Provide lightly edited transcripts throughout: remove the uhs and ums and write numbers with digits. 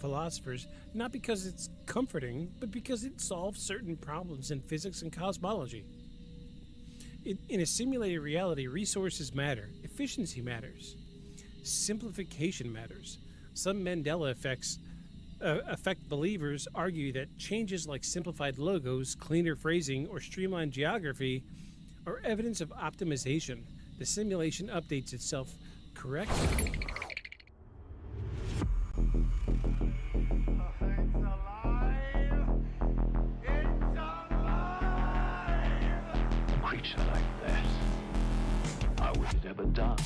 philosophers, not because it's comforting, but because it solves certain problems in physics and cosmology. In a simulated reality, resources matter, efficiency matters, simplification matters. Some Mandela effect believers argue that changes like simplified logos, cleaner phrasing, or streamlined geography are evidence of optimization. The simulation updates itself correctly. Die.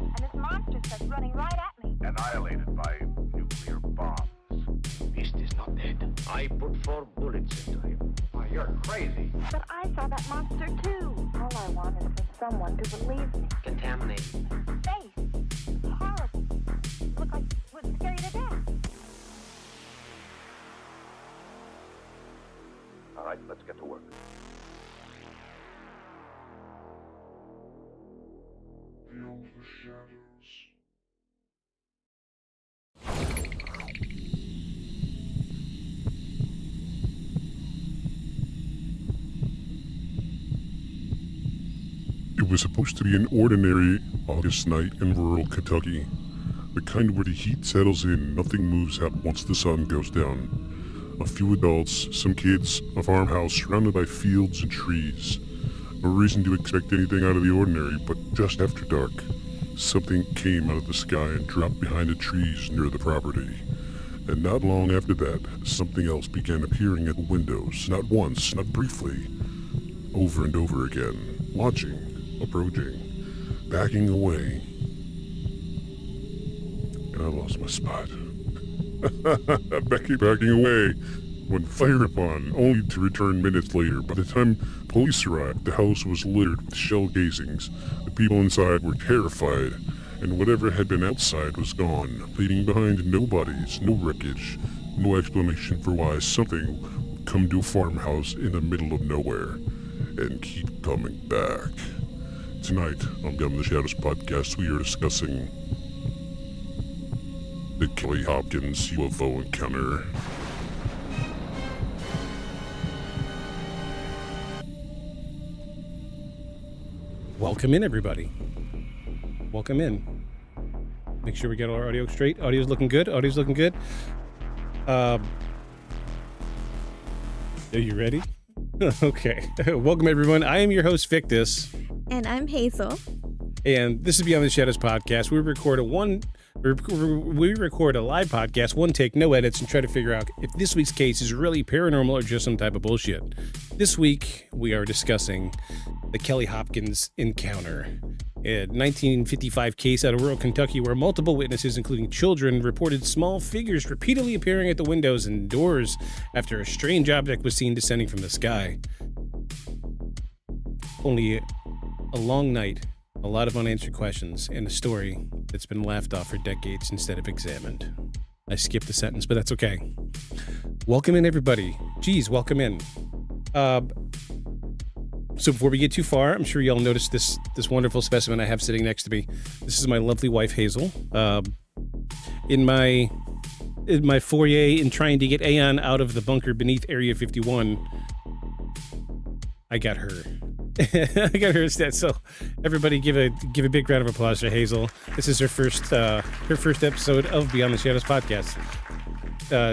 And this monster starts running right at me. Annihilated by nuclear bombs. Beast is not dead. I put 4 bullets into him. Oh, you're crazy. But I saw that monster too. All I want is for someone to believe me. Contaminated. Face. Horrible. Look like it would scare you to death. All right, let's get to work. Beyond the shadows. It was supposed to be an ordinary August night in rural Kentucky. The kind where the heat settles in, nothing moves out once the sun goes down. A few adults, some kids, a farmhouse surrounded by fields and trees. No reason to expect anything out of the ordinary, but just after dark, something came out of the sky and dropped behind the trees near the property. And not long after that, something else began appearing at the windows, not once, not briefly, over and over again, watching, approaching, backing away. And I lost my spot. backing away. When fired upon, only to return minutes later. By the time police arrived, the house was littered with shell casings. The people inside were terrified, and whatever had been outside was gone, leaving behind no bodies, no wreckage, no explanation for why something would come to a farmhouse in the middle of nowhere, and keep coming back. Tonight, on Beyond the Shadows podcast, we are discussing the Kelly Hopkins UFO Encounter. Welcome in, everybody. Welcome in. Make sure we get our audio straight. Audio's looking good. Are you ready? Okay. Welcome, everyone. I am your host, Victus. And I'm Hazel. And this is Beyond the Shadows podcast. We record a live podcast, one take, no edits, and try to figure out if this week's case is really paranormal or just some type of bullshit. This week, we are discussing the Kelly Hopkins Encounter, a 1955 case out of rural Kentucky where multiple witnesses, including children, reported small figures repeatedly appearing at the windows and doors after a strange object was seen descending from the sky. Only a long night, a lot of unanswered questions, and a story that's been laughed off for decades instead of examined. I skipped a sentence, but that's okay. Welcome in, everybody. Geez, welcome in. So before we get too far, I'm sure y'all noticed this wonderful specimen I have sitting next to me. This is my lovely wife, Hazel. In my foyer in trying to get Aeon out of the bunker beneath Area 51, I got her. I got her instead. So everybody give a big round of applause for Hazel. This is her first episode of Beyond the Shadows podcast.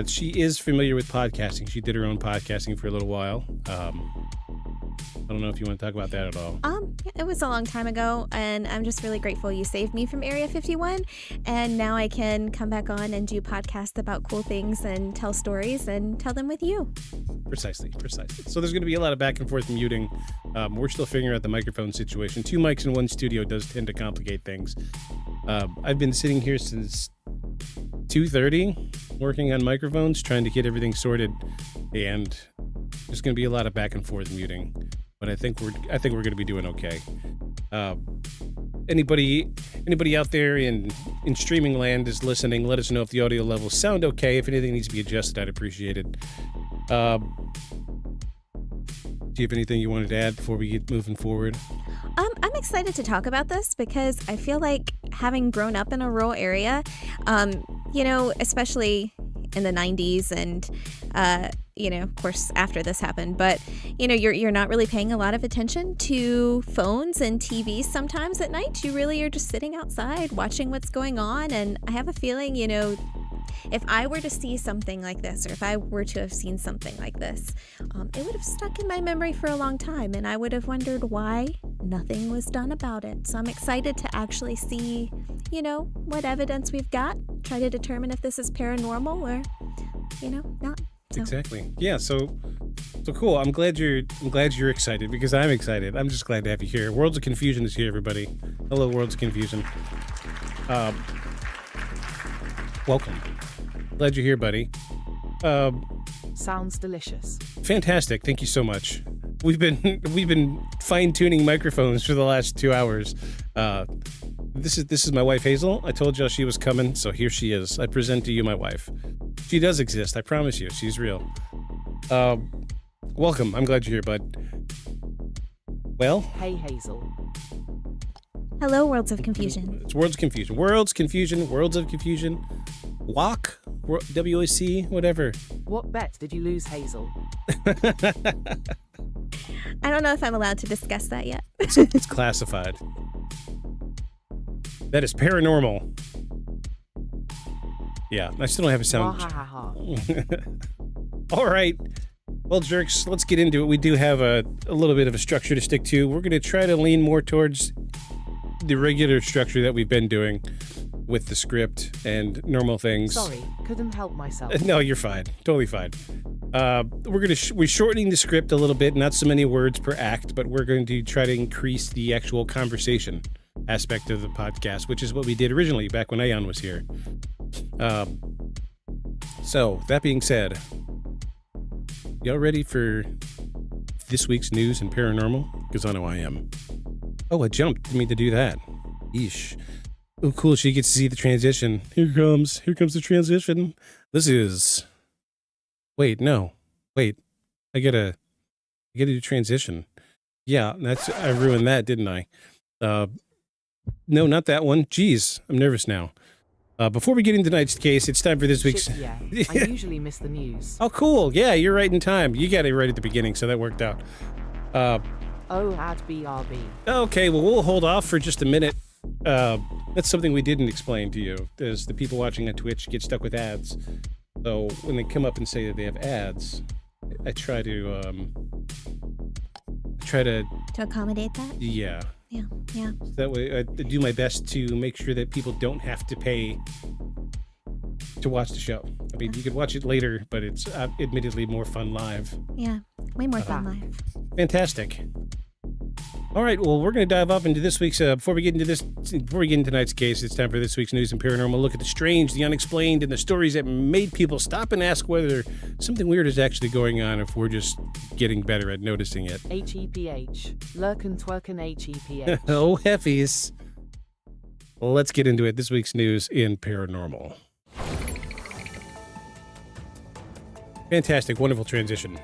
She is familiar with podcasting. She did her own podcasting for a little while. I don't know if you want to talk about that at all. It was a long time ago, and I'm just really grateful you saved me from Area 51, and now I can come back on and do podcasts about cool things and tell stories and tell them with you. Precisely. So there's going to be a lot of back and forth muting. We're still figuring out the microphone situation. 2 mics in one studio does tend to complicate things. I've been sitting here since 2:30 working on microphones, trying to get everything sorted, and there's going to be a lot of back and forth muting. But I think we're going to be doing okay. Anybody out there in streaming land is listening. Let us know if the audio levels sound okay. If anything needs to be adjusted, I'd appreciate it. Do you have anything you wanted to add before we get moving forward? I'm excited to talk about this because I feel like having grown up in a rural area, especially in the 90s and, of course, after this happened. But, you're not really paying a lot of attention to phones and TVs sometimes at night. You really are just sitting outside watching what's going on. And I have a feeling, if I were to see something like this, or if I were to have seen something like this, it would have stuck in my memory for a long time, and I would have wondered why nothing was done about it. So I'm excited to actually see, what evidence we've got, try to determine if this is paranormal or, not. So. Exactly. Yeah. So cool. I'm glad you're excited, because I'm excited. I'm just glad to have you here. Worlds of Confusion is here, everybody. Hello, Worlds of Confusion. Welcome. Glad you're here, buddy. Sounds delicious. Fantastic. Thank you so much. We've been fine-tuning microphones for the last 2 hours. This is my wife, Hazel. I told y'all she was coming, so here she is. I present to you my wife. She does exist. I promise you. She's real. Welcome. I'm glad you're here, bud. Well? Hey, Hazel. Hello, Worlds of Confusion. It's Worlds of Confusion. Worlds Confusion. Worlds of Confusion. WOC? WOC? Whatever. What bet did you lose, Hazel? I don't know if I'm allowed to discuss that yet. It's classified. That is paranormal. Yeah, I still don't have a sound. All right. Well, jerks, let's get into it. We do have a little bit of a structure to stick to. We're going to try to lean more towards the regular structure that we've been doing with the script and normal things. Sorry, couldn't help myself. No, you're fine. Totally fine. We're shortening the script a little bit, not so many words per act, but we're going to try to increase the actual conversation aspect of the podcast, which is what we did originally back when Aeon was here. So, that being said, y'all ready for this week's news and paranormal? Because I know I am. Oh, I jumped. Didn't mean to do that. Yeesh. Oh, cool. She gets to see the transition. Here comes the transition. This is... Wait, no. Wait. I gotta do transition. Yeah, I ruined that, didn't I? No, not that one. Jeez, I'm nervous now. Before we get into tonight's case, it's time for this week's... Yeah, I usually miss the news. Oh, cool. Yeah, you're right in time. You got it right at the beginning, so that worked out. Oh, at BRB. Okay, well, we'll hold off for just a minute. That's something we didn't explain to you, is the people watching on Twitch get stuck with ads. So when they come up and say that they have ads, I try to accommodate that? Yeah. Yeah. That way I do my best to make sure that people don't have to pay to watch the show. I mean, you could watch it later, but it's admittedly more fun live. Yeah, way more fun live. Fantastic. All right, well, we're going to dive off into this week's, before we get into tonight's case, it's time for this week's news and paranormal. Look at the strange, the unexplained, and the stories that made people stop and ask whether something weird is actually going on, if we're just getting better at noticing it. HEPH. Lurkin' twerkin' HEPH. Oh, heffies. Well, let's get into it. This week's news in paranormal. Fantastic, wonderful transition.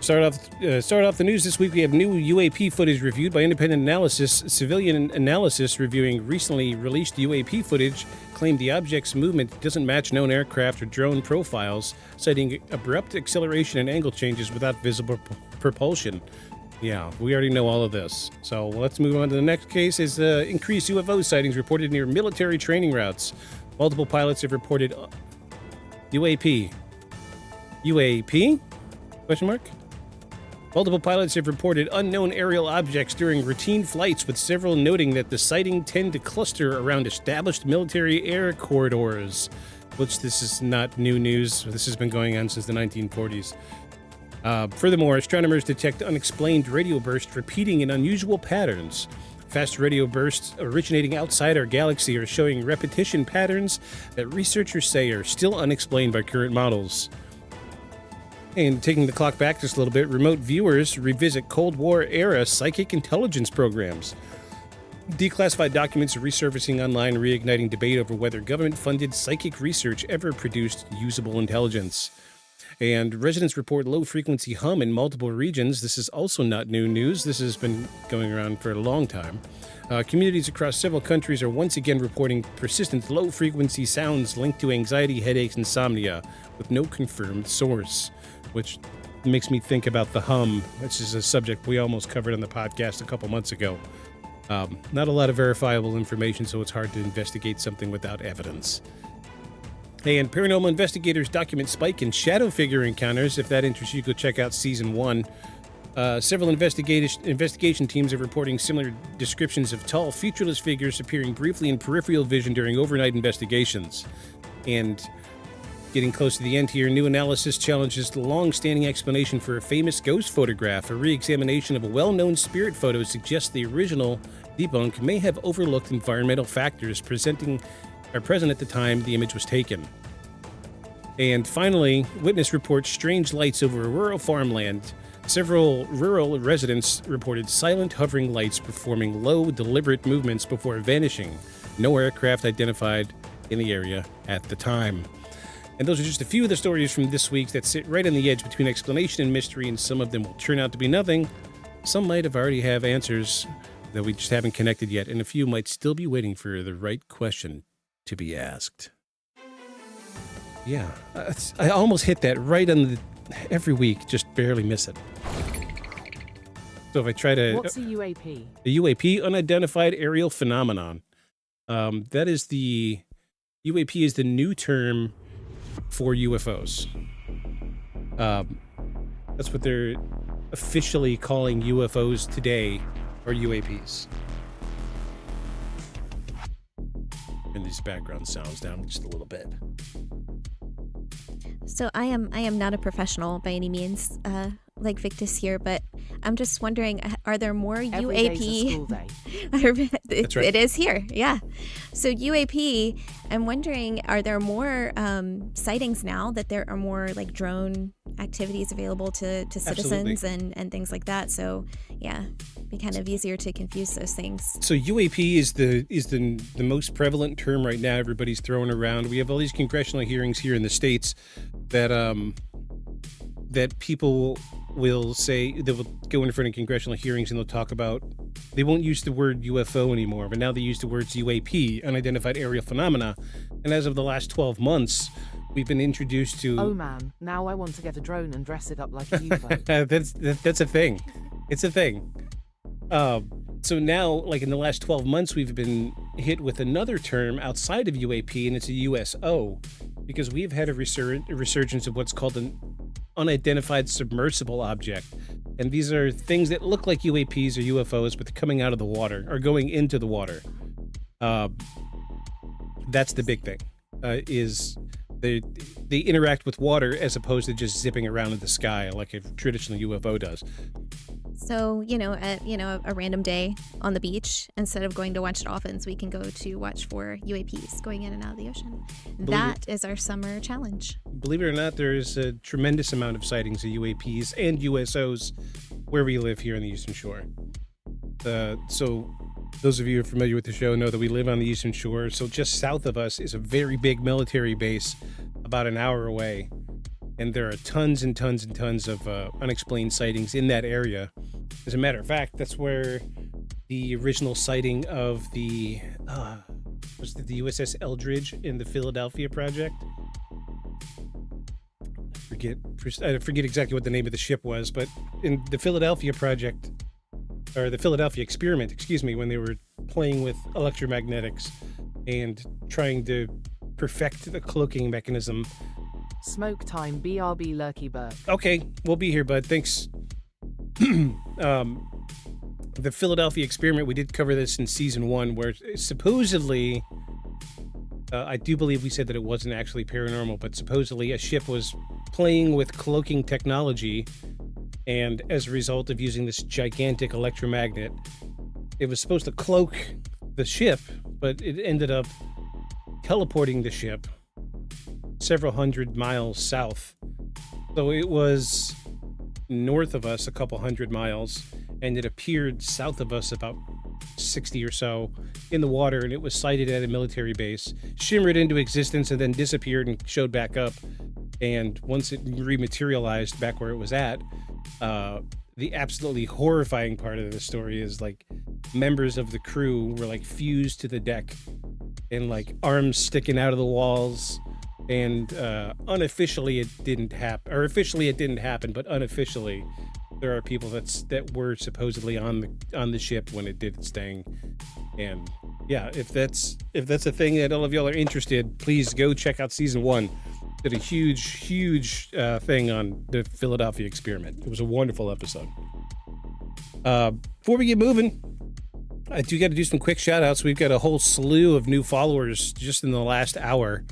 Start off the news this week. We have new UAP footage reviewed by independent analysis. Civilian analysis reviewing recently released UAP footage claimed the object's movement doesn't match known aircraft or drone profiles, citing abrupt acceleration and angle changes without visible propulsion. Yeah, we already know all of this. So let's move on to the next case. Is increased UFO sightings reported near military training routes. Multiple pilots have reported UAP. UAP? Question mark? Multiple pilots have reported unknown aerial objects during routine flights, with several noting that the sighting tend to cluster around established military air corridors. Which this is not new news. This has been going on since the 1940s. Furthermore, astronomers detect unexplained radio bursts repeating in unusual patterns. Fast radio bursts originating outside our galaxy are showing repetition patterns that researchers say are still unexplained by current models. And taking the clock back just a little bit, remote viewers revisit Cold War-era psychic intelligence programs. Declassified documents are resurfacing online, reigniting debate over whether government-funded psychic research ever produced usable intelligence. And residents report low-frequency hum in multiple regions. This is also not new news. This has been going around for a long time. Communities across several countries are once again reporting persistent low-frequency sounds linked to anxiety, headaches, insomnia, with no confirmed source, which makes me think about the hum, which is a subject we almost covered on the podcast a couple months ago. Not a lot of verifiable information, so it's hard to investigate something without evidence. And paranormal investigators document spike in shadow figure encounters. If that interests you, go check out Season 1. Several investigation teams are reporting similar descriptions of tall, featureless figures appearing briefly in peripheral vision during overnight investigations. And getting close to the end here, new analysis challenges the long-standing explanation for a famous ghost photograph. A re-examination of a well-known spirit photo suggests the original debunk may have overlooked environmental factors present at the time the image was taken. And finally, witness reports strange lights over a rural farmland. Several rural residents reported silent hovering lights performing low, deliberate movements before vanishing. No aircraft identified in the area at the time. And those are just a few of the stories from this week that sit right on the edge between explanation and mystery, and some of them will turn out to be nothing. Some might have already have answers that we just haven't connected yet, and a few might still be waiting for the right question to be asked. Yeah, I almost hit that right on the every week, just barely miss it. So if I try to... What's a UAP? A UAP, unidentified aerial phenomenon. That is the... UAP is the new term for UFOs. That's what they're officially calling UFOs today, are UAPs. And these background sounds down just a little bit. So I am not a professional by any means, like Victus here, but I'm just wondering, are there more Every day's a school UAP? day. That's right. It is here, yeah. So UAP, I'm wondering, are there more sightings now that there are more like drone activities available to citizens and things like that? So yeah, be kind of easier to confuse those things. So UAP is the most prevalent term right now. Everybody's throwing around. We have all these congressional hearings here in the States that that people will say, they will go in front of congressional hearings and they'll talk about, they won't use the word UFO anymore, but now they use the words UAP, unidentified aerial phenomena. And as of the last 12 months, we've been introduced to... Oh man, now I want to get a drone and dress it up like a UFO. That's a thing. It's a thing. So now, like in the last 12 months, we've been hit with another term outside of UAP, and it's a USO, because we've had a resurgence of what's called an unidentified submersible object. And these are things that look like UAPs or UFOs, but they're coming out of the water or going into the water. That's the big thing, is they interact with water as opposed to just zipping around in the sky like a traditional UFO does. So, a random day on the beach, instead of going to watch dolphins, we can go to watch for UAPs going in and out of the ocean. That is our summer challenge. Believe it or not, there's a tremendous amount of sightings of UAPs and USOs where we live here on the Eastern Shore. So those of you who are familiar with the show know that we live on the Eastern Shore. So just south of us is a very big military base about an hour away. And there are tons and tons and tons of unexplained sightings in that area. As a matter of fact, that's where the original sighting of the USS Eldridge in the Philadelphia project. I forget exactly what the name of the ship was, but in the Philadelphia project, or the Philadelphia experiment, when they were playing with electromagnetics and trying to perfect the cloaking mechanism. Smoke time, BRB Lurky Burke. Okay, we'll be here, bud. Thanks. The Philadelphia experiment, we did cover this in season 1, where supposedly, I do believe we said that it wasn't actually paranormal, but supposedly a ship was playing with cloaking technology, and as a result of using this gigantic electromagnet, it was supposed to cloak the ship, but it ended up teleporting the ship several hundred miles south. So it was north of us a couple hundred miles, and it appeared south of us about 60 or so in the water, and it was sighted at a military base, shimmered into existence, and then disappeared and showed back up And once it rematerialized back where it was at, the absolutely horrifying part of the story is like members of the crew were like fused to the deck and like arms sticking out of the walls. And unofficially it didn't happen, or officially it didn't happen, but unofficially there are people that were supposedly on the ship when it did its thing. And yeah, if that's a thing that all of y'all are interested, please go check out season 1. Did a huge thing on the Philadelphia experiment. It was a wonderful episode. Before we get moving, I do got to do some quick shout outs. We've got a whole slew of new followers just in the last hour,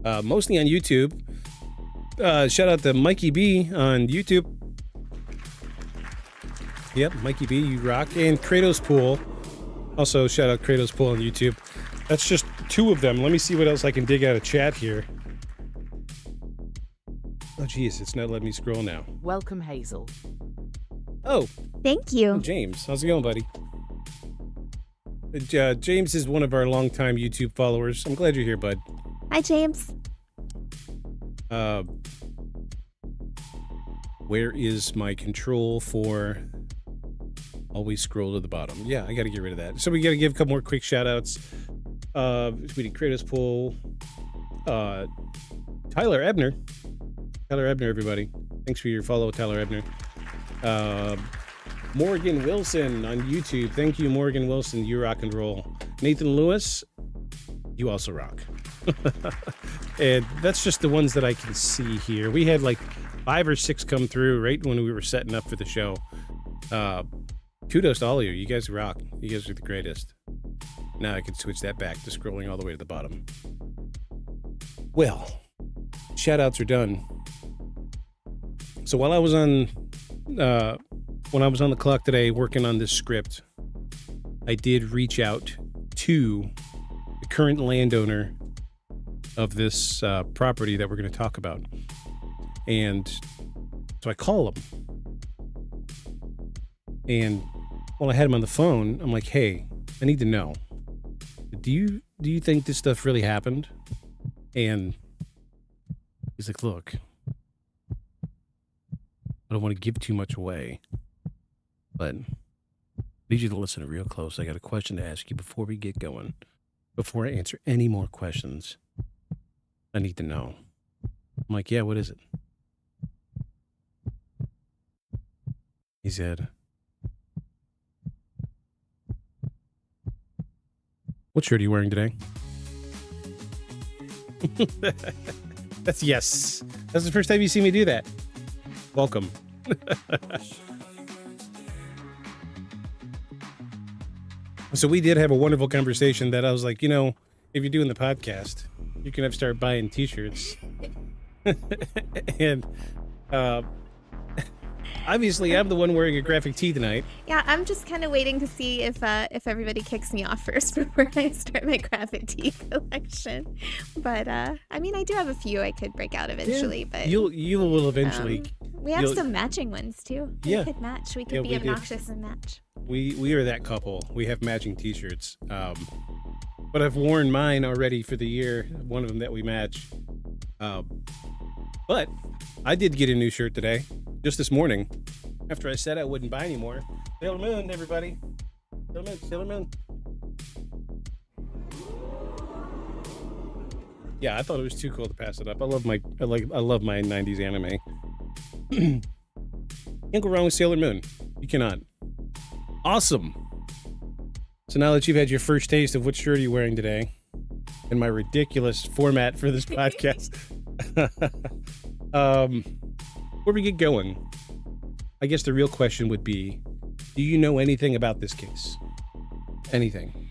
mostly on YouTube. Shout out to Mikey B on YouTube. Yep, Mikey B, you rock. And Kratos Pool. Also, shout out Kratos Pool on YouTube. That's just 2 of them. Let me see what else I can dig out of chat here. Oh, geez, it's not letting me scroll now. Welcome, Hazel. Oh, Thank you. James. How's it going, buddy? James is one of our longtime YouTube followers. I'm glad you're here, bud. Hi, James. Where is my control for always scroll to the bottom? Yeah, I got to get rid of that. So we got to give a couple more quick shout outs. We did Kratos Pool. Tyler Ebner. Tyler Ebner, everybody. Thanks for your follow, Tyler Ebner. Morgan Wilson on YouTube. Thank you, Morgan Wilson. You rock and roll. Nathan Lewis, you also rock. And that's just the ones that I can see here. We had like 5 or 6 come through right when we were setting up for the show. Kudos to all of you. You guys rock. You guys are the greatest. Now I can switch that back to scrolling all the way to the bottom. Well, shout outs are done. So while I was on when I was on the clock today working on this script, I did reach out to the current landowner of this property that we're going to talk about. And so I call him. And while I had him on the phone, I'm like, hey, I need to know. Do you think this stuff really happened? And he's like, look, I don't want to give too much away, but I need you to listen real close. I got a question to ask you before we get going. Before I answer any more questions, I need to know. I'm like, yeah, what is it? He said, what shirt are you wearing today? That's yes. That's the first time you see me do that. Welcome. So we did have a wonderful conversation that I was like, you know, if you're doing the podcast, you can have to start buying t-shirts. And obviously I'm the one wearing a graphic tee tonight. Yeah, I'm just kind of waiting to see if everybody kicks me off first before I start my graphic tee collection. But I mean, I do have a few I could break out eventually. Yeah, but you will eventually. We have some matching ones too. We could match. We could be obnoxious and match. We are that couple. We have matching t-shirts. But I've worn mine already for the year. One of them that we match. But I did get a new shirt today, just this morning, after I said I wouldn't buy anymore. Sailor Moon, everybody. Sailor Moon, Sailor Moon. Yeah, I thought it was too cool to pass it up. I love my 90s anime. Can't go wrong with Sailor Moon. You cannot. Awesome. So now that you've had your first taste of what shirt are you wearing today, and my ridiculous format for this podcast, before we get going, I guess the real question would be, do you know anything about this case? Anything?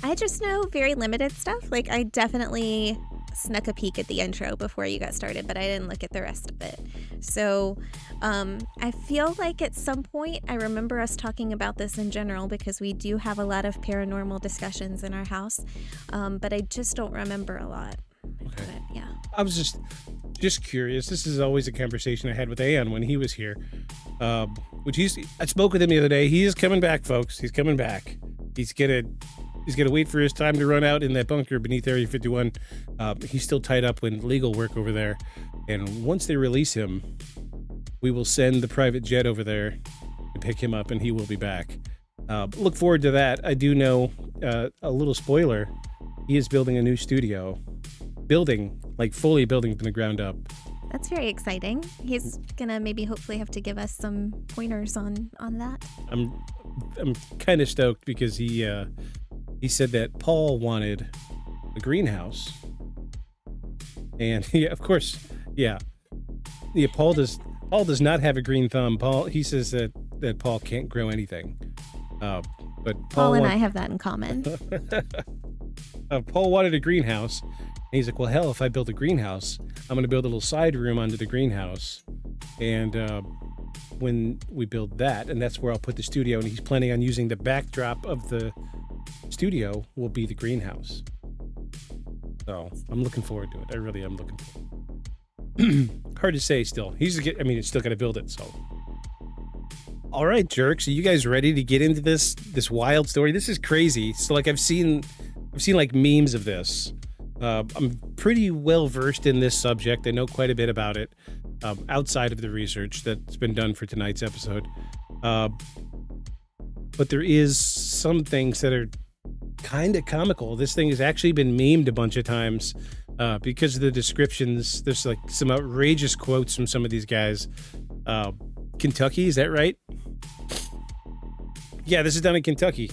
I just know very limited stuff. Like, I definitely snuck a peek at the intro before you got started, but I didn't look at the rest of it. So I feel like at some point I remember us talking about this in general because we do have a lot of paranormal discussions in our house, but I just don't remember a lot. Okay. But, yeah. I was just curious. This is always a conversation I had with Ayan when he was here. I spoke with him the other day. He is coming back, folks. He's coming back. He's gonna He's going to wait for his time to run out in that bunker beneath Area 51. He's still tied up in legal work over there. And once they release him, we will send the private jet over there to pick him up, and he will be back. Look forward to that. I do know, a little spoiler, he is building a new studio. Fully building from the ground up. That's very exciting. He's gonna maybe hopefully have to give us some pointers on that. I'm kind of stoked because he said that Paul wanted a greenhouse, and yeah, of course, yeah. Paul does not have a green thumb. He says that Paul can't grow anything. But Paul and I have that in common. Paul wanted a greenhouse. And he's like, well, hell, if I build a greenhouse, I'm going to build a little side room under the greenhouse. And when we build that, and that's where I'll put the studio, and he's planning on using the backdrop of the studio will be the greenhouse. So I'm looking forward to it. I really am looking forward to it. Hard to say still. It's still got to build it, so. All right, jerks. Are you guys ready to get into this wild story? This is crazy. So, like, I've seen like memes of this. I'm pretty well versed in this subject. I know quite a bit about it outside of the research that's been done for tonight's episode. But there is some things that are kind of comical. This thing has actually been memed a bunch of times because of the descriptions. There's like some outrageous quotes from some of these guys. Kentucky, is that right? Yeah, this is done in Kentucky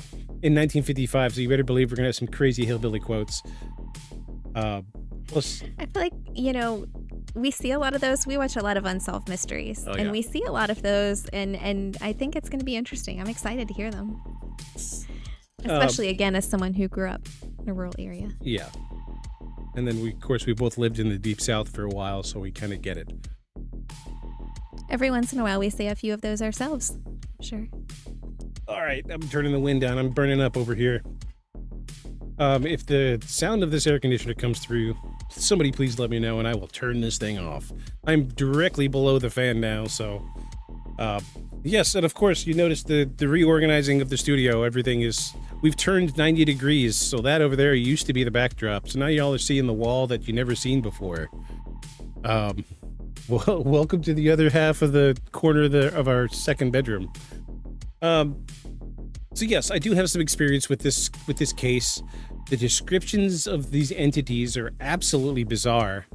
in 1955, so you better believe we're going to have some crazy hillbilly quotes. I feel like, we see a lot of those. We watch a lot of unsolved mysteries, and we see a lot of those, and I think it's going to be interesting. I'm excited to hear them, especially again as someone who grew up in a rural area. Yeah, and then we both lived in the Deep South for a while, so we kind of get it. Every once in a while, we say a few of those ourselves. Sure. All right, I'm turning the wind down. I'm burning up over here. If the sound of this air conditioner comes through, somebody please let me know and I will turn this thing off. I'm directly below the fan now, so... yes, and of course, you notice the reorganizing of the studio. We've turned 90 degrees, so that over there used to be the backdrop. So now y'all are seeing the wall that you never seen before. Well, welcome to the other half of the corner of our second bedroom. So yes, I do have some experience with this case. The descriptions of these entities are absolutely bizarre.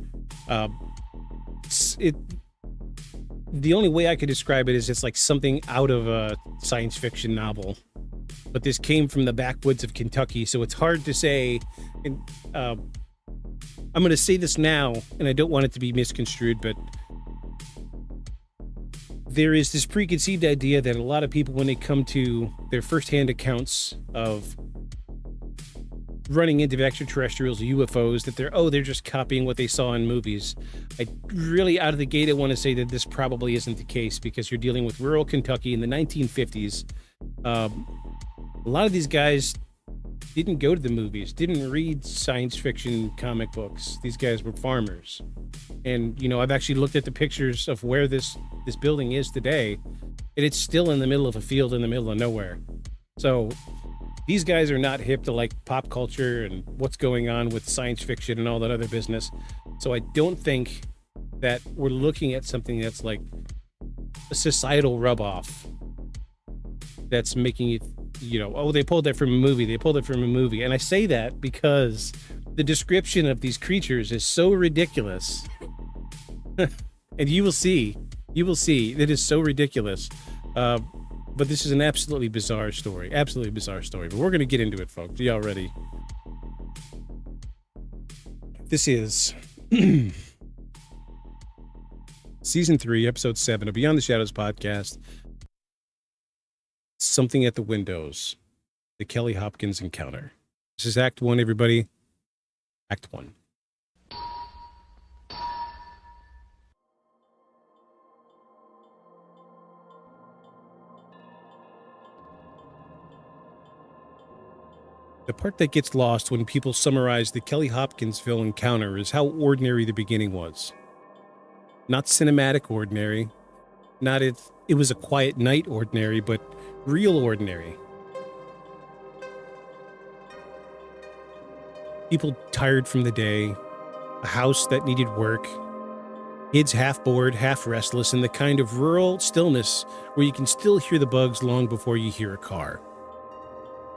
The only way I could describe it is it's like something out of a science fiction novel. But this came from the backwoods of Kentucky, so it's hard to say. And I'm going to say this now, and I don't want it to be misconstrued, but there is this preconceived idea that a lot of people, when they come to their firsthand accounts of running into extraterrestrials, UFOs, that they're just copying what they saw in movies. I really, out of the gate, I want to say that this probably isn't the case because you're dealing with rural Kentucky in the 1950s. A lot of these guys didn't go to the movies, didn't read science fiction comic books. These guys were farmers. And, I've actually looked at the pictures of where this building is today, and it's still in the middle of a field in the middle of nowhere. So these guys are not hip to like pop culture and what's going on with science fiction and all that other business. So I don't think that we're looking at something that's like a societal rub-off that's making it, they pulled that from a movie. And I say that because the description of these creatures is so ridiculous. And you will see, it is so ridiculous. But this is an absolutely bizarre story. But we're going to get into it, folks. Are y'all ready? This is Season 3, Episode 7 of Beyond the Shadows podcast. Something at the Windows. The Kelly Hopkins Encounter. This is Act 1, everybody. Act 1. The part that gets lost when people summarize the Kelly Hopkinsville encounter is how ordinary the beginning was. Not cinematic ordinary, not it was a quiet night ordinary, but real ordinary. People tired from the day, a house that needed work, kids half bored, half restless, and the kind of rural stillness where you can still hear the bugs long before you hear a car.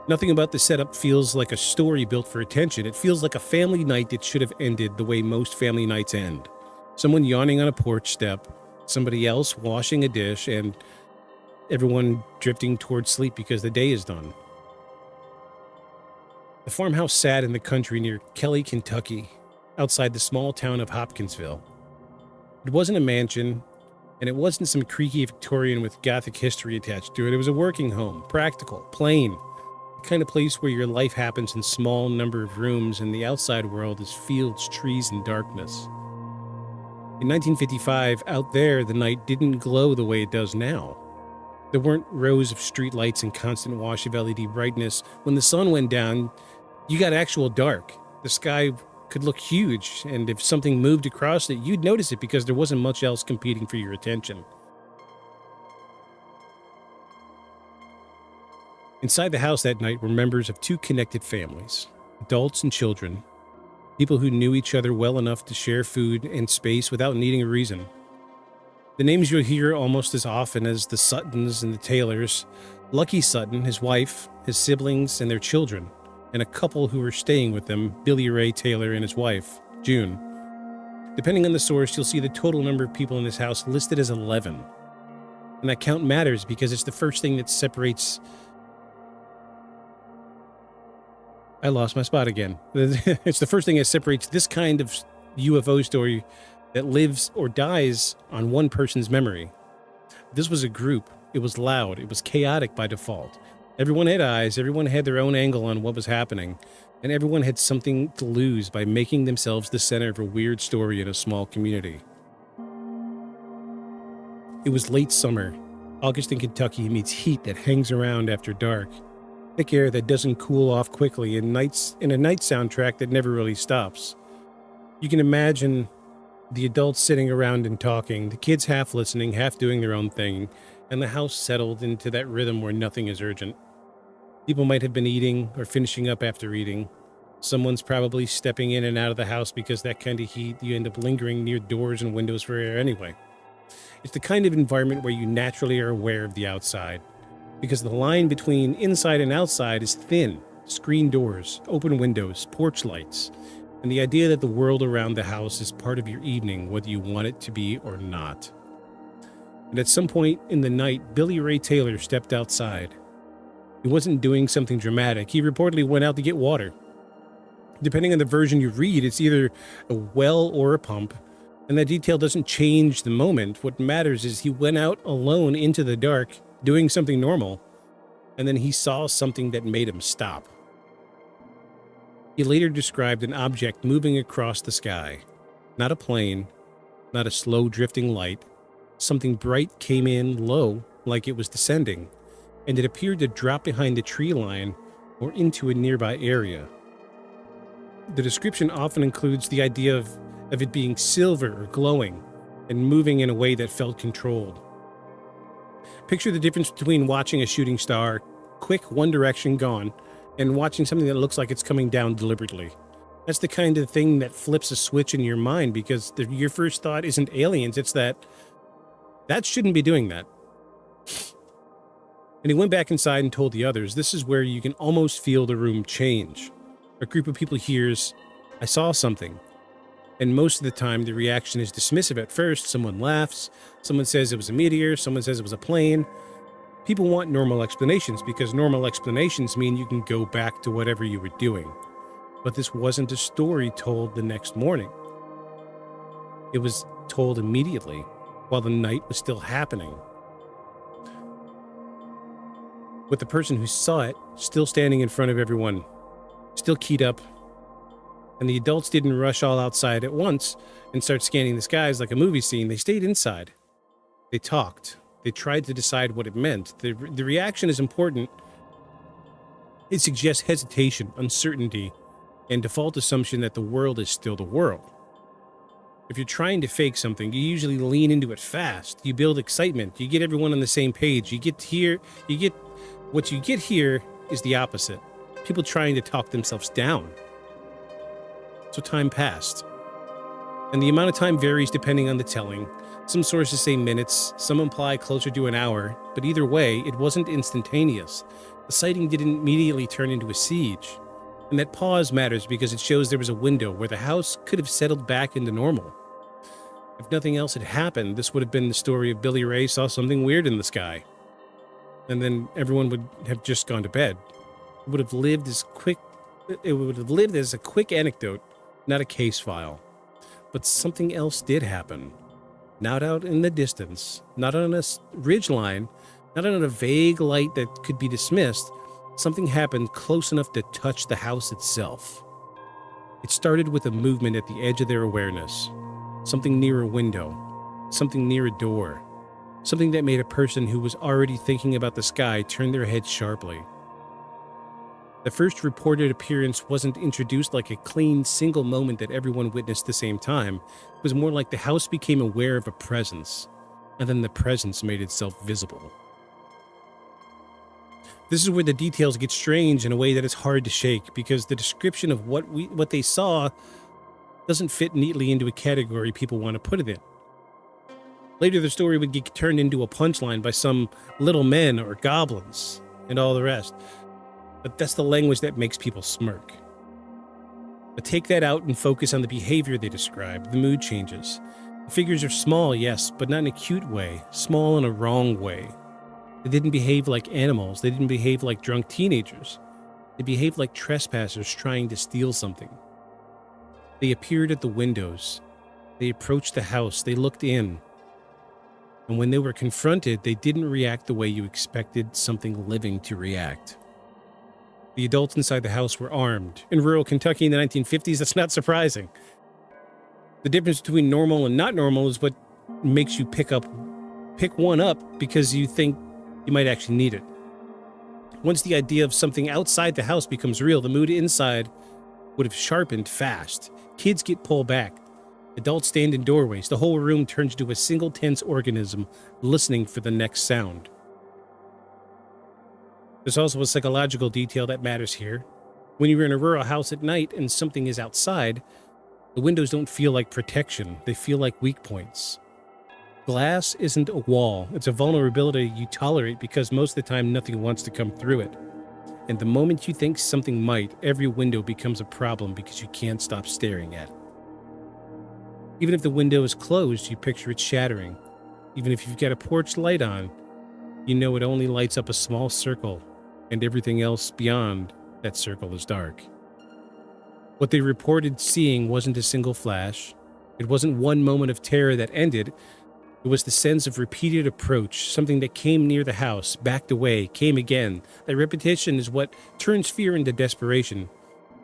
Nothing about the setup feels like a story built for attention. It feels like a family night that should have ended the way most family nights end. Someone yawning on a porch step, somebody else washing a dish, and everyone drifting towards sleep because the day is done. The farmhouse sat in the country near Kelly, Kentucky, outside the small town of Hopkinsville. It wasn't a mansion, and it wasn't some creaky Victorian with Gothic history attached to it. It was a working home, practical, plain, the kind of place where your life happens in small number of rooms and the outside world is fields, trees, and darkness. In 1955, out there, the night didn't glow the way it does now. There weren't rows of streetlights and constant wash of LED brightness. When the sun went down, you got actual dark. The sky could look huge, and if something moved across it, you'd notice it because there wasn't much else competing for your attention. Inside the house that night were members of two connected families, adults and children, people who knew each other well enough to share food and space without needing a reason. The names you'll hear almost as often as the Suttons and the Taylors: Lucky Sutton, his wife, his siblings, and their children, and a couple who were staying with them, Billy Ray Taylor and his wife, June. Depending on the source, you'll see the total number of people in this house listed as 11. And that count matters because it's the first thing that separates... I lost my spot again. It's the first thing that separates this kind of UFO story that lives or dies on one person's memory. This was a group. It was loud. It was chaotic by default. Everyone had eyes. Everyone had their own angle on what was happening. And everyone had something to lose by making themselves the center of a weird story in a small community. It was late summer. August in Kentucky meets heat that hangs around after dark. Thick air that doesn't cool off quickly, and a night soundtrack that never really stops. You can imagine the adults sitting around and talking, the kids half listening, half doing their own thing, and the house settled into that rhythm where nothing is urgent. People might have been eating or finishing up after eating. Someone's probably stepping in and out of the house because that kind of heat, you end up lingering near doors and windows for air anyway. It's the kind of environment where you naturally are aware of the outside, because the line between inside and outside is thin. Screen doors, open windows, porch lights, and the idea that the world around the house is part of your evening, whether you want it to be or not. And at some point in the night, Billy Ray Taylor stepped outside. He wasn't doing something dramatic. He reportedly went out to get water. Depending on the version you read, it's either a well or a pump, and that detail doesn't change the moment. What matters is he went out alone into the dark, doing something normal, and then he saw something that made him stop. He later described an object moving across the sky. Not a plane, not a slow drifting light. Something bright came in low, like it was descending, and it appeared to drop behind the tree line or into a nearby area. The description often includes the idea of it being silver or glowing and moving in a way that felt controlled. Picture the difference between watching a shooting star, quick one direction gone, and watching something that looks like it's coming down deliberately. That's the kind of thing that flips a switch in your mind because your first thought isn't aliens, it's that shouldn't be doing that. And he went back inside and told the others, this is where you can almost feel the room change. A group of people hears, I saw something. And most of the time, the reaction is dismissive at first. Someone laughs. Someone says it was a meteor. Someone says it was a plane. People want normal explanations because normal explanations mean you can go back to whatever you were doing. But this wasn't a story told the next morning. It was told immediately while the night was still happening. With the person who saw it still standing in front of everyone, still keyed up. And the adults didn't rush all outside at once and start scanning the skies like a movie scene. They stayed inside. They talked. They tried to decide what it meant. The reaction is important. It suggests hesitation, uncertainty, and default assumption that the world is still the world. If you're trying to fake something, you usually lean into it fast. You build excitement. You get everyone on the same page. What you get here is the opposite. People trying to talk themselves down. So time passed. And the amount of time varies depending on the telling. Some sources say minutes, some imply closer to an hour, but either way, it wasn't instantaneous. The sighting didn't immediately turn into a siege. And that pause matters because it shows there was a window where the house could have settled back into normal. If nothing else had happened, this would have been the story of Billy Ray saw something weird in the sky. And then everyone would have just gone to bed. It would have lived as a quick anecdote, not a case file. But something else did happen. Not out in the distance, not on a ridge line, not on a vague light that could be dismissed. Something happened close enough to touch the house itself. It started with a movement at the edge of their awareness. Something near a window. Something near a door. Something that made a person who was already thinking about the sky turn their head sharply. The first reported appearance wasn't introduced like a clean, single moment that everyone witnessed at the same time. It was more like the house became aware of a presence, and then the presence made itself visible. This is where the details get strange in a way that is hard to shake, because the description of what they saw doesn't fit neatly into a category people want to put it in. Later, the story would get turned into a punchline by some little men or goblins and all the rest. But that's the language that makes people smirk. But take that out and focus on the behavior they describe. The mood changes. The figures are small, yes, but not in a cute way. Small in a wrong way. They didn't behave like animals. They didn't behave like drunk teenagers. They behaved like trespassers trying to steal something. They appeared at the windows. They approached the house. They looked in. And when they were confronted, they didn't react the way you expected something living to react. The adults inside the house were armed. In rural Kentucky in the 1950s, that's not surprising. The difference between normal and not normal is what makes you pick one up because you think you might actually need it. Once the idea of something outside the house becomes real, the mood inside would have sharpened fast. Kids get pulled back. Adults stand in doorways. The whole room turns into a single tense organism, listening for the next sound. There's also a psychological detail that matters here. When you're in a rural house at night and something is outside, the windows don't feel like protection. They feel like weak points. Glass isn't a wall. It's a vulnerability you tolerate because most of the time nothing wants to come through it. And the moment you think something might, every window becomes a problem because you can't stop staring at it. Even if the window is closed, you picture it shattering. Even if you've got a porch light on, you know it only lights up a small circle, and everything else beyond that circle is dark. What they reported seeing wasn't a single flash. It wasn't one moment of terror that ended. It was the sense of repeated approach, something that came near the house, backed away, came again. That repetition is what turns fear into desperation,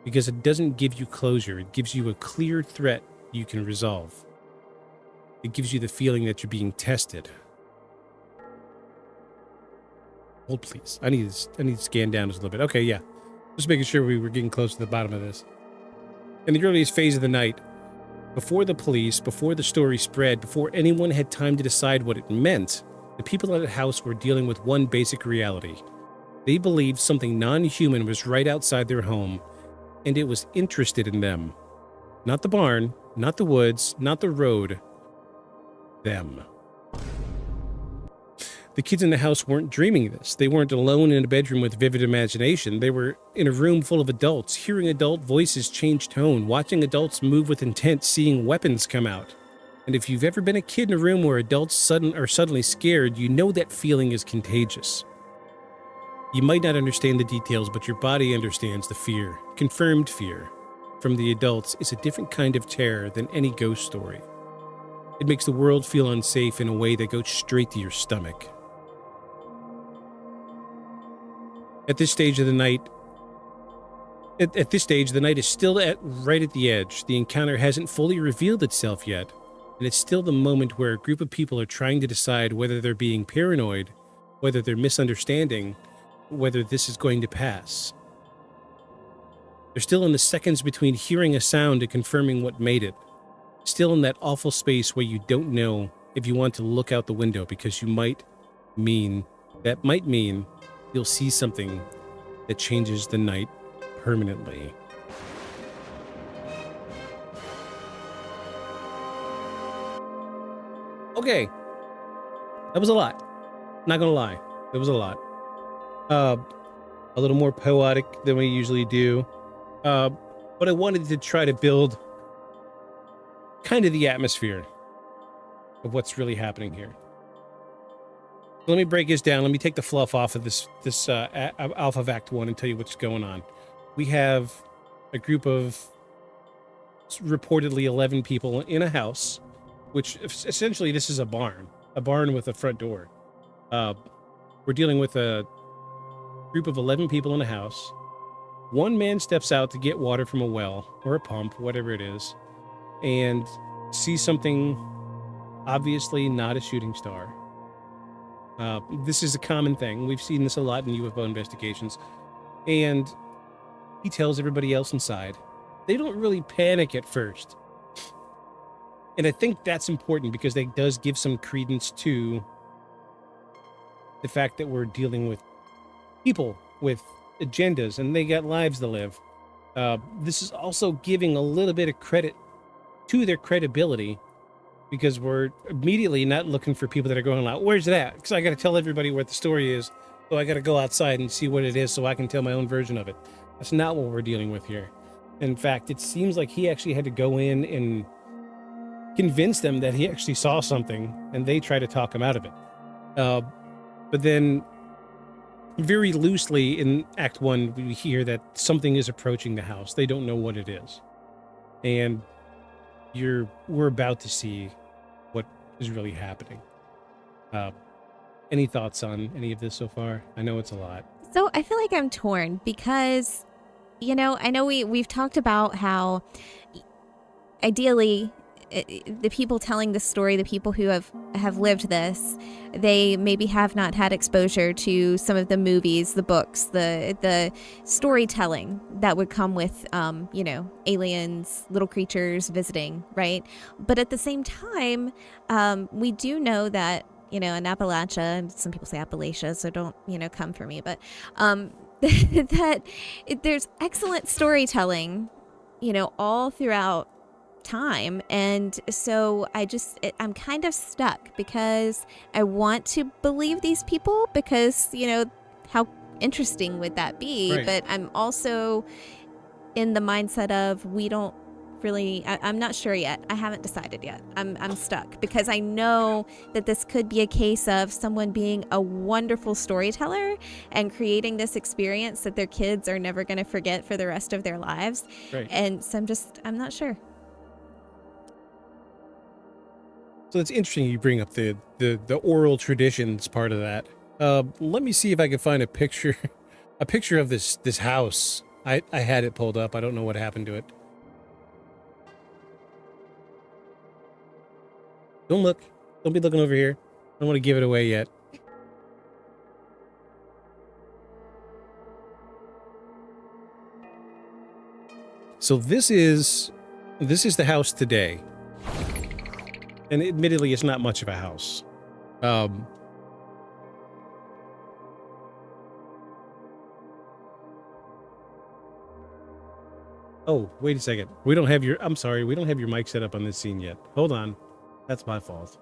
because it doesn't give you closure. It gives you a clear threat you can resolve. It gives you the feeling that you're being tested. Hold, please. I need to scan down just a little bit. Okay, yeah. Just making sure we were getting close to the bottom of this. In the earliest phase of the night, before the police, before the story spread, before anyone had time to decide what it meant, the people at the house were dealing with one basic reality. They believed something non-human was right outside their home, and it was interested in them. Not the barn, not the woods, not the road. Them. The kids in the house weren't dreaming this. They weren't alone in a bedroom with vivid imagination. They were in a room full of adults, hearing adult voices change tone, watching adults move with intent, seeing weapons come out. And if you've ever been a kid in a room where adults are suddenly scared, you know that feeling is contagious. You might not understand the details, but your body understands the fear. Confirmed fear from the adults is a different kind of terror than any ghost story. It makes the world feel unsafe in a way that goes straight to your stomach. At this stage, the night is still right at the edge. The encounter hasn't fully revealed itself yet, and it's still the moment where a group of people are trying to decide whether they're being paranoid, whether they're misunderstanding, whether this is going to pass. They're still in the seconds between hearing a sound and confirming what made it. Still in that awful space where you don't know if you want to look out the window because might mean you'll see something that changes the night permanently. Okay. That was a lot. Not gonna lie. It was a lot. A little more poetic than we usually do. But I wanted to try to build kind of the atmosphere of what's really happening here. Let me break this down. Let me take the fluff off of this Alpha of Act 1 and tell you what's going on. We have a group of reportedly 11 people in a house, which essentially this is a barn with a front door. We're dealing with a group of 11 people in a house. One man steps out to get water from a well or a pump, whatever it is, and sees something obviously not a shooting star. This is a common thing. We've seen this a lot in UFO investigations. And he tells everybody else inside. They don't really panic at first. And I think that's important because that does give some credence to the fact that we're dealing with people with agendas and they got lives to live. This is also giving a little bit of credit to their credibility because we're immediately not looking for people that are going like, where's it at? Because I got to tell everybody what the story is. So I got to go outside and see what it is so I can tell my own version of it. That's not what we're dealing with here. In fact, it seems like he actually had to go in and convince them that he actually saw something and they try to talk him out of it. But then very loosely in Act 1, we hear that something is approaching the house. They don't know what it is. And we're about to see what is really happening. Any thoughts on any of this so far? I know it's a lot. So I feel like I'm torn because, I know we've talked about how ideally the people telling the story, the people who have lived this, they maybe have not had exposure to some of the movies, the books, the storytelling that would come with, aliens, little creatures visiting, right? But at the same time, we do know that, in Appalachia, and some people say Appalachia, so don't, come for me, but that there's excellent storytelling, all throughout time. And so I'm kind of stuck because I want to believe these people because, how interesting would that be? Right. But I'm also in the mindset of we don't really, I'm not sure yet. I haven't decided yet. I'm stuck because I know that this could be a case of someone being a wonderful storyteller and creating this experience that their kids are never going to forget for the rest of their lives. Right. And so I'm not sure. So it's interesting you bring up the oral traditions part of that. Let me see if I can find a picture of this house. I had it pulled up. I don't know what happened to it. Don't look. Don't be looking over here. I don't want to give it away yet. So this is the house today. And admittedly, it's not much of a house. Oh, wait a second. I'm sorry. We don't have your mic set up on this scene yet. Hold on. That's my fault.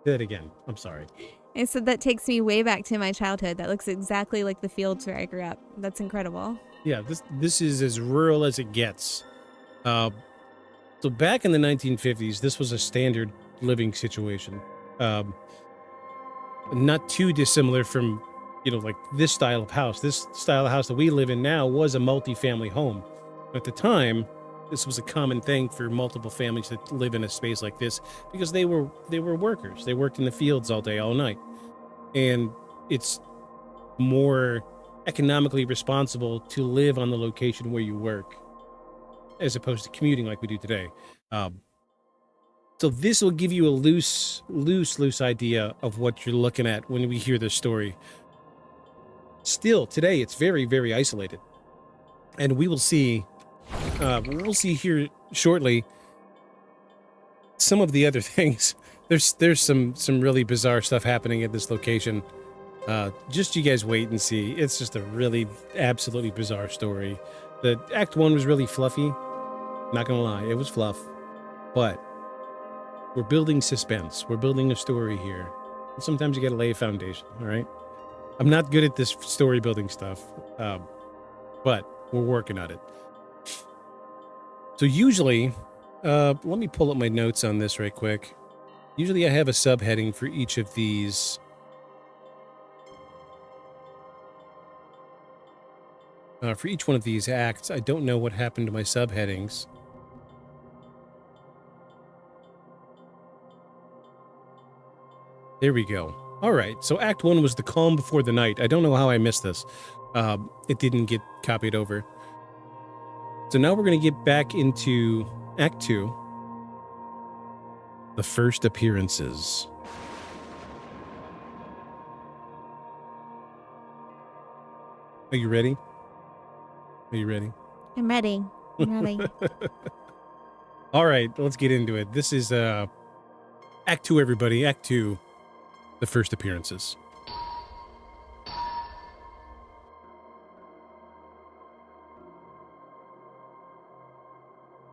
Do it again. I'm sorry. And so that takes me way back to my childhood. That looks exactly like the fields where I grew up. That's incredible. Yeah, this is as rural as it gets. So back in the 1950s, this was a standard living situation. Not too dissimilar from, like this style of house. This style of house that we live in now was a multi-family home. At the time, this was a common thing for multiple families that live in a space like this because they were workers. They worked in the fields all day, all night. And it's more economically responsible to live on the location where you work as opposed to commuting like we do today. So this will give you a loose idea of what you're looking at when we hear this story. Still, today, it's very, very isolated. And we will see here shortly some of the other things. There's some really bizarre stuff happening at this location. Just you guys wait and see. It's just a really absolutely bizarre story. The Act 1 was really fluffy. Not gonna lie, it was fluff. But we're building suspense. We're building a story here. And sometimes you gotta lay a foundation, all right? I'm not good at this story building stuff, but we're working on it. So usually, let me pull up my notes on this right quick. Usually I have a subheading for each of these. For each one of these acts, I don't know what happened to my subheadings. There we go. All right, so Act 1 was the calm before the night. I don't know how I missed this. It didn't get copied over. So now we're going to get back into Act 2. The first appearances. Are you ready? Are you ready? I'm ready. I'm ready. All right, let's get into it. This is Act 2, everybody. Act 2, the first appearances.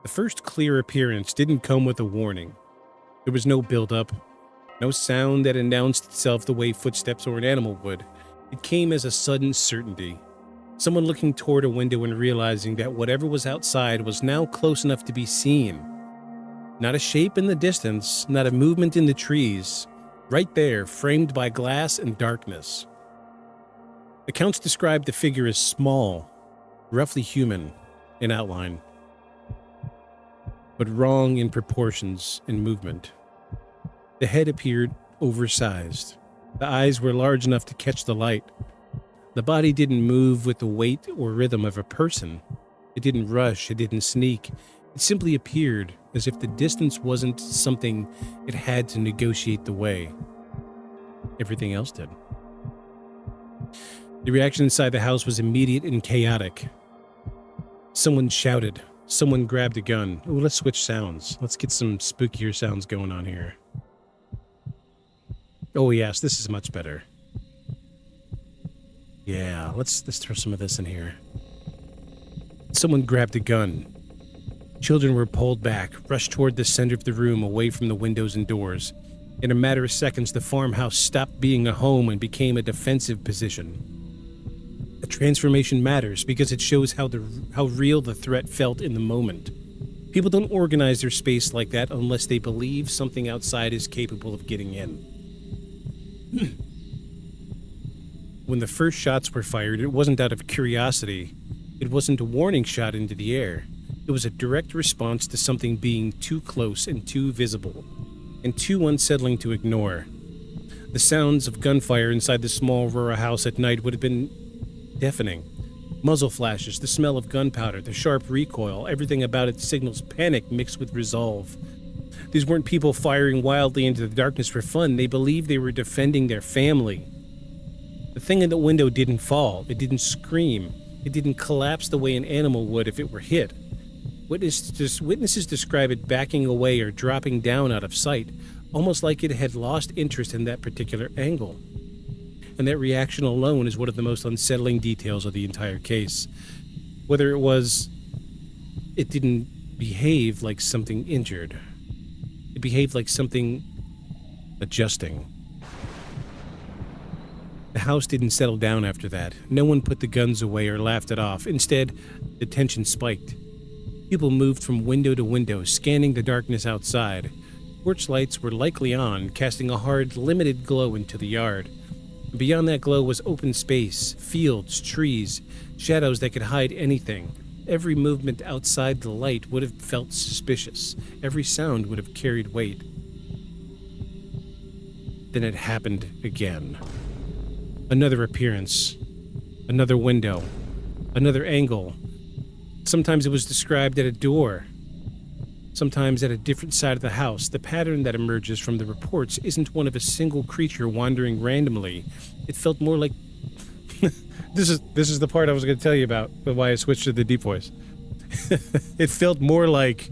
The first clear appearance didn't come with a warning. There was no build-up, no sound that announced itself the way footsteps or an animal would. It came as a sudden certainty. Someone looking toward a window and realizing that whatever was outside was now close enough to be seen. Not a shape in the distance, not a movement in the trees. Right there, framed by glass and darkness. Accounts described the figure as small, roughly human in outline, but wrong in proportions and movement. The head appeared oversized. The eyes were large enough to catch the light. The body didn't move with the weight or rhythm of a person. It didn't rush, it didn't sneak. It simply appeared as if the distance wasn't something it had to negotiate the way. Everything else did. The reaction inside the house was immediate and chaotic. Someone shouted. Someone grabbed a gun. Ooh, let's switch sounds. Let's get some spookier sounds going on here. Oh yes, this is much better. Yeah, let's throw some of this in here. Someone grabbed a gun. Children were pulled back, rushed toward the center of the room, away from the windows and doors. In a matter of seconds, the farmhouse stopped being a home and became a defensive position. A transformation matters because it shows how real the threat felt in the moment. People don't organize their space like that unless they believe something outside is capable of getting in. When the first shots were fired, it wasn't out of curiosity. It wasn't a warning shot into the air. It was a direct response to something being too close and too visible, and too unsettling to ignore. The sounds of gunfire inside the small rural house at night would have been deafening. Muzzle flashes, the smell of gunpowder, the sharp recoil, everything about it signals panic mixed with resolve. These weren't people firing wildly into the darkness for fun. They believed they were defending their family. The thing in the window didn't fall. It didn't scream. It didn't collapse the way an animal would if it were hit. Witnesses describe it backing away or dropping down out of sight, almost like it had lost interest in that particular angle. And that reaction alone is one of the most unsettling details of the entire case. Whether it was, it didn't behave like something injured. It behaved like something adjusting. The house didn't settle down after that. No one put the guns away or laughed it off. Instead, the tension spiked. People moved from window to window, scanning the darkness outside. Porch lights were likely on, casting a hard, limited glow into the yard. Beyond that glow was open space, fields, trees, shadows that could hide anything. Every movement outside the light would have felt suspicious. Every sound would have carried weight. Then it happened again. Another appearance. Another window. Another angle. Sometimes it was described at a door. Sometimes at a different side of the house. The pattern that emerges from the reports isn't one of a single creature wandering randomly. It felt more like... This is the part I was going to tell you about, but why I switched to the deep voice. It felt more like...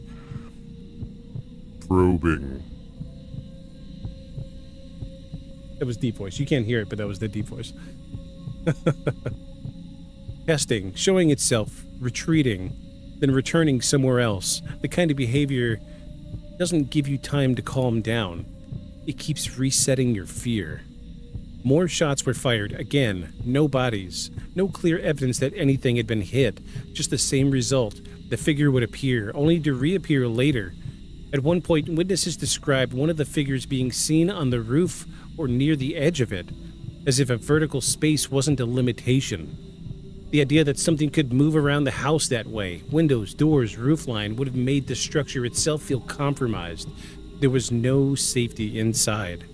Probing. That was deep voice. You can't hear it, but that was the deep voice. Testing, showing itself, retreating, then returning somewhere else. The kind of behavior doesn't give you time to calm down. It keeps resetting your fear. More shots were fired. Again, no bodies. No clear evidence that anything had been hit. Just the same result. The figure would appear, only to reappear later. At one point, witnesses described one of the figures being seen on the roof or near the edge of it, as if a vertical space wasn't a limitation. The idea that something could move around the house that way, windows, doors, roofline, would have made the structure itself feel compromised. There was no safety inside.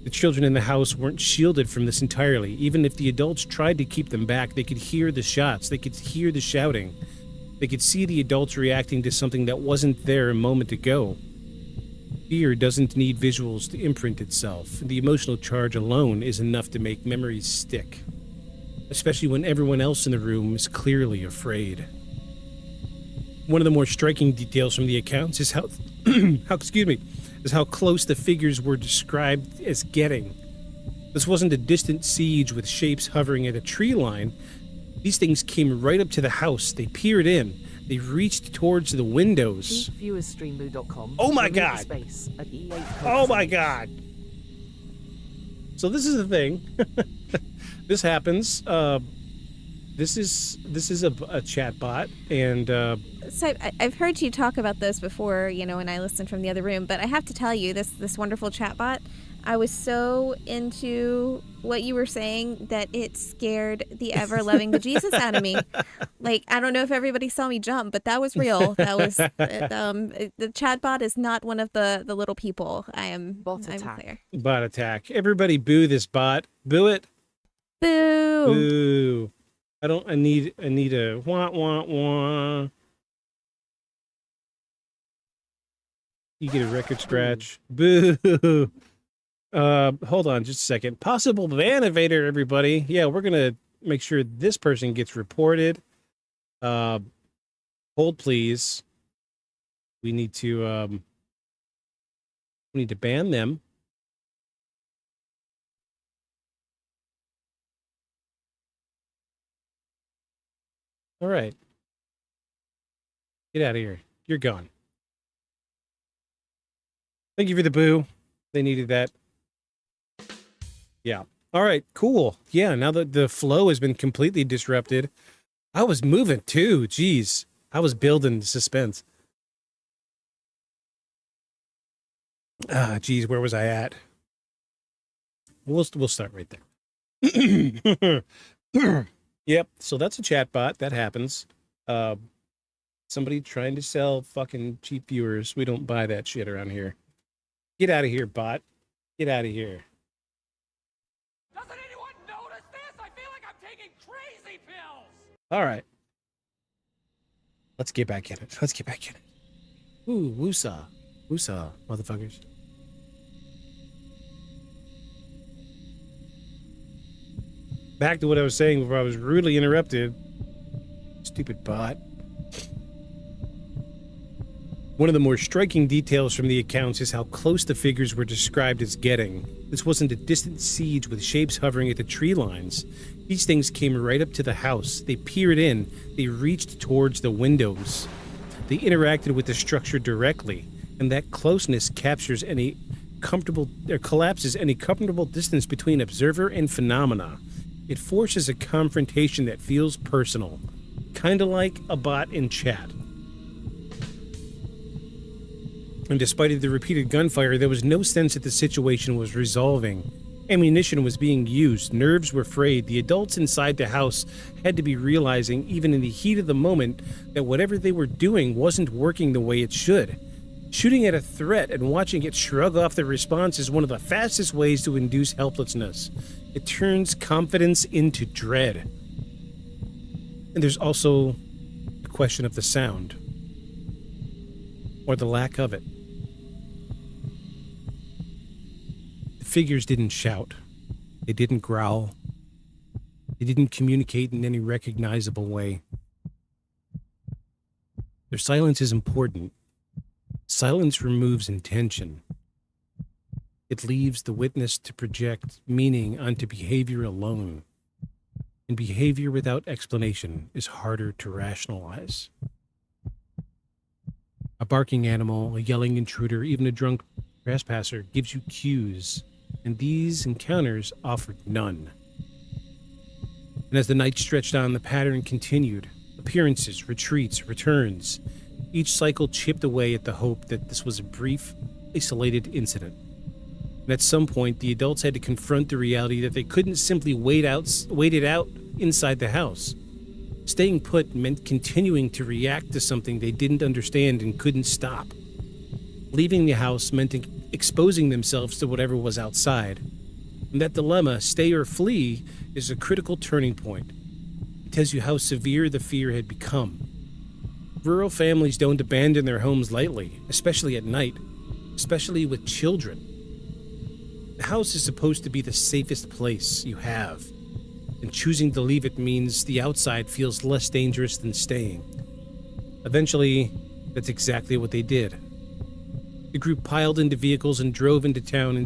The children in the house weren't shielded from this entirely. Even if the adults tried to keep them back, they could hear the shots, they could hear the shouting. They could see the adults reacting to something that wasn't there a moment ago. Fear doesn't need visuals to imprint itself. The emotional charge alone is enough to make memories stick, especially when everyone else in the room is clearly afraid. One of the more striking details from the accounts is how close the figures were described as getting. This wasn't a distant siege with shapes hovering at a tree line. These things came right up to the house. They peered in. They reached towards the windows. Viewersstreamloo.com. Oh my God. Space at E8 Oh my God. So this is the thing. This happens. This is a chat bot, and So I've heard you talk about this before, and I listened from the other room, but I have to tell you, this wonderful chatbot, I was so into what you were saying that it scared the ever-loving bejesus out of me. Like, I don't know if everybody saw me jump, but that was real. That was, the chatbot is not one of the little people. I'm clear. Bot attack. Everybody boo this bot. Boo it. Boo. Boo. I need a wah wah wah. You get a record scratch. Boo. Hold on just a second. Possible ban evader, everybody. Yeah, we're gonna make sure this person gets reported. Hold please. We need to ban them. All right. Get out of here. You're gone. Thank you for the boo. They needed that. Yeah. All right, cool. Yeah, now that the flow has been completely disrupted. I was moving too. Jeez. I was building suspense. Geez, where was I at? We'll start right there. Yep, so that's a chat bot. That happens. Somebody trying to sell fucking cheap viewers. We don't buy that shit around here. Get out of here, bot. Get out of here. Doesn't anyone notice this? I feel like I'm taking crazy pills. All right. Let's get back in it. Let's get back in it. Ooh, woosah. Woosah, motherfuckers. Back to what I was saying before I was rudely interrupted. Stupid bot. One of the more striking details from the accounts is how close the figures were described as getting. This wasn't a distant siege with shapes hovering at the tree lines. These things came right up to the house. They peered in. They reached towards the windows. They interacted with the structure directly, and that closeness captures any collapses any comfortable distance between observer and phenomena. It forces a confrontation that feels personal, kind of like a bot in chat. And despite the repeated gunfire, there was no sense that the situation was resolving. Ammunition was being used, nerves were frayed. The adults inside the house had to be realizing, even in the heat of the moment, that whatever they were doing wasn't working the way it should. Shooting at a threat and watching it shrug off the response is one of the fastest ways to induce helplessness. It turns confidence into dread. And there's also the question of the sound, or the lack of it. The figures didn't shout. They didn't growl. They didn't communicate in any recognizable way. Their silence is important. Silence removes intention. It leaves the witness to project meaning onto behavior alone. and behavior without explanation is harder to rationalize. A barking animal, a yelling intruder, even a drunk trespasser gives you cues, and these encounters offered none. And as the night stretched on, the pattern continued. Appearances, retreats, returns. Each cycle chipped away at the hope that this was a brief, isolated incident. And at some point, the adults had to confront the reality that they couldn't simply wait it out inside the house. Staying put meant continuing to react to something they didn't understand and couldn't stop. Leaving the house meant exposing themselves to whatever was outside. And that dilemma, stay or flee, is a critical turning point. It tells you how severe the fear had become. Rural families don't abandon their homes lightly, especially at night, especially with children. The house is supposed to be the safest place you have, and choosing to leave it means the outside feels less dangerous than staying. Eventually, that's exactly what they did. The group piled into vehicles and drove into town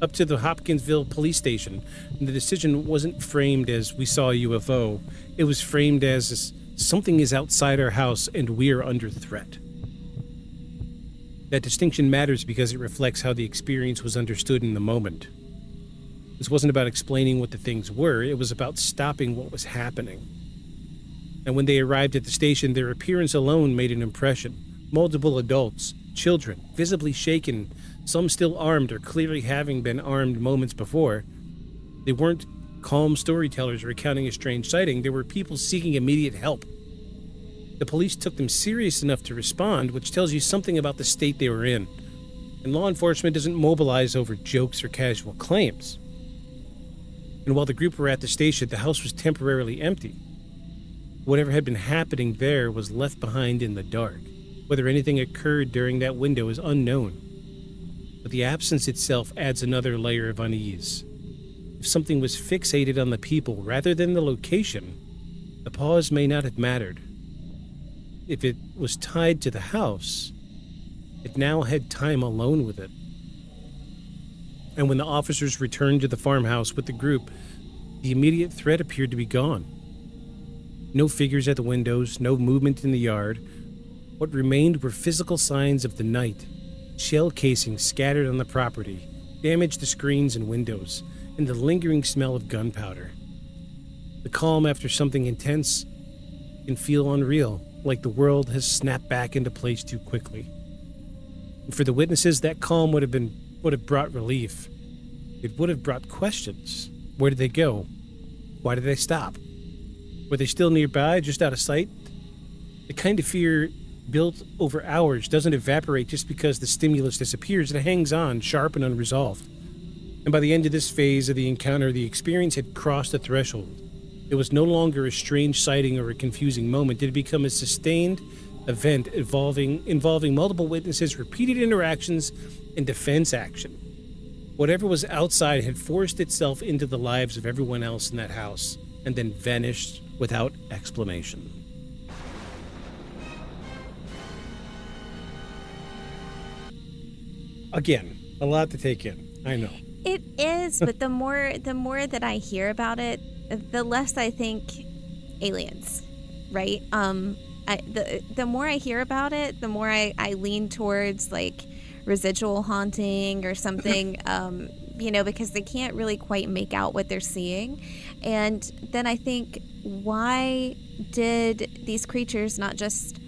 up to the Hopkinsville police station, and the decision wasn't framed as we saw a UFO. It was framed as something is outside our house and we're under threat. That distinction matters because it reflects how the experience was understood in the moment. This wasn't about explaining what the things were, it was about stopping what was happening. And when they arrived at the station, their appearance alone made an impression. Multiple adults, children, visibly shaken, some still armed or clearly having been armed moments before. They weren't calm storytellers recounting a strange sighting, they were people seeking immediate help. The police took them serious enough to respond, which tells you something about the state they were in. And law enforcement doesn't mobilize over jokes or casual claims. And while the group were at the station, the house was temporarily empty. Whatever had been happening there was left behind in the dark. Whether anything occurred during that window is unknown. But the absence itself adds another layer of unease. If something was fixated on the people rather than the location, the pause may not have mattered. If it was tied to the house, it now had time alone with it. And when the officers returned to the farmhouse with the group, the immediate threat appeared to be gone. No figures at the windows, no movement in the yard. What remained were physical signs of the night. Shell casings scattered on the property, damage to screens and windows, and the lingering smell of gunpowder. The calm after something intense can feel unreal, like the world has snapped back into place too quickly. And for the witnesses, that calm would have brought relief. It would have brought questions. Where did they go? Why did they stop? Were they still nearby, just out of sight? The kind of fear built over hours doesn't evaporate just because the stimulus disappears. It hangs on, sharp and unresolved. And by the end of this phase of the encounter, the experience had crossed a threshold. It was no longer a strange sighting or a confusing moment. It had become a sustained event involving multiple witnesses, repeated interactions, and defense action. Whatever was outside had forced itself into the lives of everyone else in that house, and then vanished without explanation. Again, a lot to take in, I know. It is, but the more that I hear about it, the less I think aliens, right? The more I hear about it, the more I lean towards like residual haunting or something, because they can't really quite make out what they're seeing. And then I think, why did these creatures not just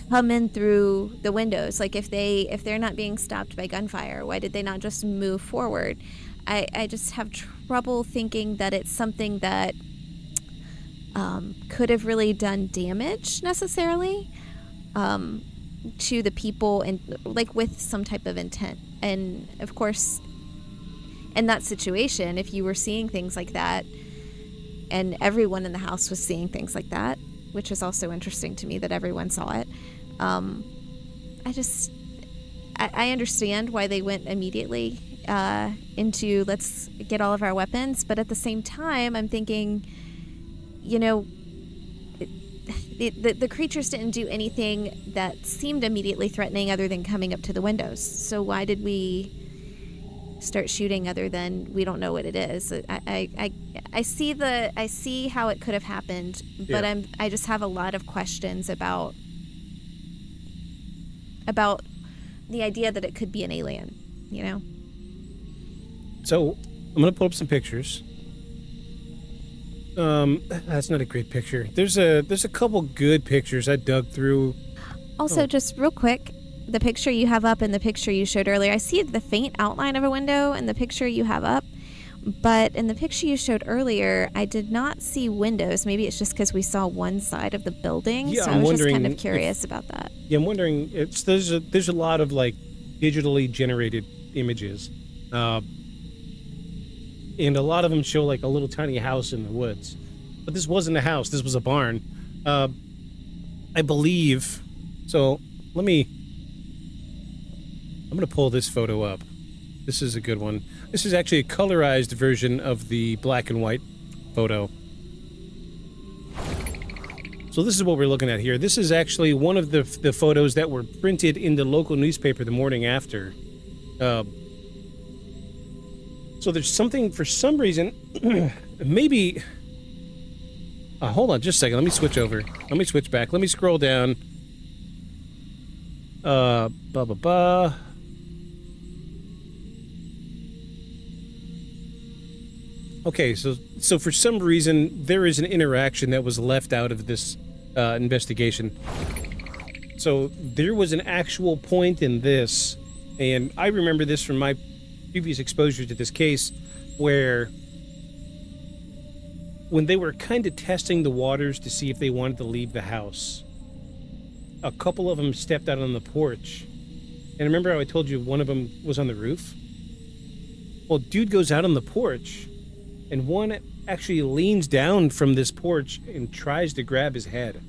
come in through the windows? Like if they're not being stopped by gunfire, why did they not just move forward? I just have trouble thinking that it's something that could have really done damage necessarily to the people, and like with some type of intent. And of course, in that situation, if you were seeing things like that and everyone in the house was seeing things like that, which is also interesting to me that everyone saw it, I understand why they went immediately into let's get all of our weapons, but at the same time I'm thinking, the creatures didn't do anything that seemed immediately threatening other than coming up to the windows. So why did we start shooting other than we don't know what it is. I see how it could have happened, but Yeah. I just have a lot of questions about the idea that it could be an alien, you know? So I'm gonna pull up some pictures. That's not a great picture. There's a couple good pictures I dug through. Also, just real quick, the picture you have up and the picture you showed earlier, I see the faint outline of a window in the picture you have up, but in the picture you showed earlier, I did not see windows. Maybe it's just because we saw one side of the building, Yeah, so I'm I was just kind wondering of curious about that. Yeah, I'm wondering. There's a lot of like digitally generated images, and a lot of them show like a little tiny house in the woods, but this wasn't a house. This was a barn, I believe. So I'm gonna pull this photo up. This is a good one. This is actually a colorized version of the black and white photo. So this is what we're looking at here. This is actually one of the photos that were printed in the local newspaper the morning after. So there's something, for some reason, maybe... hold on just a second. Let me switch over. Let me switch back. Let me scroll down. Okay, so for some reason, there is an interaction that was left out of this investigation. So there was an actual point in this, and I remember this from my previous exposure to this case, where when they were kind of testing the waters to see if they wanted to leave the house, a couple of them stepped out on the porch. And remember how I told you one of them was on the roof? Well, dude goes out on the porch, and one actually leans down from this porch and tries to grab his head.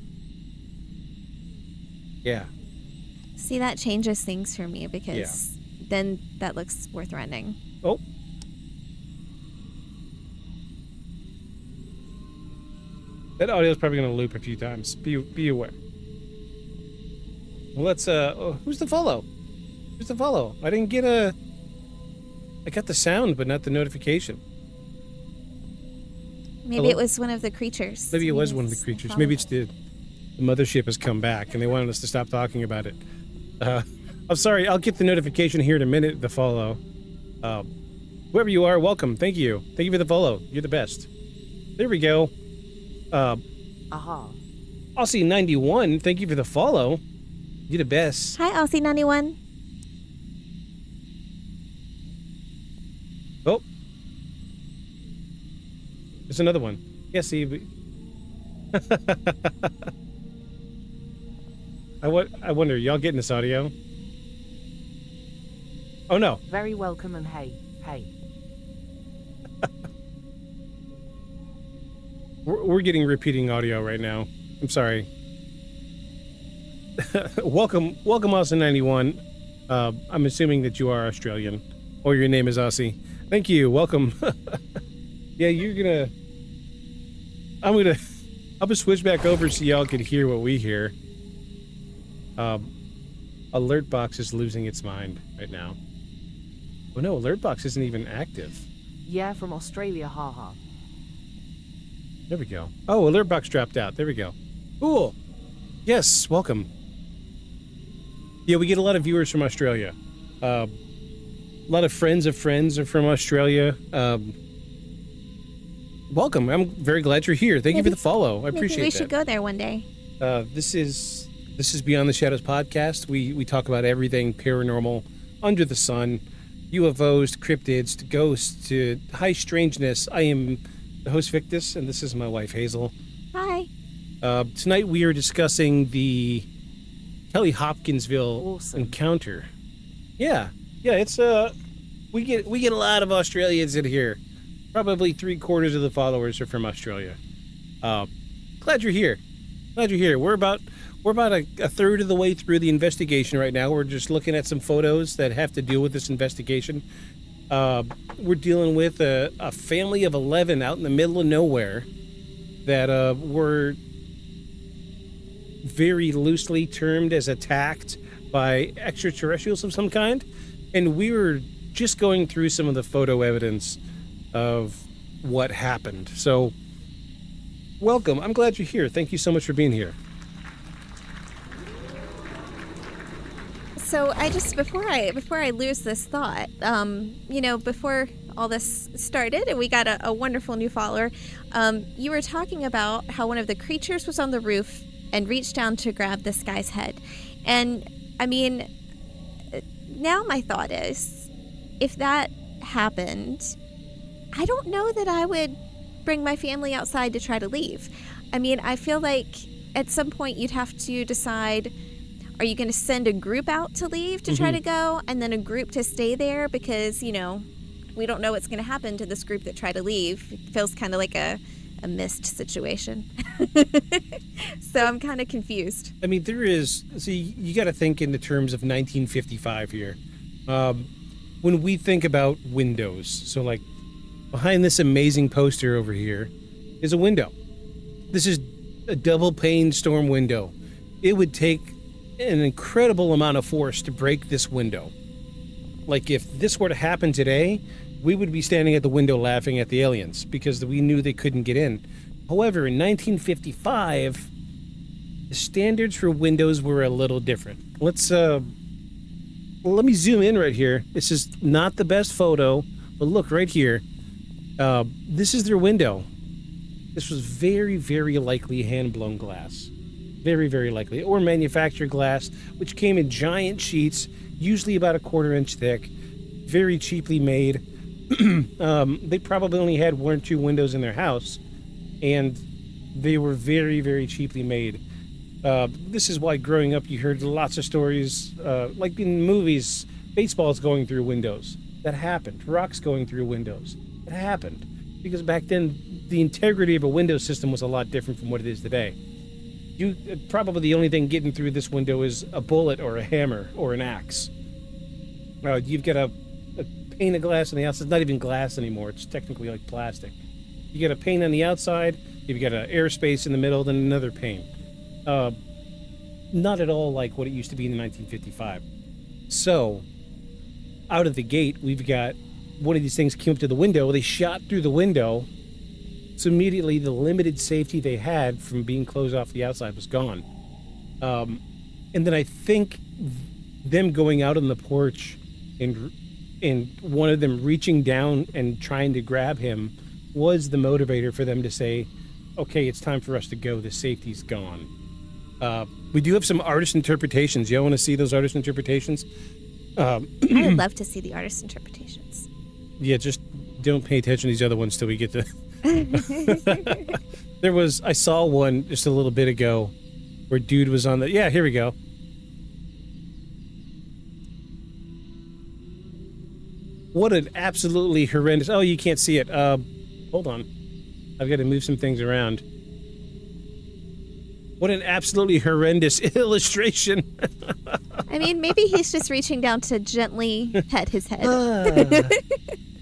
Yeah. See, that changes things for me because then that looks worth renting. Oh. That audio is probably going to loop a few times. Be aware. Well, let's, who's the follow? Who's the follow? I didn't get I got the sound, but not the notification. Maybe Hello? it was one of the creatures. Maybe it was one of the creatures. Maybe it's the mothership has come back and they wanted us to stop talking about it. I'm sorry, I'll get the notification here in a minute, the follow. Whoever you are, welcome. Thank you. Thank you for the follow. You're the best. There we go. Aha. Aussie91, thank you for the follow. You're the best. Hi, Aussie91. Oh. There's another one. Yeah, see. I wonder, y'all getting this audio? Oh, no. Very welcome and hey. We're getting repeating audio right now. I'm sorry. Welcome, Aussie91. I'm assuming that you are Australian, or your name is Aussie. Thank you. Welcome. Yeah, I'm gonna switch back over so y'all can hear what we hear. Alert box is losing its mind right now. Oh no, alert box isn't even active. Yeah, from Australia, haha. There we go. Oh, alert box dropped out. There we go. Cool. Yes, welcome. Yeah, we get a lot of viewers from Australia. A lot of friends of friends are from Australia. Welcome. I'm very glad you're here. Thank you for the follow. I appreciate Maybe we that. should go there one day. This is Beyond the Shadows podcast. We talk about everything paranormal, under the sun, UFOs, cryptids, to ghosts, to high strangeness. I am the host Victus, and this is my wife Hazel. Hi. Tonight we are discussing the Kelly Hopkinsville Encounter. Yeah, it's we get a lot of Australians in here. Probably 3/4 of the followers are from Australia. Glad you're here. We're about a third of the way through the investigation right now. We're just looking at some photos that have to deal with this investigation. We're dealing with a family of 11 out in the middle of nowhere that were very loosely termed as attacked by extraterrestrials of some kind, and we were just going through some of the photo evidence of what happened. So, welcome. I'm glad you're here. Thank you so much for being here. So I just before I lose this thought, before all this started and we got a wonderful new follower, you were talking about how one of the creatures was on the roof and reached down to grab this guy's head. And I mean, now my thought is, if that happened, I don't know that I would bring my family outside to try to leave. I mean, I feel like at some point you'd have to decide, are you going to send a group out to leave to try to go, and then a group to stay there? Because, we don't know what's going to happen to this group that try to leave. It feels kind of like a missed situation. So I'm kind of confused. I mean, you got to think in the terms of 1955 here. When we think about windows, so like behind this amazing poster over here is a window. This is a double pane storm window. It would take an incredible amount of force to break this window. Like, if this were to happen today, we would be standing at the window laughing at the aliens because we knew they couldn't get in. However, in 1955, the standards for windows were a little different. Let me zoom in right here. This is not the best photo, but look right here. This is their window. This was very, very likely hand-blown glass. Very, very likely. Or manufactured glass, which came in giant sheets, usually about a 1/4 inch thick, very cheaply made. They probably only had 1 or 2 windows in their house, and they were very, very cheaply made. This is why growing up you heard lots of stories, like in movies, baseballs going through windows. That happened. Rocks going through windows. It happened. Because back then, the integrity of a window system was a lot different from what it is today. Probably the only thing getting through this window is a bullet or a hammer or an axe. You've got a pane of glass on the outside. It's not even glass anymore. It's technically like plastic. You got a pane on the outside. You've got an airspace in the middle, then another pane. Not at all like what it used to be in 1955. So, out of the gate, we've got one of these things came up to the window. They shot through the window. So immediately the limited safety they had from being closed off the outside was gone. And then I think them going out on the porch and one of them reaching down and trying to grab him was the motivator for them to say, okay, it's time for us to go. The safety's gone. We do have some artist interpretations. Y'all want to see those artist interpretations? I would love to see the artist interpretations. Yeah, just don't pay attention to these other ones till we get to... I saw one just a little bit ago where dude was on yeah, here we go. What an absolutely horrendous, you can't see it. Hold on. I've got to move some things around. What an absolutely horrendous illustration. I mean, maybe he's just reaching down to gently pet his head.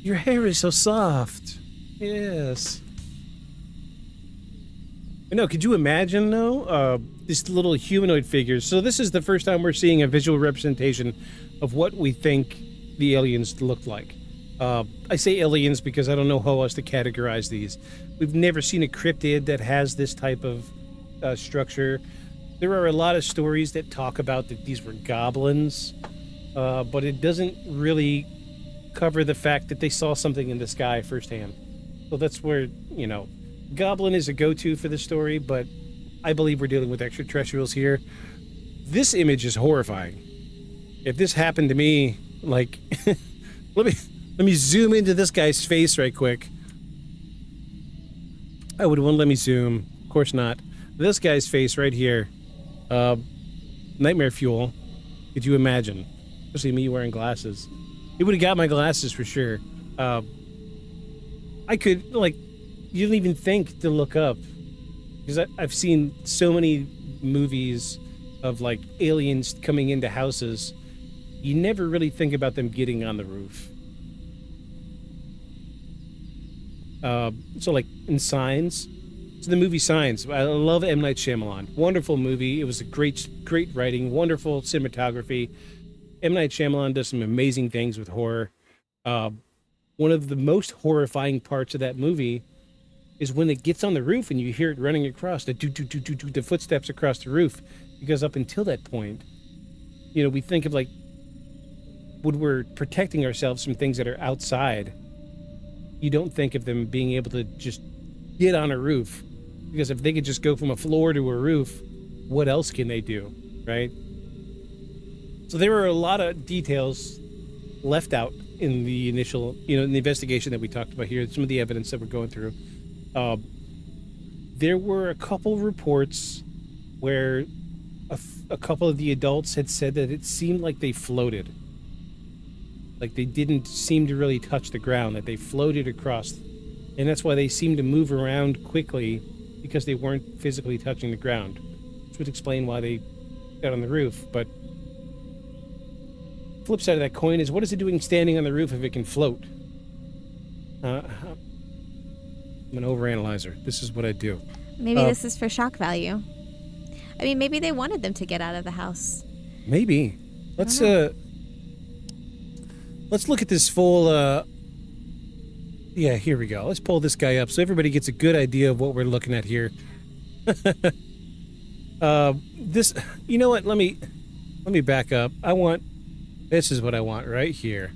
Your hair is so soft. Yes. No, could you imagine, though, these little humanoid figures? So this is the first time we're seeing a visual representation of what we think the aliens looked like. I say aliens because I don't know how else to categorize these. We've never seen a cryptid that has this type of structure. There are a lot of stories that talk about that these were goblins, but it doesn't really cover the fact that they saw something in the sky firsthand. So that's where, goblin is a go-to for the story, but I believe we're dealing with extraterrestrials here. This image is horrifying. If this happened to me, like, let me zoom into this guy's face right quick. Oh, it won't let me zoom. Of course not. This guy's face right here. Nightmare fuel. Could you imagine? Especially me wearing glasses. He would have got my glasses for sure. I could, you don't even think to look up. Because I've seen so many movies of, aliens coming into houses. You never really think about them getting on the roof. So, in Signs. So the movie Signs. I love M. Night Shyamalan. Wonderful movie. It was a great writing. Wonderful cinematography. M. Night Shyamalan does some amazing things with horror. One of the most horrifying parts of that movie is when it gets on the roof and you hear it running across the footsteps across the roof. Because up until that point, you know, we think of like when we're protecting ourselves from things that are outside, you don't think of them being able to just get on a roof. Because if they could just go from a floor to a roof, what else can they do, right? So there were a lot of details left out in the initial, you know, in the investigation that we talked about here, some of the evidence that we're going through. There were a couple reports where a couple of the adults had said that it seemed like they floated. Like they didn't seem to really touch the ground, that they floated across. And that's why they seemed to move around quickly, because they weren't physically touching the ground. Which would explain why they got on the roof. But flip side of that coin is, what is it doing standing on the roof if it can float? I'm an overanalyzer. This is what I do. Maybe this is for shock value. I mean, maybe they wanted them to get out of the house. Maybe. Let's look at this full yeah, here we go. Let's pull this guy up so everybody gets a good idea of what we're looking at here. This, you know what? Let me back up. This is what I want right here.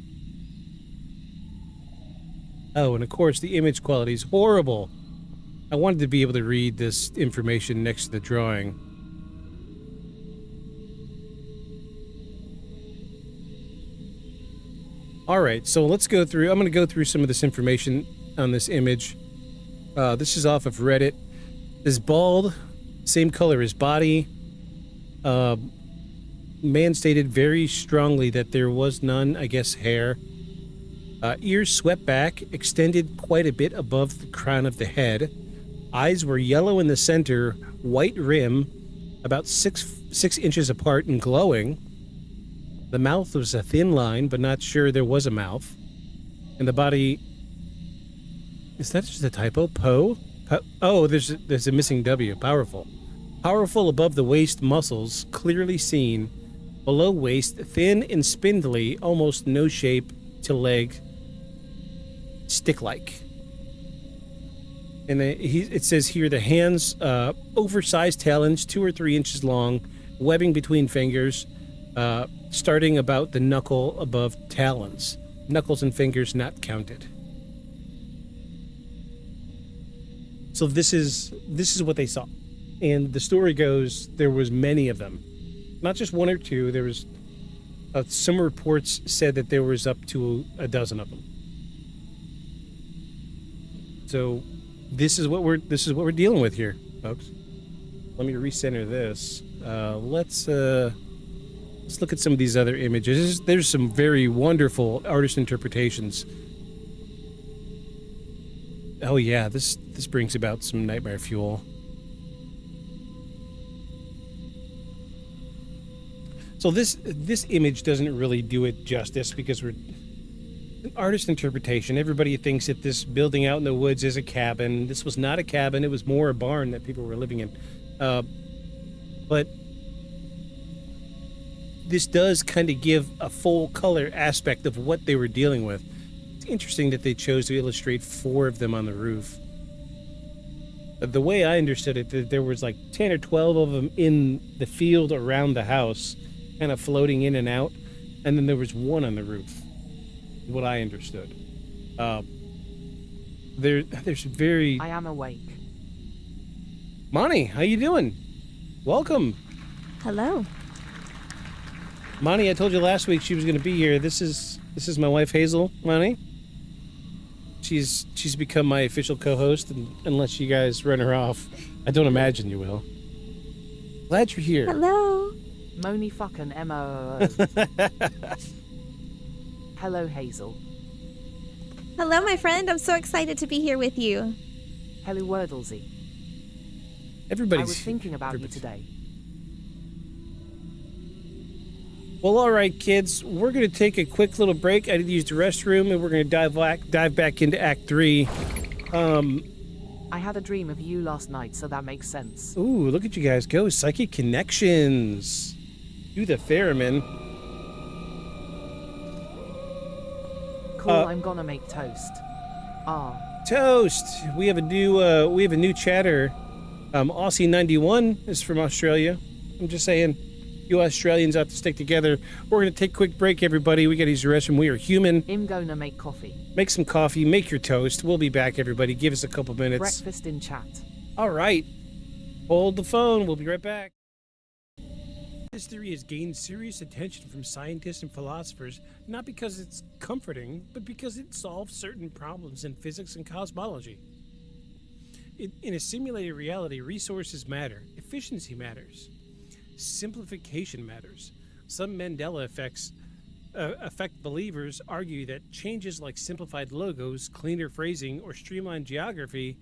Oh, and of course the image quality is horrible. I wanted to be able to read this information next to the drawing. All right, so let's go through. I'm going to go through some of this information on this image. This is off of Reddit. Is bald, same color as body. Man stated very strongly that there was none, I guess, hair. Ears swept back, extended quite a bit above the crown of the head. Eyes were yellow in the center, white rim, about six inches apart and glowing. The mouth was a thin line, but not sure there was a mouth. And the body... Is that just a typo? Oh, there's a missing W. Powerful. Powerful above the waist muscles, clearly seen. Below waist, thin and spindly, almost no shape to leg. Stick-like. And it says here the hands, oversized talons, 2 or 3 inches long, webbing between fingers, starting about the knuckle above talons. Knuckles and fingers not counted. So this is what they saw. And the story goes, there was many of them. Not just 1 or 2. There was some reports said that there was up to a dozen of them. So this is what we're dealing with here, folks. Let me recenter this. Let's look at some of these other images. There's some very wonderful artist interpretations. Oh yeah, this brings about some nightmare fuel. So this image doesn't really do it justice, because we're an artist interpretation. Everybody thinks that this building out in the woods is a cabin. This was not a cabin. It was more a barn that people were living in. But this does kind of give a full color aspect of what they were dealing with. It's interesting that they chose to illustrate 4 of them on the roof. The way I understood it, that there was like 10 or 12 of them in the field around the house, kind of floating in and out, and then there was 1 on the roof. What I understood. There's very... I am awake. Monty, how you doing? Welcome. Hello. Monty, I told you last week she was going to be here. This is my wife Hazel. Monty. She's become my official co-host, and unless you guys run her off, I don't imagine you will. Glad you're here. Hello. Moni fucking M-O-O-O. Hello, Hazel. Hello, my friend. I'm so excited to be here with you. Hello, Wordlesy. Everybody's... I was thinking about you today. Well, all right, kids. We're going to take a quick little break. I need to use the restroom, and we're going to dive back into Act 3. I had a dream of you last night, so that makes sense. Ooh, look at you guys go. Psychic connections. Do the theremin. Cool, I'm gonna make toast. Toast. We have a new chatter. Aussie 91 is from Australia. I'm just saying, you Australians have to stick together. We're gonna take a quick break, everybody. We gotta use the restroom. We are human. I'm gonna make coffee. Make some coffee. Make your toast. We'll be back, everybody. Give us a couple minutes. Breakfast in chat. All right. Hold the phone. We'll be right back. This theory has gained serious attention from scientists and philosophers, not because it's comforting, but because it solves certain problems in physics and cosmology. In a simulated reality, resources matter, efficiency matters, simplification matters. Some Mandela effect believers argue that changes like simplified logos, cleaner phrasing, or streamlined geography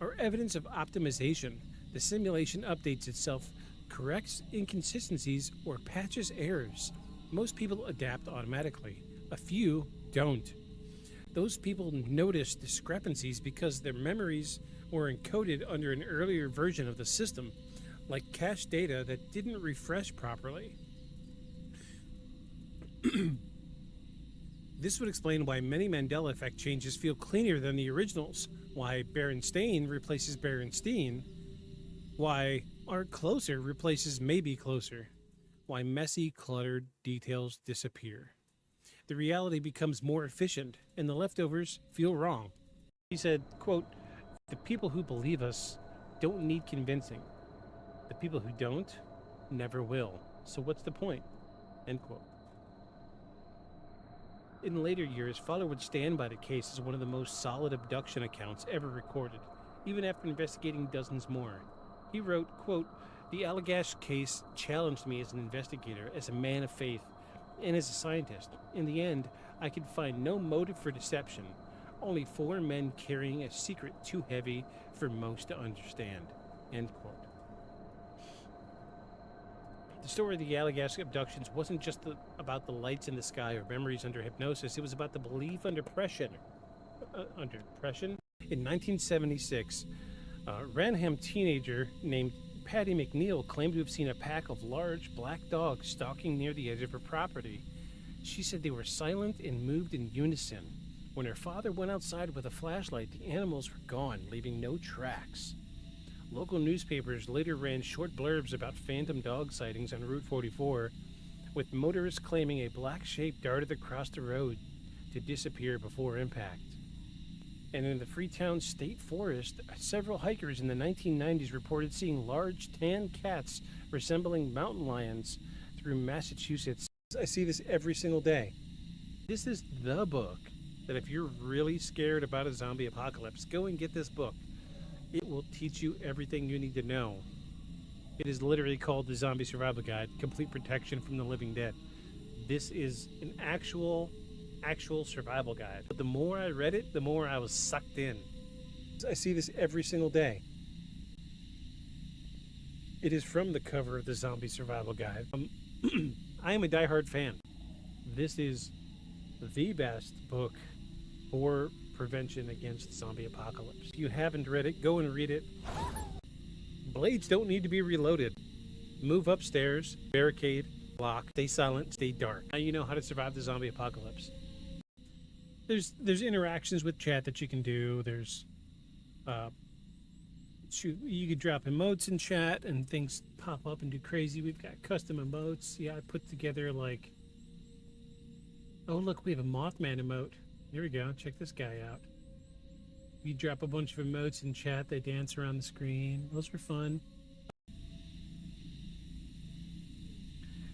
are evidence of optimization. The simulation updates itself, corrects inconsistencies, or patches errors. Most people adapt automatically. A few don't. Those people notice discrepancies because their memories were encoded under an earlier version of the system, like cache data that didn't refresh properly. This would explain why many Mandela effect changes feel cleaner than the originals, why Berenstain replaces Berenstein, why Art Closer replaces Maybe Closer, why messy, cluttered details disappear. The reality becomes more efficient, and the leftovers feel wrong. He said, quote, "The people who believe us don't need convincing. The people who don't never will. So what's the point?" End quote. In later years, Fowler would stand by the case as one of the most solid abduction accounts ever recorded, even after investigating dozens more. He wrote, quote, "The Allagash case challenged me as an investigator, as a man of faith, and as a scientist. In the end, I could find no motive for deception, only 4 men carrying a secret too heavy for most to understand." End quote. The story of the Allagash abductions wasn't just about the lights in the sky or memories under hypnosis. It was about the belief under pressure. In 1976, a Ranham teenager named Patty McNeil claimed to have seen a pack of large black dogs stalking near the edge of her property. She said they were silent and moved in unison. When her father went outside with a flashlight, the animals were gone, leaving no tracks. Local newspapers later ran short blurbs about phantom dog sightings on Route 44, with motorists claiming a black shape darted across the road to disappear before impact. And in the Freetown State Forest, several hikers in the 1990s reported seeing large tan cats resembling mountain lions through Massachusetts. I see this every single day. This is the book that if you're really scared about a zombie apocalypse, go and get this book. It will teach you everything you need to know. It is literally called The Zombie Survival Guide, Complete Protection from the Living Dead. This is an actual survival guide. But the more I read it, the more I was sucked in. I see this every single day. It is from the cover of the Zombie Survival Guide. I am a diehard fan. This is the best book for prevention against zombie apocalypse. If you haven't read it, go and read it. Blades don't need to be reloaded. Move upstairs, barricade, block, stay silent, stay dark. Now you know how to survive the zombie apocalypse. There's interactions with chat that you can do. There's you could drop emotes in chat and things pop up and do crazy. We've got custom emotes. Yeah, I put together like, oh look, we have a Mothman emote. Here we go. Check this guy out. You drop a bunch of emotes in chat. They dance around the screen. Those were fun.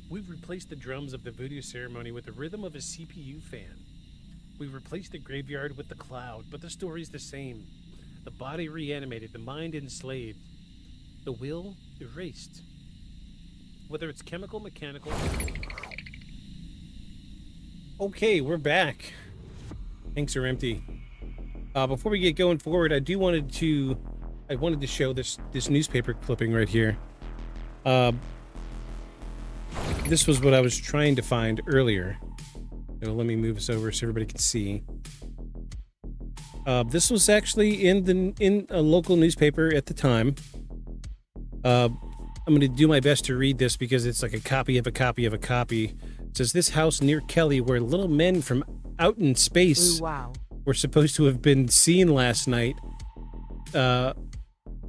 We've replaced the drums of the voodoo ceremony with the rhythm of a CPU fan. We've replaced the graveyard with the cloud, but the story's the same. The body reanimated, the mind enslaved, the will erased. Whether it's chemical, mechanical... Okay, we're back. Tanks are empty. Before we get going forward, I wanted to show this newspaper clipping right here. This was what I was trying to find earlier. Let me move this over so everybody can see. This was actually in a local newspaper at the time. I'm going to do my best to read this because it's like a copy of a copy of a copy. It says, "This house near Kelly where little men from out in space Ooh, wow. were supposed to have been seen last night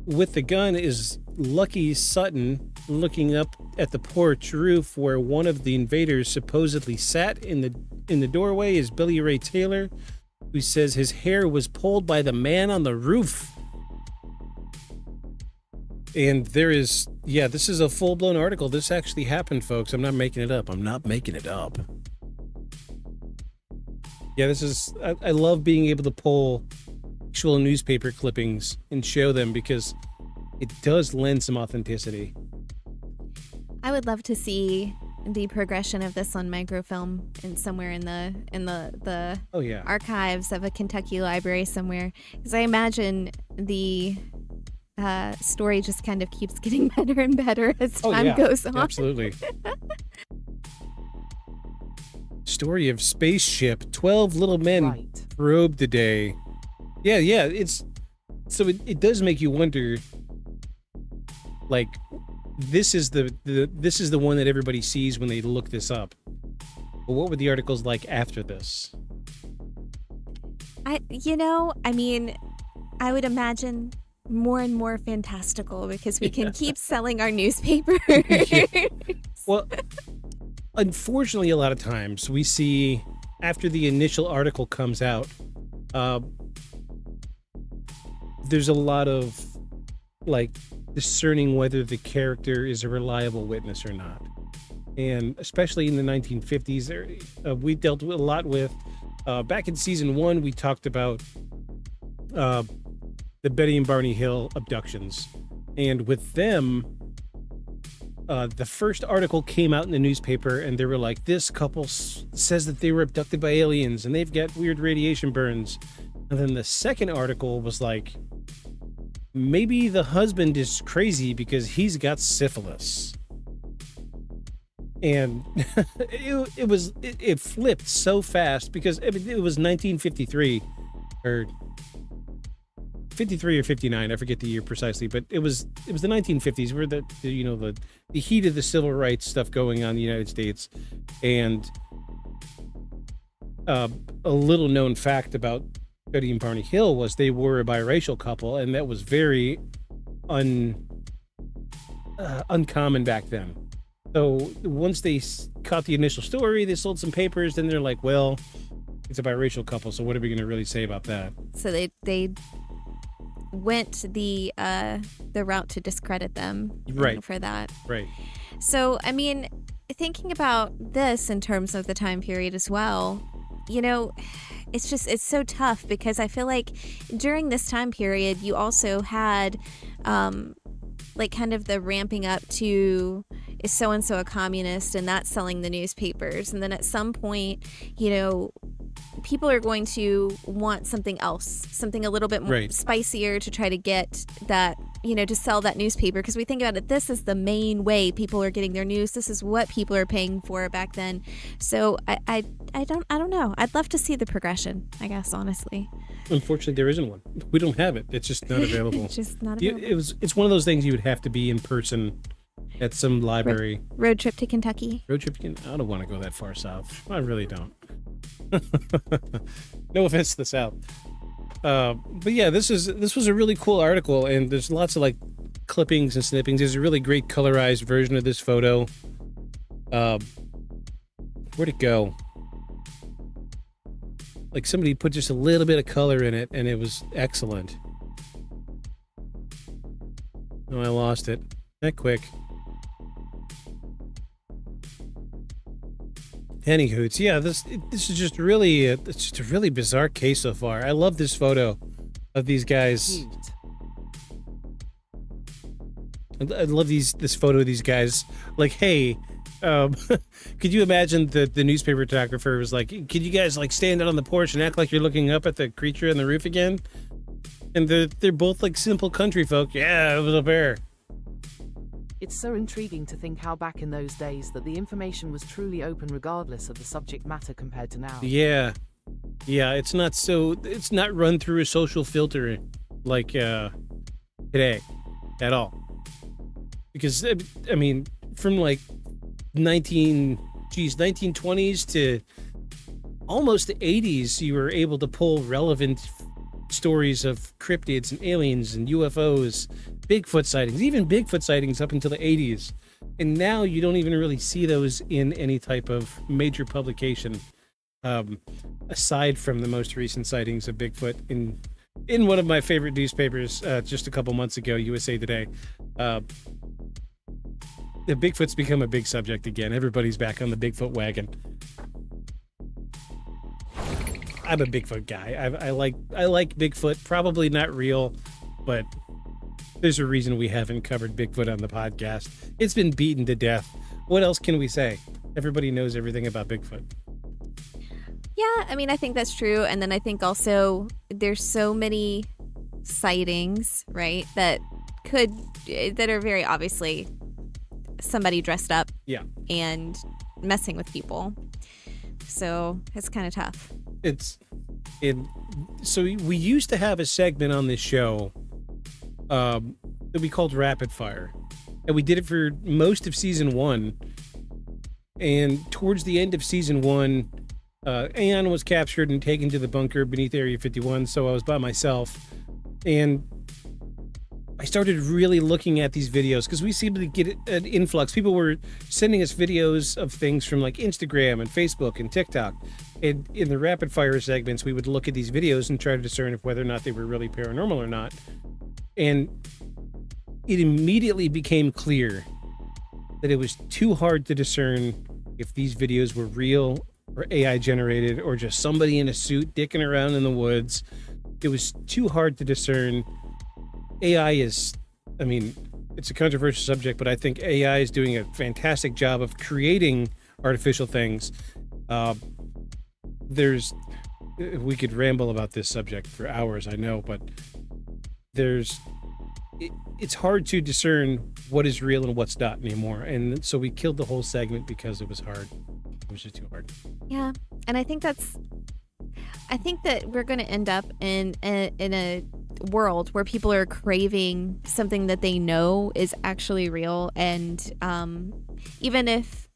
with the gun is Lucky Sutton looking up at the porch roof where one of the invaders supposedly sat in the doorway is Billy Ray Taylor, who says his hair was pulled by the man on the roof. And there is, this is a full-blown article. This actually happened, folks. I'm not making it up. Yeah, this is, I love being able to pull actual newspaper clippings and show them because it does lend some authenticity. I would love to see the progression of this on microfilm and somewhere in the Oh yeah, archives of a Kentucky library somewhere, because I imagine the story just kind of keeps getting better and better as time goes on. Absolutely. Story of spaceship, 12 little men probed today. Yeah, it's so it does make you wonder, like, this is the one that everybody sees when they look this up. But what were the articles like after this? I would imagine more and more fantastical because we can keep selling our newspaper. Well, unfortunately, a lot of times we see after the initial article comes out, there's a lot of like discerning whether the character is a reliable witness or not. And especially in the 1950s, we dealt with a lot with, back in season 1, we talked about the Betty and Barney Hill abductions. And with them, the first article came out in the newspaper and they were like, this couple says that they were abducted by aliens and they've got weird radiation burns. And then the second article was like, maybe the husband is crazy because he's got syphilis. And it flipped so fast because it was 1953 or 53 or 59, I forget the year precisely, but it was the 1950s where the heat of the civil rights stuff going on in the United States. And a little known fact about Betty and Barney Hill was they were a biracial couple, and that was very uncommon back then. So once they caught the initial story, they sold some papers, then they're like, well, it's a biracial couple, so what are we going to really say about that? So they went the route to discredit them for that. Right. So, I mean, thinking about this in terms of the time period as well, it's so tough because I feel like during this time period, you also had like kind of the ramping up to, is so-and-so a communist, and that's selling the newspapers. And then at some point, people are going to want something else, something a little bit more spicier to try to get that, to sell that newspaper. Because we think about it, this is the main way people are getting their news. This is what people are paying for back then. So I don't know. I'd love to see the progression, I guess, honestly. Unfortunately, there isn't one. We don't have it. It's just not available. It's just not available. It's one of those things you would have to be in person at some library. Road trip to Kentucky. I don't want to go that far south. I really don't. No offense to the South. But yeah, this was a really cool article, and there's lots of like clippings and snippings. There's a really great colorized version of this photo. Where'd it go? Like somebody put just a little bit of color in it, and it was excellent. Oh, I lost it. That quick. Anywhoots, yeah, this is just really it's just a really bizarre case so far. I love this photo of these guys. I love this photo of these guys. Like, hey, could you imagine the newspaper photographer was like, could you guys like stand out on the porch and act like you're looking up at the creature on the roof again? And they're both like simple country folk. Yeah, it was a bear. It's so intriguing to think how back in those days that the information was truly open regardless of the subject matter compared to now. Yeah, it's not run through a social filter like today at all. Because I mean, from like 1920s to almost the 80s, you were able to pull relevant stories of cryptids and aliens and UFOs, Bigfoot sightings, even Bigfoot sightings up until the 80s. And now you don't even really see those in any type of major publication, aside from the most recent sightings of Bigfoot in one of my favorite newspapers just a couple months ago, USA Today. The Bigfoot's become a big subject again. Everybody's back on the Bigfoot wagon. I'm a Bigfoot guy. I like Bigfoot. Probably not real, but there's a reason we haven't covered Bigfoot on the podcast. It's been beaten to death. What else can we say? Everybody knows everything about Bigfoot. Yeah, I mean, I think that's true. And then I think also there's so many sightings, right, that are very obviously somebody dressed up and messing with people. So it's kind of tough. So we used to have a segment on this show that we called Rapid Fire, and we did it for most of season 1. And towards the end of season 1, Aeon was captured and taken to the bunker beneath Area 51, so I was by myself, and I started really looking at these videos because we seemed to get an influx. People were sending us videos of things from like Instagram and Facebook and TikTok. And in the rapid fire segments, we would look at these videos and try to discern if whether or not they were really paranormal or not. And it immediately became clear that it was too hard to discern if these videos were real or AI generated or just somebody in a suit dicking around in the woods. It was too hard to discern. AI is, I mean, it's a controversial subject, but I think AI is doing a fantastic job of creating artificial things. We could ramble about this subject for hours, I know, but it's hard to discern what is real and what's not anymore. And so we killed the whole segment because it was hard. It was just too hard. Yeah. And I think that we're going to end up in a world where people are craving something that they know is actually real. And even if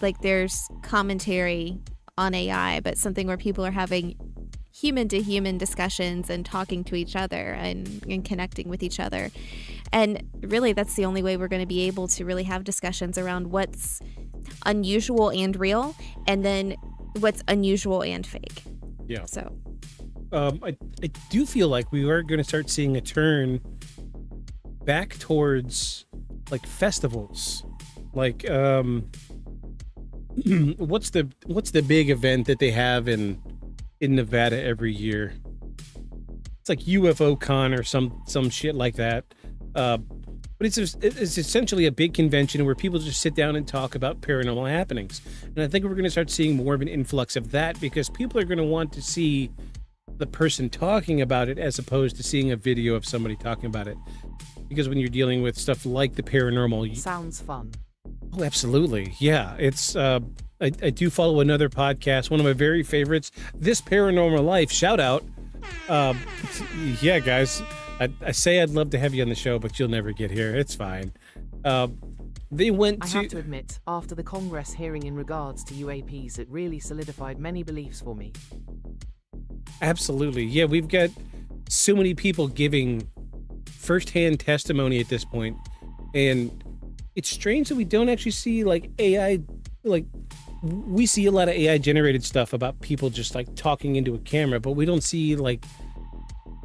like there's commentary on AI, but something where people are having human to human discussions and talking to each other and connecting with each other. And really, that's the only way we're going to be able to really have discussions around what's unusual and real, and then what's unusual and fake. Yeah. So I do feel like we are going to start seeing a turn back towards like festivals. Like what's the big event that they have in Nevada every year? It's like UFO Con or some shit like that. But it's essentially a big convention where people just sit down and talk about paranormal happenings. And I think we're going to start seeing more of an influx of that because people are going to want to see the person talking about it as opposed to seeing a video of somebody talking about it. Because when you're dealing with stuff like the paranormal... Sounds fun. Oh, absolutely. Yeah. It's I do follow another podcast, one of my very favorites, This Paranormal Life. Shout out. Yeah, guys. I say I'd love to have you on the show, but you'll never get here. It's fine. They went to... I have to admit, after the Congress hearing in regards to UAPs, it really solidified many beliefs for me. Absolutely. Yeah, we've got so many people giving firsthand testimony at this point. And it's strange that we don't actually see like AI, like we see a lot of AI generated stuff about people just like talking into a camera, but we don't see like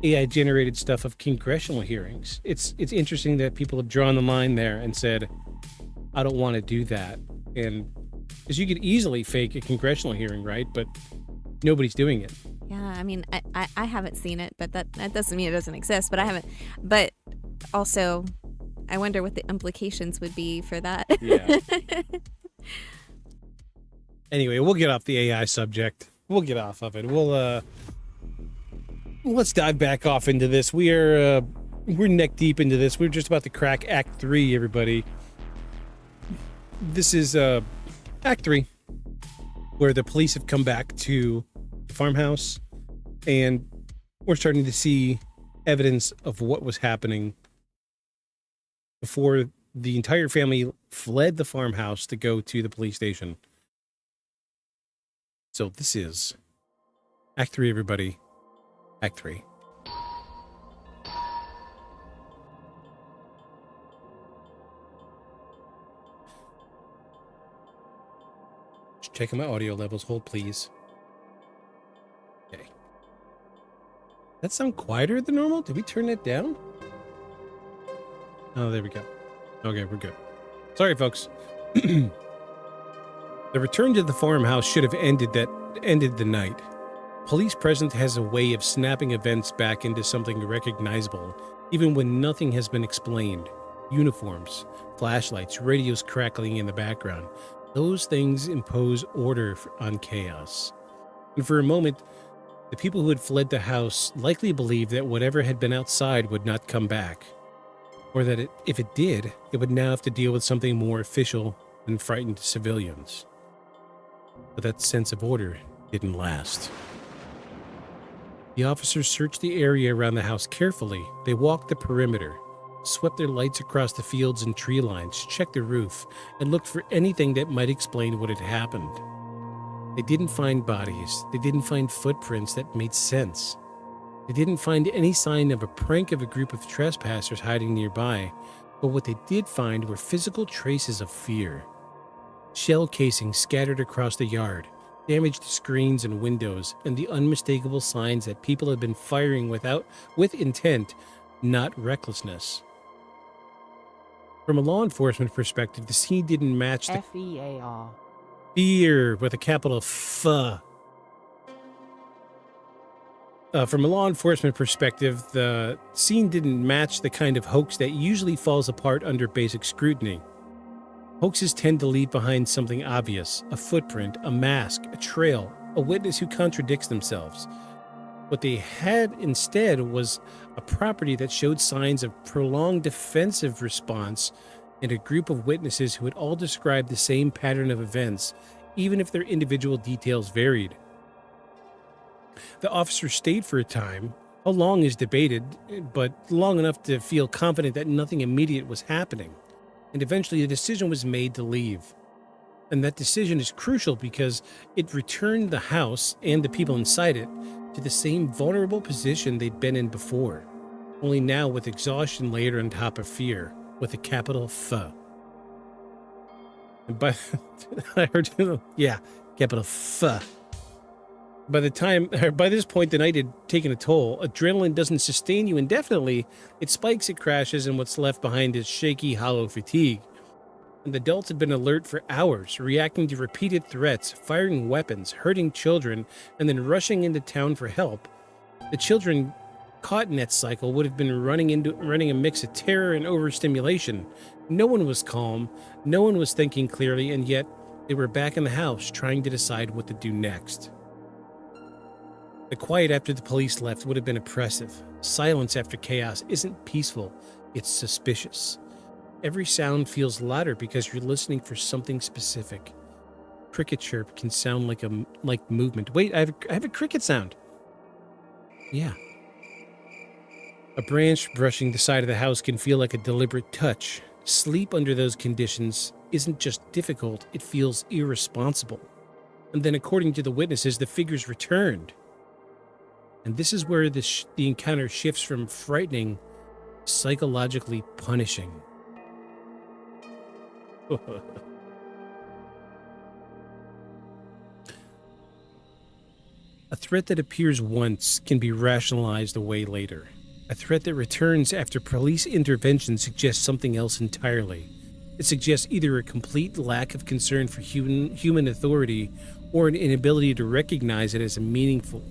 AI generated stuff of congressional hearings. It's interesting that people have drawn the line there and said, I don't want to do that. And because you could easily fake a congressional hearing, right? But nobody's doing it. Yeah, I mean, I haven't seen it, but that doesn't mean it doesn't exist. But I haven't. But also, I wonder what the implications would be for that. Yeah. Anyway, we'll get off the AI subject. We'll get off of it. Let's dive back off into this. We're neck deep into this. We're just about to crack Act 3, everybody. This is Act 3, where the police have come back to the farmhouse, and we're starting to see evidence of what was happening before the entire family fled the farmhouse to go to the police station. So this is Act 3, everybody. Act 3. Just checking my audio levels. Hold, please. Okay. That sound quieter than normal? Did we turn that down? Oh, there we go. Okay, we're good. Sorry, folks. The return to the farmhouse should have ended the night. Police presence has a way of snapping events back into something recognizable, even when nothing has been explained. Uniforms, flashlights, radios crackling in the background. Those things impose order on chaos. And for a moment, the people who had fled the house likely believed that whatever had been outside would not come back. Or that if it did, it would now have to deal with something more official than frightened civilians. But that sense of order didn't last. The officers searched the area around the house carefully. They walked the perimeter, swept their lights across the fields and tree lines, checked the roof, and looked for anything that might explain what had happened. They didn't find bodies. They didn't find footprints that made sense. They didn't find any sign of a prank of a group of trespassers hiding nearby, but what they did find were physical traces of fear. Shell casings scattered across the yard, damaged screens and windows, and the unmistakable signs that people had been firing with intent, not recklessness. From a law enforcement perspective, the scene didn't match the F-E-A-R. fear with a capital F. From a law enforcement perspective, the scene didn't match the kind of hoax that usually falls apart under basic scrutiny. Hoaxes tend to leave behind something obvious, a footprint, a mask, a trail, a witness who contradicts themselves. What they had instead was a property that showed signs of prolonged defensive response and a group of witnesses who had all described the same pattern of events, even if their individual details varied. The officers stayed for a time. How long is debated, but long enough to feel confident that nothing immediate was happening. And eventually a decision was made to leave. And that decision is crucial because it returned the house and the people inside it to the same vulnerable position they'd been in before, only now with exhaustion layered on top of fear, with a capital F. But I heard, yeah, capital F. By this point, the night had taken a toll. Adrenaline doesn't sustain you indefinitely. It spikes, it crashes, and what's left behind is shaky, hollow fatigue. And the adults had been alert for hours, reacting to repeated threats, firing weapons, hurting children, and then rushing into town for help. The children caught in that cycle would have been running a mix of terror and overstimulation. No one was calm, no one was thinking clearly, and yet they were back in the house trying to decide what to do next. The quiet after the police left would have been oppressive. Silence after chaos isn't peaceful, it's suspicious. Every sound feels louder because you're listening for something specific. Cricket chirp can sound like movement. Wait, I have a cricket sound. Yeah. A branch brushing the side of the house can feel like a deliberate touch. Sleep under those conditions isn't just difficult, it feels irresponsible. And then according to the witnesses, the figures returned. And this is where the encounter shifts from frightening to psychologically punishing. A threat that appears once can be rationalized away later. A threat that returns after police intervention suggests something else entirely. It suggests either a complete lack of concern for human authority or an inability to recognize it as meaningful.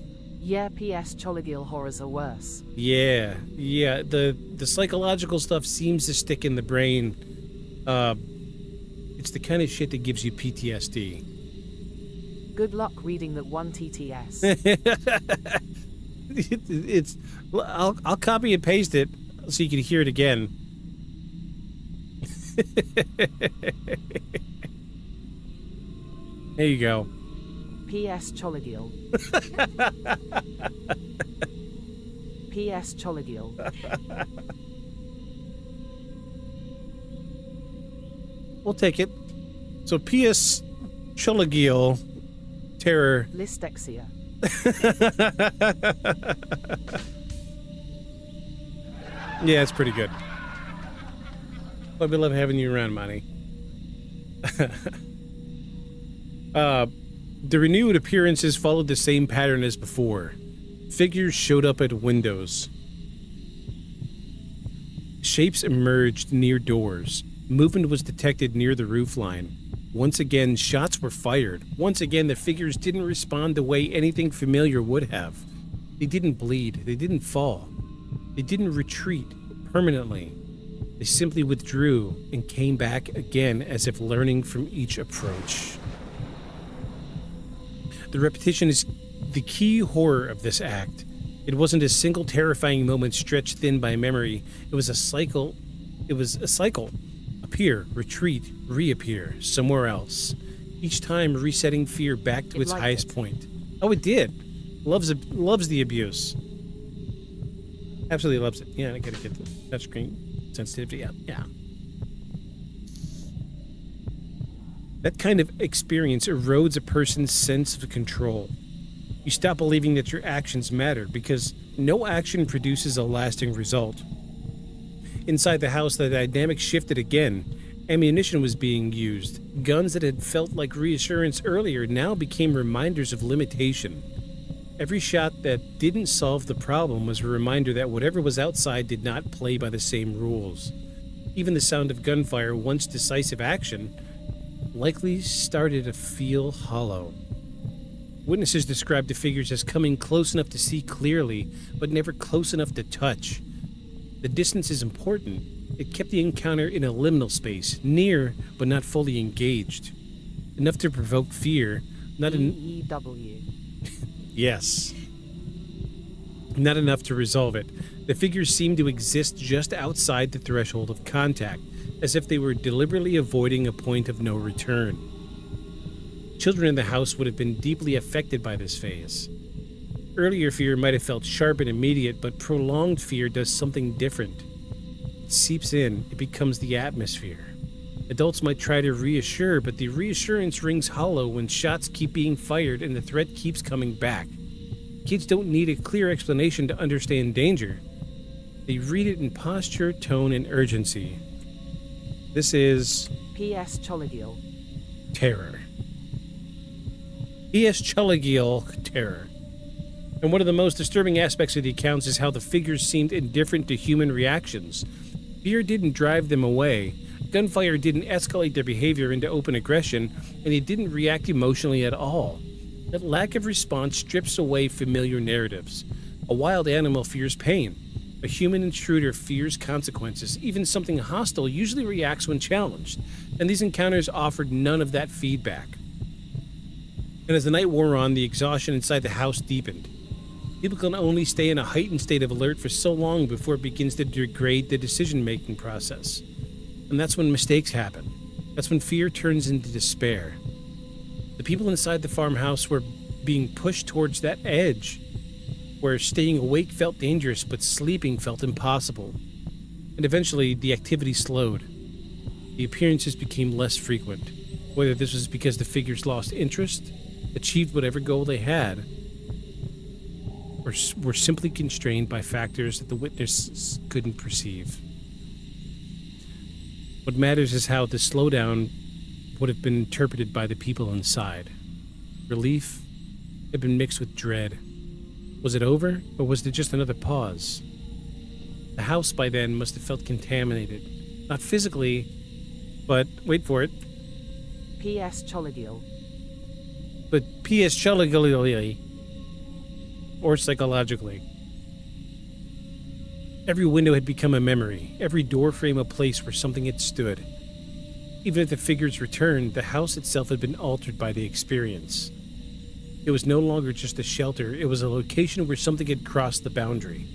Yeah, P.S. Choligil horrors are worse. Yeah. The psychological stuff seems to stick in the brain. It's the kind of shit that gives you PTSD. Good luck reading that one TTS. I'll copy and paste it so you can hear it again. There you go. P.S. Choligil. P.S. Choligil. We'll take it. So P.S. Choligil terror. Listexia. Yeah, it's pretty good. But we love having you around, Monty. The renewed appearances followed the same pattern as before. Figures showed up at windows. Shapes emerged near doors. Movement was detected near the roofline. Once again, shots were fired. Once again, the figures didn't respond the way anything familiar would have. They didn't bleed. They didn't fall. They didn't retreat permanently. They simply withdrew and came back again as if learning from each approach. The repetition is the key horror of this act. It wasn't a single terrifying moment stretched thin by memory. It was a cycle. Appear, retreat, reappear, somewhere else. Each time resetting fear back to its highest point. Oh, it did. Loves the abuse. Absolutely loves it. Yeah, I gotta get the touchscreen sensitivity out. Yeah. That kind of experience erodes a person's sense of control. You stop believing that your actions matter because no action produces a lasting result. Inside the house, the dynamic shifted again. Ammunition was being used. Guns that had felt like reassurance earlier now became reminders of limitation. Every shot that didn't solve the problem was a reminder that whatever was outside did not play by the same rules. Even the sound of gunfire, once decisive action, likely started to feel hollow. Witnesses described the figures as coming close enough to see clearly, but never close enough to touch. The distance is important. It kept the encounter in a liminal space, near but not fully engaged. Enough to provoke fear, not EEW. Yes. Not enough to resolve it. The figures seemed to exist just outside the threshold of contact, as if they were deliberately avoiding a point of no return. Children in the house would have been deeply affected by this phase. Earlier fear might have felt sharp and immediate, but prolonged fear does something different. It seeps in, it becomes the atmosphere. Adults might try to reassure, but the reassurance rings hollow when shots keep being fired and the threat keeps coming back. Kids don't need a clear explanation to understand danger. They read it in posture, tone, and urgency. This is P.S. Choligil. terror. P.S. Choligil terror. And one of the most disturbing aspects of the accounts is how the figures seemed indifferent to human reactions. Fear didn't drive them away. Gunfire didn't escalate their behavior into open aggression, and they didn't react emotionally at all. That lack of response strips away familiar narratives. A wild animal fears pain. A human intruder fears consequences. Even something hostile usually reacts when challenged, and these encounters offered none of that feedback. And as the night wore on, the exhaustion inside the house deepened. People can only stay in a heightened state of alert for so long before it begins to degrade the decision-making process. And that's when mistakes happen. That's when fear turns into despair. The people inside the farmhouse were being pushed towards that edge, where staying awake felt dangerous, but sleeping felt impossible. And eventually, the activity slowed. The appearances became less frequent, whether this was because the figures lost interest, achieved whatever goal they had, or were simply constrained by factors that the witnesses couldn't perceive. What matters is how the slowdown would have been interpreted by the people inside. Relief had been mixed with dread. Was it over, or was it just another pause? The house by then must have felt contaminated. Not physically, but, wait for it, P.S. Choligil. but P.S. Choligil, or psychologically. Every window had become a memory, every doorframe a place where something had stood. Even if the figures returned, the house itself had been altered by the experience. It was no longer just a shelter, it was a location where something had crossed the boundary.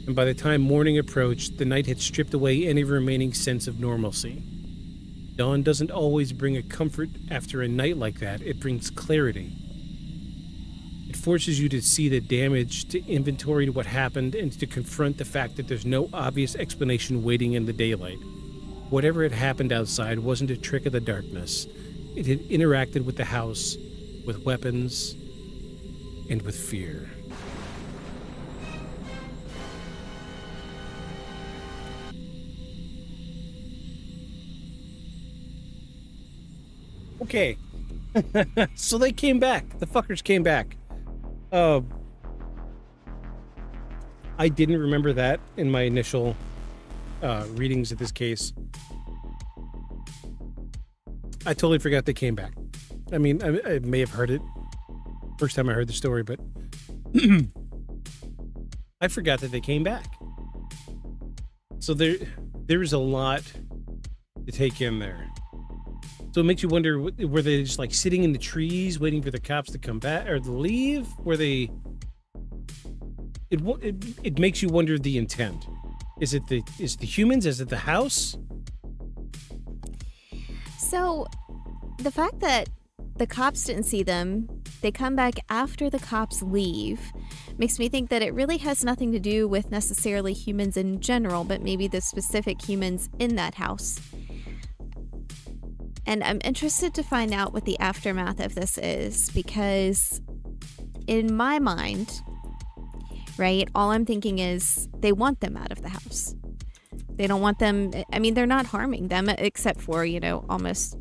And by the time morning approached, the night had stripped away any remaining sense of normalcy. Dawn doesn't always bring a comfort after a night like that, it brings clarity. It forces you to see the damage, to inventory what happened, and to confront the fact that there's no obvious explanation waiting in the daylight. Whatever had happened outside wasn't a trick of the darkness. It had interacted with the house, with weapons, and with fear. Okay. So they came back. The fuckers came back. I didn't remember that in my initial readings of this case. I totally forgot they came back. I mean, I may have heard it first time I heard the story, but I forgot that they came back. So there is a lot to take in there. So it makes you wonder, were they just like sitting in the trees waiting for the cops to come back or to leave? Were they... It makes you wonder the intent. Is it the humans? Is it the house? So the fact that the cops didn't see them, they come back after the cops leave, makes me think that it really has nothing to do with necessarily humans in general, but maybe the specific humans in that house. And I'm interested to find out what the aftermath of this is, because in my mind, right, all I'm thinking is they want them out of the house. They don't want them, I mean, they're not harming them except for, you know, almost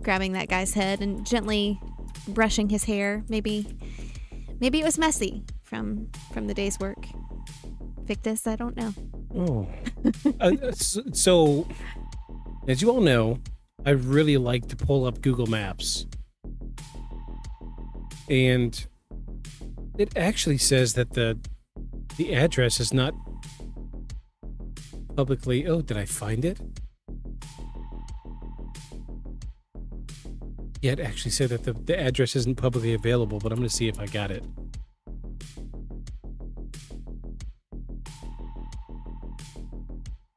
grabbing that guy's head and gently brushing his hair. Maybe it was messy from the day's work. Victus, I don't know. Oh. So, as you all know, I really like to pull up Google Maps. And it actually says that the address is not publicly... Oh, did I find it? Yeah, it actually said that the address isn't publicly available, but I'm going to see if I got it.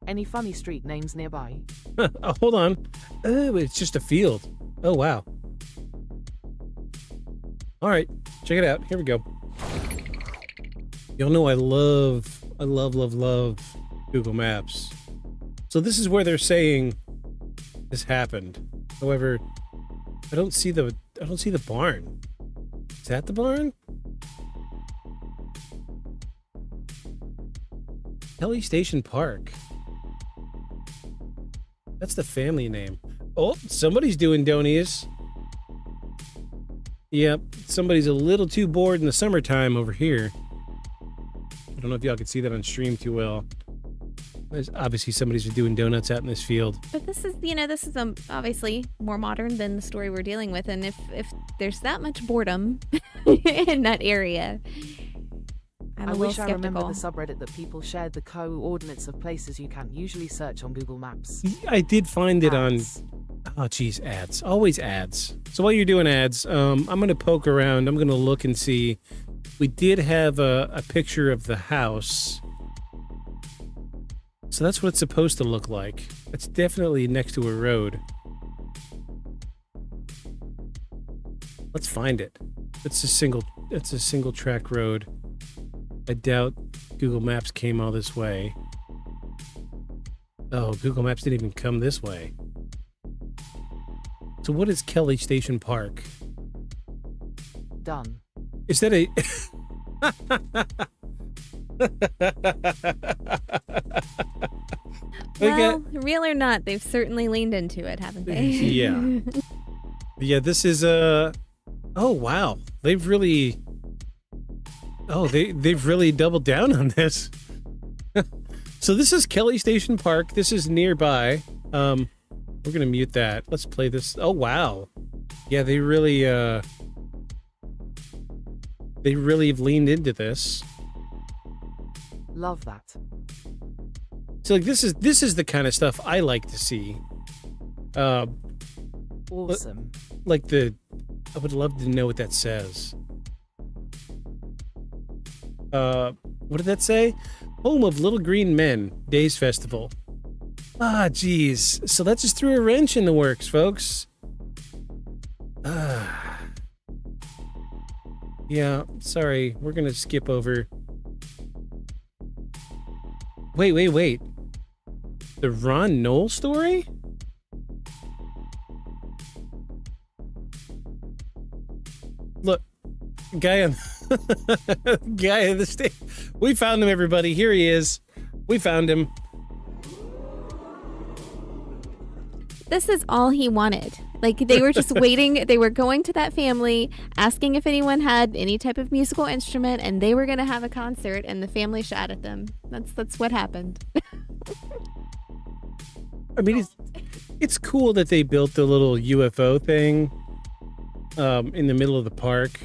Any funny street names nearby? Oh, hold on. Oh, it's just a field. Oh, wow. All right, check it out. Here we go. Y'all know I love Google Maps. So this is where they're saying this happened. However, I don't see the barn. Is that the barn? Kelly Station Park. That's the family name. Oh, somebody's doing donies. Yep, somebody's a little too bored in the summertime over here. I don't know if y'all can see that on stream too well. There's obviously somebody's doing donuts out in this field. But this is, obviously more modern than the story we're dealing with. And if there's that much boredom in that area, I'm a little I skeptical. remember the subreddit that people shared the coordinates of places you can't usually search on Google Maps. I did find it Ads. on... Oh, geez, ads. Always ads. So while you're doing ads, I'm going to poke around. I'm going to look and see. We did have a picture of the house. So that's what it's supposed to look like. It's definitely next to a road. Let's find it. It's a single track road. I doubt Google Maps came all this way. Oh, Google Maps didn't even come this way. So what is Kelly Station Park? Done. Is that a... Well, real or not, they've certainly leaned into it, haven't they? Yeah. Yeah, this is oh wow. They've really they've really doubled down on this. So this is Kelly Station Park. This is nearby. We're gonna mute that. Let's play this. Oh wow. Yeah, they really have leaned into this. Love that. So like this is the kind of stuff I like to see. Awesome. Like I would love to know what that says. What did that say? Home of Little Green Men, Days Festival. Ah, geez. So that just threw a wrench in the works, folks. Yeah, sorry. We're gonna skip over. Wait. The Ron Knoll story? Look, guy on Guy of the state. We found him, everybody. Here he is. We found him. This is all he wanted. Like, they were just waiting. They were going to that family, asking if anyone had any type of musical instrument, and they were going to have a concert, and the family shot at them. That's what happened. I mean, it's cool that they built the little UFO thing in the middle of the park.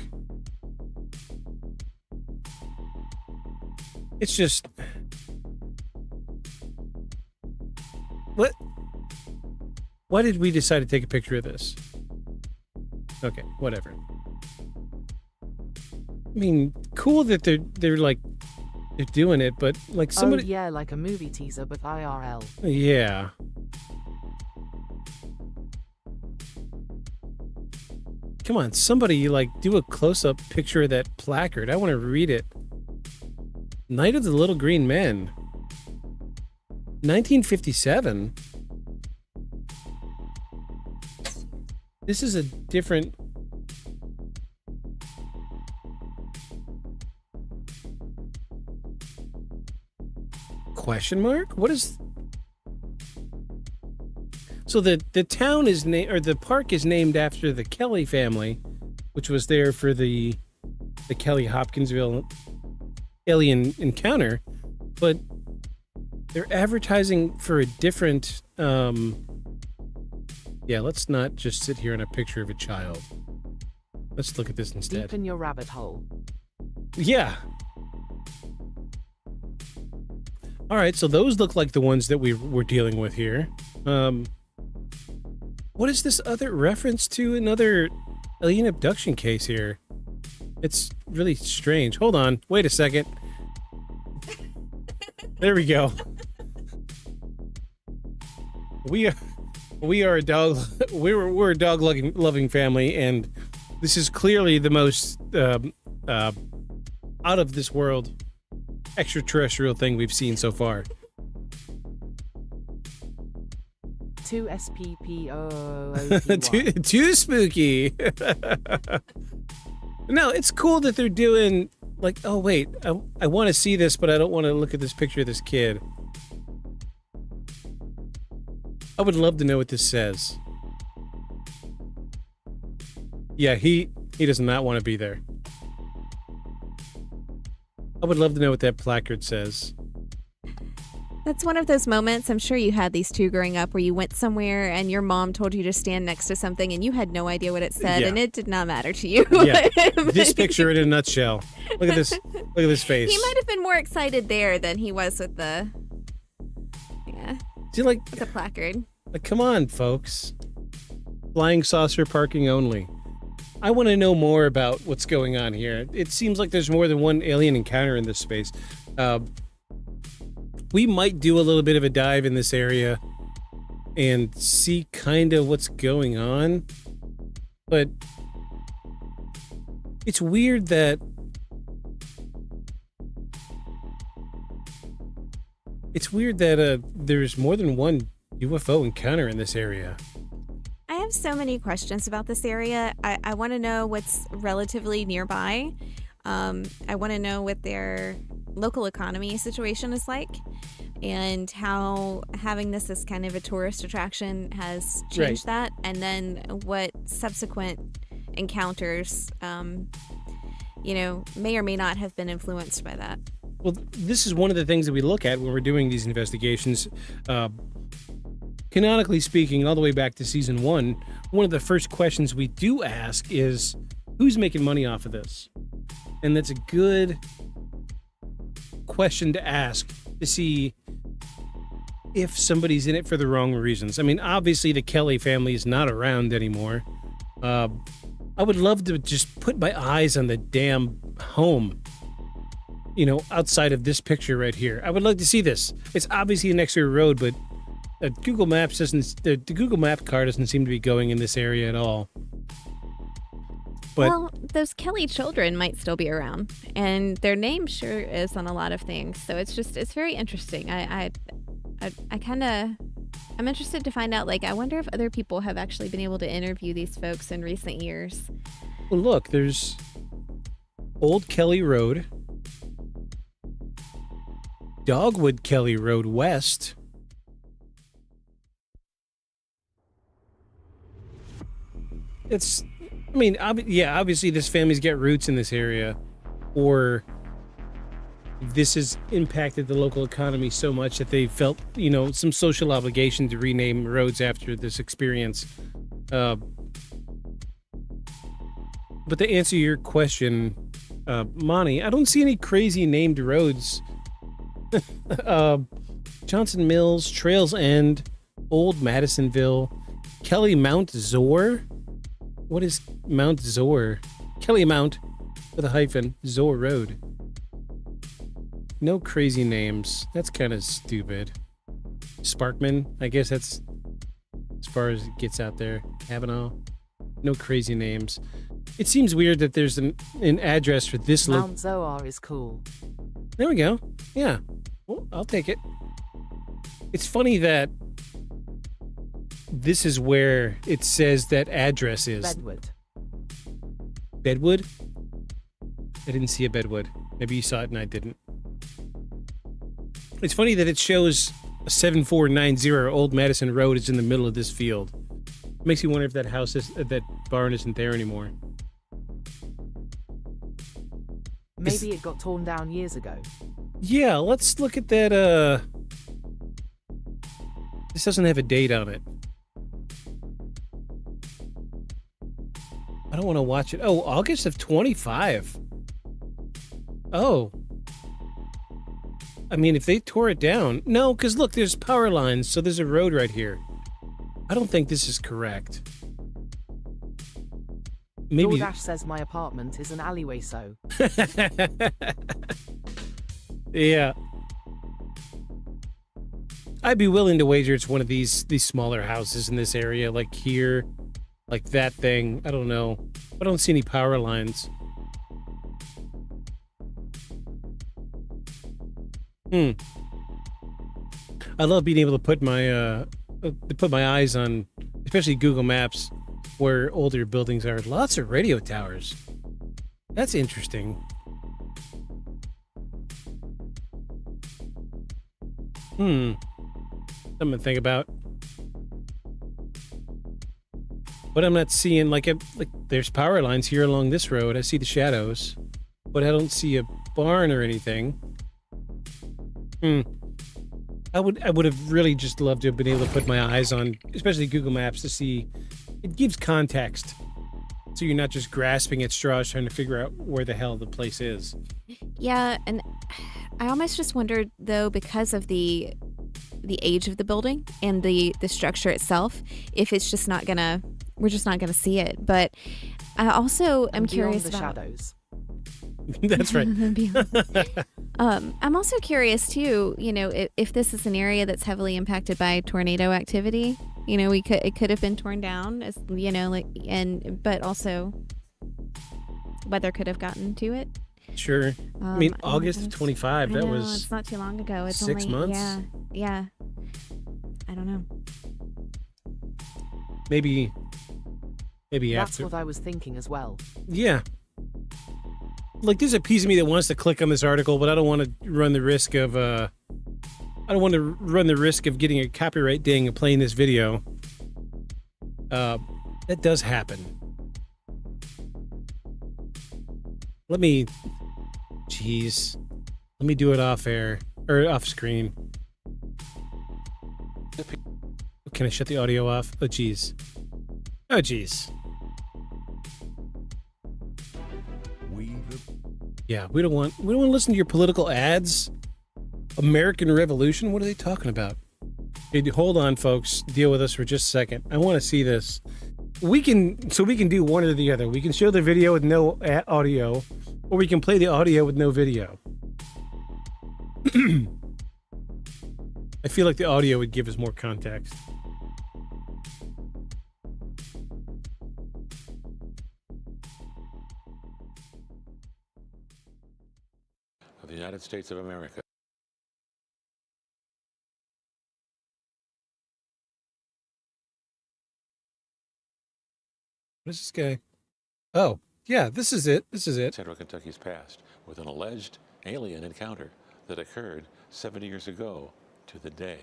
It's just... What? Why did we decide to take a picture of this? Okay, whatever. I mean, cool that they're doing it, but like somebody... Oh yeah, like a movie teaser, but IRL. Yeah. Come on, somebody like do a close-up picture of that placard. I want to read it. Night of the Little Green Men. 1957. This is a different... Question mark? What is... So the town is named, or the park is named after the Kelly family, which was there for the Kelly Hopkinsville Alien Encounter, but they're advertising for a different... Yeah, let's not just sit here on a picture of a child. Let's look at this instead. Deep in your rabbit hole. Yeah. All right, so those look like the ones that we're dealing with here. What is this other reference to another alien abduction case here? It's really strange. Hold on. Wait a second. There we go. We are a dog. We're a dog loving family, and this is clearly the most out of this world extraterrestrial thing we've seen so far. 2 SPPOOTY. Too spooky. No, it's cool that they're doing like. Oh wait, I want to see this, but I don't want to look at this picture of this kid. I would love to know what this says. Yeah, he does not want to be there. I would love to know what that placard says. That's one of those moments, I'm sure you had these too growing up, where you went somewhere and your mom told you to stand next to something and you had no idea what it said, Yeah. and it did not matter to you. Yeah, this picture in a nutshell. Look at this. Look at this face. He might have been more excited there than he was with the... Yeah, See, like, with the placard. come on, folks. Flying saucer parking only. I want to know more about what's going on here. It seems like there's more than one alien encounter in this space. We might do a little bit of a dive in this area and see kind of what's going on. But it's weird that there's more than one UFO encounter in this area. I have so many questions about this area. I want to know what's relatively nearby. I want to know what their local economy situation is like, and how having this as kind of a tourist attraction has changed that, and then what subsequent encounters, may or may not have been influenced by that. Well, this is one of the things that we look at when we're doing these investigations. Canonically speaking, all the way back to season 1, one of the first questions we do ask is, who's making money off of this? And that's a good question to ask to see if somebody's in it for the wrong reasons. I mean, obviously the Kelly family is not around anymore. I would love to just put my eyes on the damn home, outside of this picture right here. I would like to see this. It's obviously an extra road, but Google Maps the Google Map car doesn't seem to be going in this area at all. But, well, those Kelly children might still be around, and their name sure is on a lot of things. So it's very interesting. I'm interested to find out. Like, I wonder if other people have actually been able to interview these folks in recent years. well, look, there's Old Kelly Road, Dogwood Kelly Road West, it's, I mean, yeah, obviously this family's got roots in this area, or this has impacted the local economy so much that they felt, you know, some social obligation to rename roads after this experience. But to answer your question, Monty, I don't see any crazy named roads. Johnson Mills, Trails End, Old Madisonville, Kelly Mount Zor. What is Mount Zor? Kelly Mount with a hyphen, Zor Road. No crazy names. That's kind of stupid. Sparkman, I guess that's as far as it gets out there. Avenel. No crazy names. It seems weird that there's an address for this Mount Zoar is cool. There we go. Yeah. Well, I'll take it. It's funny that this is where it says that address is. Bedwood. Bedwood? I didn't see a Bedwood. Maybe you saw it and I didn't. It's funny that it shows 7490 Old Madison Road is in the middle of this field. Makes you wonder if that house is, that barn isn't there anymore. Maybe it got torn down years ago. Yeah, let's look at that. This doesn't have a date on it. I don't want to watch it. Oh, August of 25. Oh. I mean, if they tore it down. No, because look, there's power lines, so there's a road right here. I don't think this is correct. Maybe. DoorDash says my apartment is an alleyway, so. Yeah. I'd be willing to wager it's one of these smaller houses in this area, like here, like that thing. I don't know. I don't see any power lines. I love being able to put my eyes on, especially Google Maps, where older buildings are. Lots of radio towers. That's interesting. Something to think about. But I'm not seeing, like there's power lines here along this road. I see the shadows, but I don't see a barn or anything. I would have really just loved to have been able to put my eyes on, especially Google Maps, to see. It gives context, so you're not just grasping at straws trying to figure out where the hell the place is. Yeah, and I almost just wondered, though, because of the age of the building and the structure itself, if it's just not gonna, we're just not gonna see it. But I also am curious the about shadows. That's right. I'm also curious too, you know, if this is an area that's heavily impacted by tornado activity. You know, it could have been torn down, as you know, but also weather could have gotten to it. Sure. I mean, August of 25. That was. It's not too long ago. It's 6 only, months. Yeah. I don't know. Maybe That's after. what I was thinking as well. Yeah. Like, there's a piece of me that wants to click on this article, but I don't want to run the risk of getting a copyright ding and playing this video. That does happen. Let me do it off air or off screen. Can I shut the audio off? Oh geez. Yeah, we don't want to listen to your political ads. American Revolution? What are they talking about? Hey, hold on, folks. Deal with us for just a second. I want to see this. We can do one or the other. We can show the video with no audio, or we can play the audio with no video. I feel like the audio would give us more context. Of the United States of America. What is this guy? Oh, Yeah, this is it. This is it. Central Kentucky's past with an alleged alien encounter that occurred 70 years ago to the day.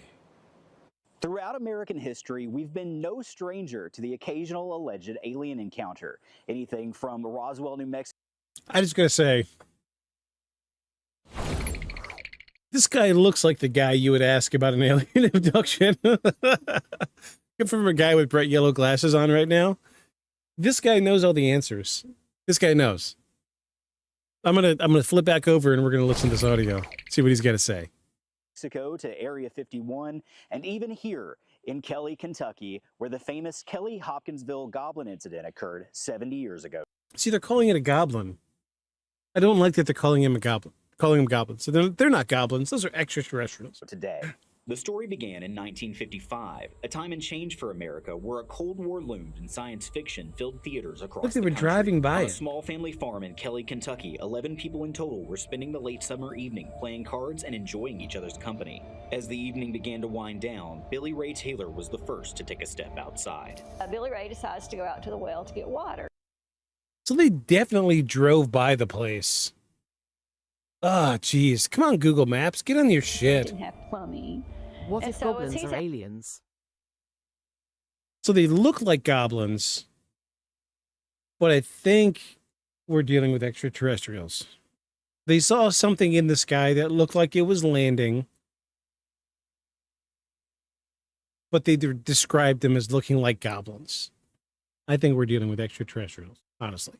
Throughout American history, we've been no stranger to the occasional alleged alien encounter. Anything from Roswell, New Mexico. I just gotta say, this guy looks like the guy you would ask about an alien abduction. Come from a guy with bright yellow glasses on right now. This guy knows all the answers. This guy knows. I'm gonna flip back over and we're gonna listen to this audio. See what he's got to say. Mexico to Area 51, and even here in Kelly, Kentucky, where the famous Kelly Hopkinsville Goblin incident occurred 70 years ago. See, they're calling it a goblin. I don't like that they're calling him a goblin. Calling them goblins. So they're not goblins. Those are extraterrestrials. Today. The story began in 1955, a time and change for America where a Cold War loomed and science fiction filled theaters across Look, they the were country. driving by On a it. small family farm in Kelly, Kentucky, 11 people in total were spending the late summer evening playing cards and enjoying each other's company. As the evening began to wind down, Billy Ray Taylor was the first to take a step outside. Billy Ray decides to go out to the well to get water. So they definitely drove by the place. Ah, geez. Come on, Google Maps. Get on your shit. Didn't have plumbing. What And if so goblins he's are a- aliens? So they look like goblins, but I think we're dealing with extraterrestrials. They saw something in the sky that looked like it was landing, but they described them as looking like goblins. I think we're dealing with extraterrestrials, honestly.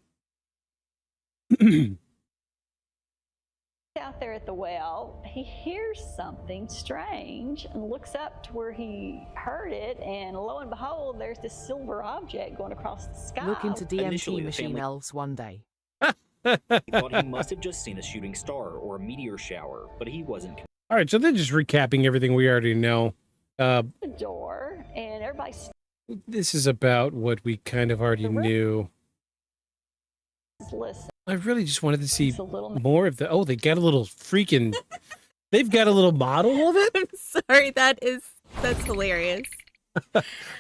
Out there at the well, he hears something strange and looks up to where he heard it, and lo and behold, there's this silver object going across the sky. Look into Initially, DMT the machine family- elves one day. He thought he must have just seen a shooting star or a meteor shower, but he wasn't. All right, so they're just recapping everything we already know. The door, and everybody's This is about what we kind of already knew. listening. I really just wanted to see It's a little more of the. Oh, they got a little freaking. They've got a little model of it. I'm sorry, that's hilarious.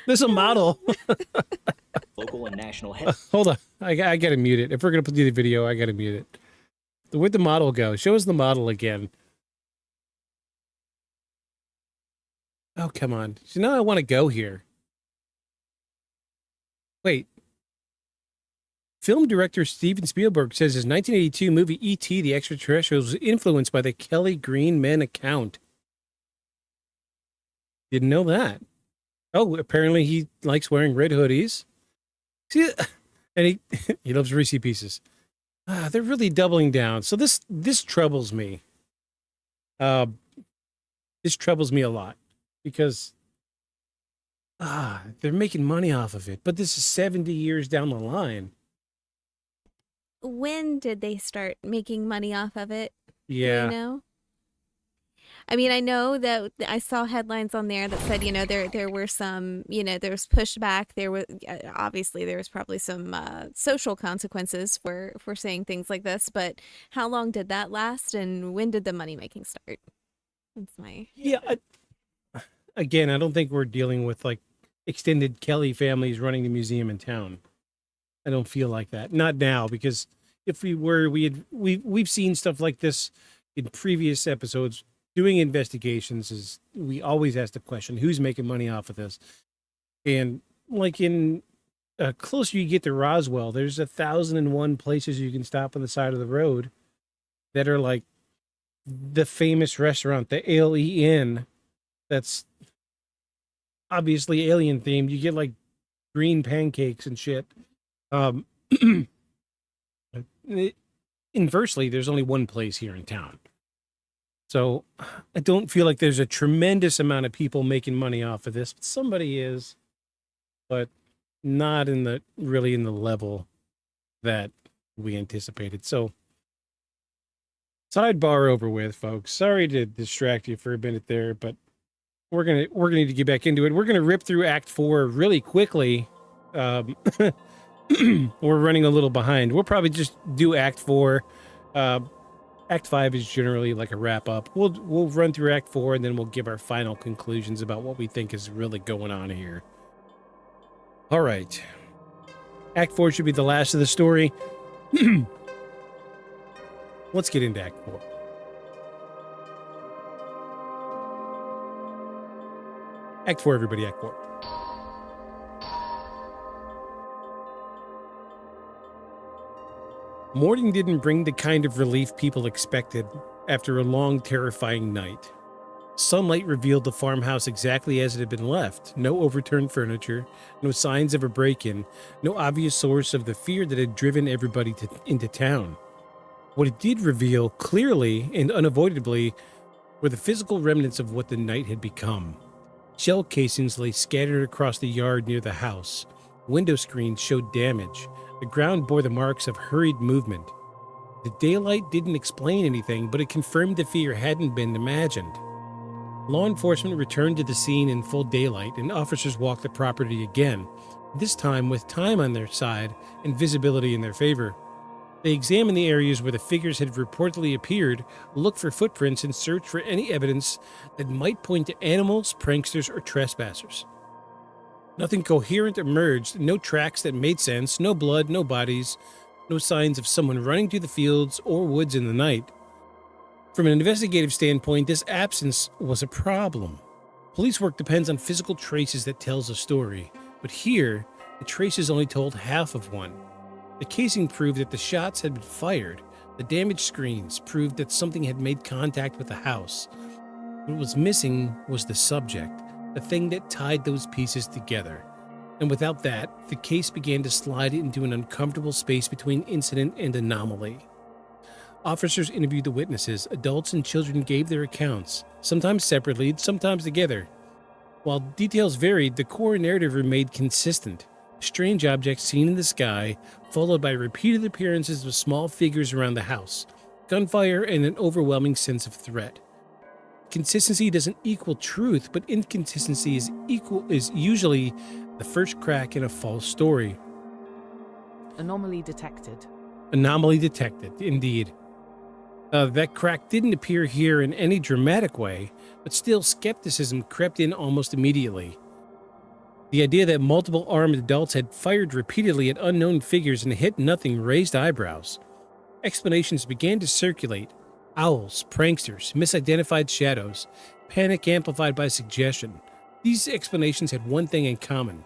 There's a model. Local and national head. Hold on, I gotta mute it. If we're gonna do the video, I gotta mute it. Where'd the model go? Show us the model again. Oh, come on. So now I want to go here. Wait. Film director Steven Spielberg says his 1982 movie E.T. the Extraterrestrials was influenced by the Kelly Green Men account. Didn't know that. Oh, apparently he likes wearing red hoodies. See, and he loves Reese Pieces. They're really doubling down. So this troubles me. This troubles me a lot because they're making money off of it. But this is 70 years down the line. When did they start making money off of it? Yeah. You know? I mean, I know that I saw headlines on there that said, there were some, there was pushback. There was obviously there was probably some social consequences for saying things like this. But how long did that last, and when did the money making start? That's my Again, I don't think we're dealing with like extended Kelly families running the museum in town. I don't feel like that. Not now, because if we were, we've seen stuff like this in previous episodes. Doing investigations is, we always ask the question, who's making money off of this? And like in closer you get to Roswell, there's 1,001 places you can stop on the side of the road that are like the famous restaurant, the Ale Inn. That's obviously alien themed. You get like green pancakes and shit. Inversely, there's only one place here in town. So I don't feel like there's a tremendous amount of people making money off of this. But somebody is, but not really in the level that we anticipated. So sidebar over with, folks. Sorry to distract you for a minute there, but we're gonna need to get back into it. We're gonna rip through Act 4 really quickly. We're running a little behind. We'll probably just do Act 4. Act 5 is generally like a wrap up. We'll run through Act 4 and then we'll give our final conclusions about what we think is really going on here. All right. Act 4 should be the last of the story. Let's get into Act 4. Act 4, everybody, Act 4. Morning didn't bring the kind of relief people expected after a long, terrifying night. Sunlight revealed the farmhouse exactly as it had been left. No overturned furniture, no signs of a break-in, no obvious source of the fear that had driven everybody into town. What it did reveal, clearly and unavoidably, were the physical remnants of what the night had become. Shell casings lay scattered across the yard near the house. Window screens showed damage. The ground bore the marks of hurried movement. The daylight didn't explain anything, but it confirmed the fear hadn't been imagined. Law enforcement returned to the scene in full daylight, and officers walked the property again, this time with time on their side and visibility in their favor. They examined the areas where the figures had reportedly appeared, looked for footprints, and searched for any evidence that might point to animals, pranksters, or trespassers. Nothing coherent emerged, no tracks that made sense, no blood, no bodies, no signs of someone running through the fields or woods in the night. From an investigative standpoint, this absence was a problem. Police work depends on physical traces that tells a story, but here, the traces only told half of one. The casing proved that the shots had been fired. The damaged screens proved that something had made contact with the house. What was missing was the subject, the thing that tied those pieces together. And without that, the case began to slide into an uncomfortable space between incident and anomaly. Officers interviewed the witnesses. Adults and children gave their accounts, sometimes separately, sometimes together. While details varied, the core narrative remained consistent. Strange objects seen in the sky, followed by repeated appearances of small figures around the house, gunfire, and an overwhelming sense of threat. Consistency doesn't equal truth, but inconsistency is usually the first crack in a false story. Anomaly detected. Anomaly detected, indeed. That crack didn't appear here in any dramatic way, but still skepticism crept in almost immediately. The idea that multiple armed adults had fired repeatedly at unknown figures and hit nothing raised eyebrows. Explanations began to circulate. Owls, pranksters, misidentified shadows, panic amplified by suggestion. These explanations had one thing in common.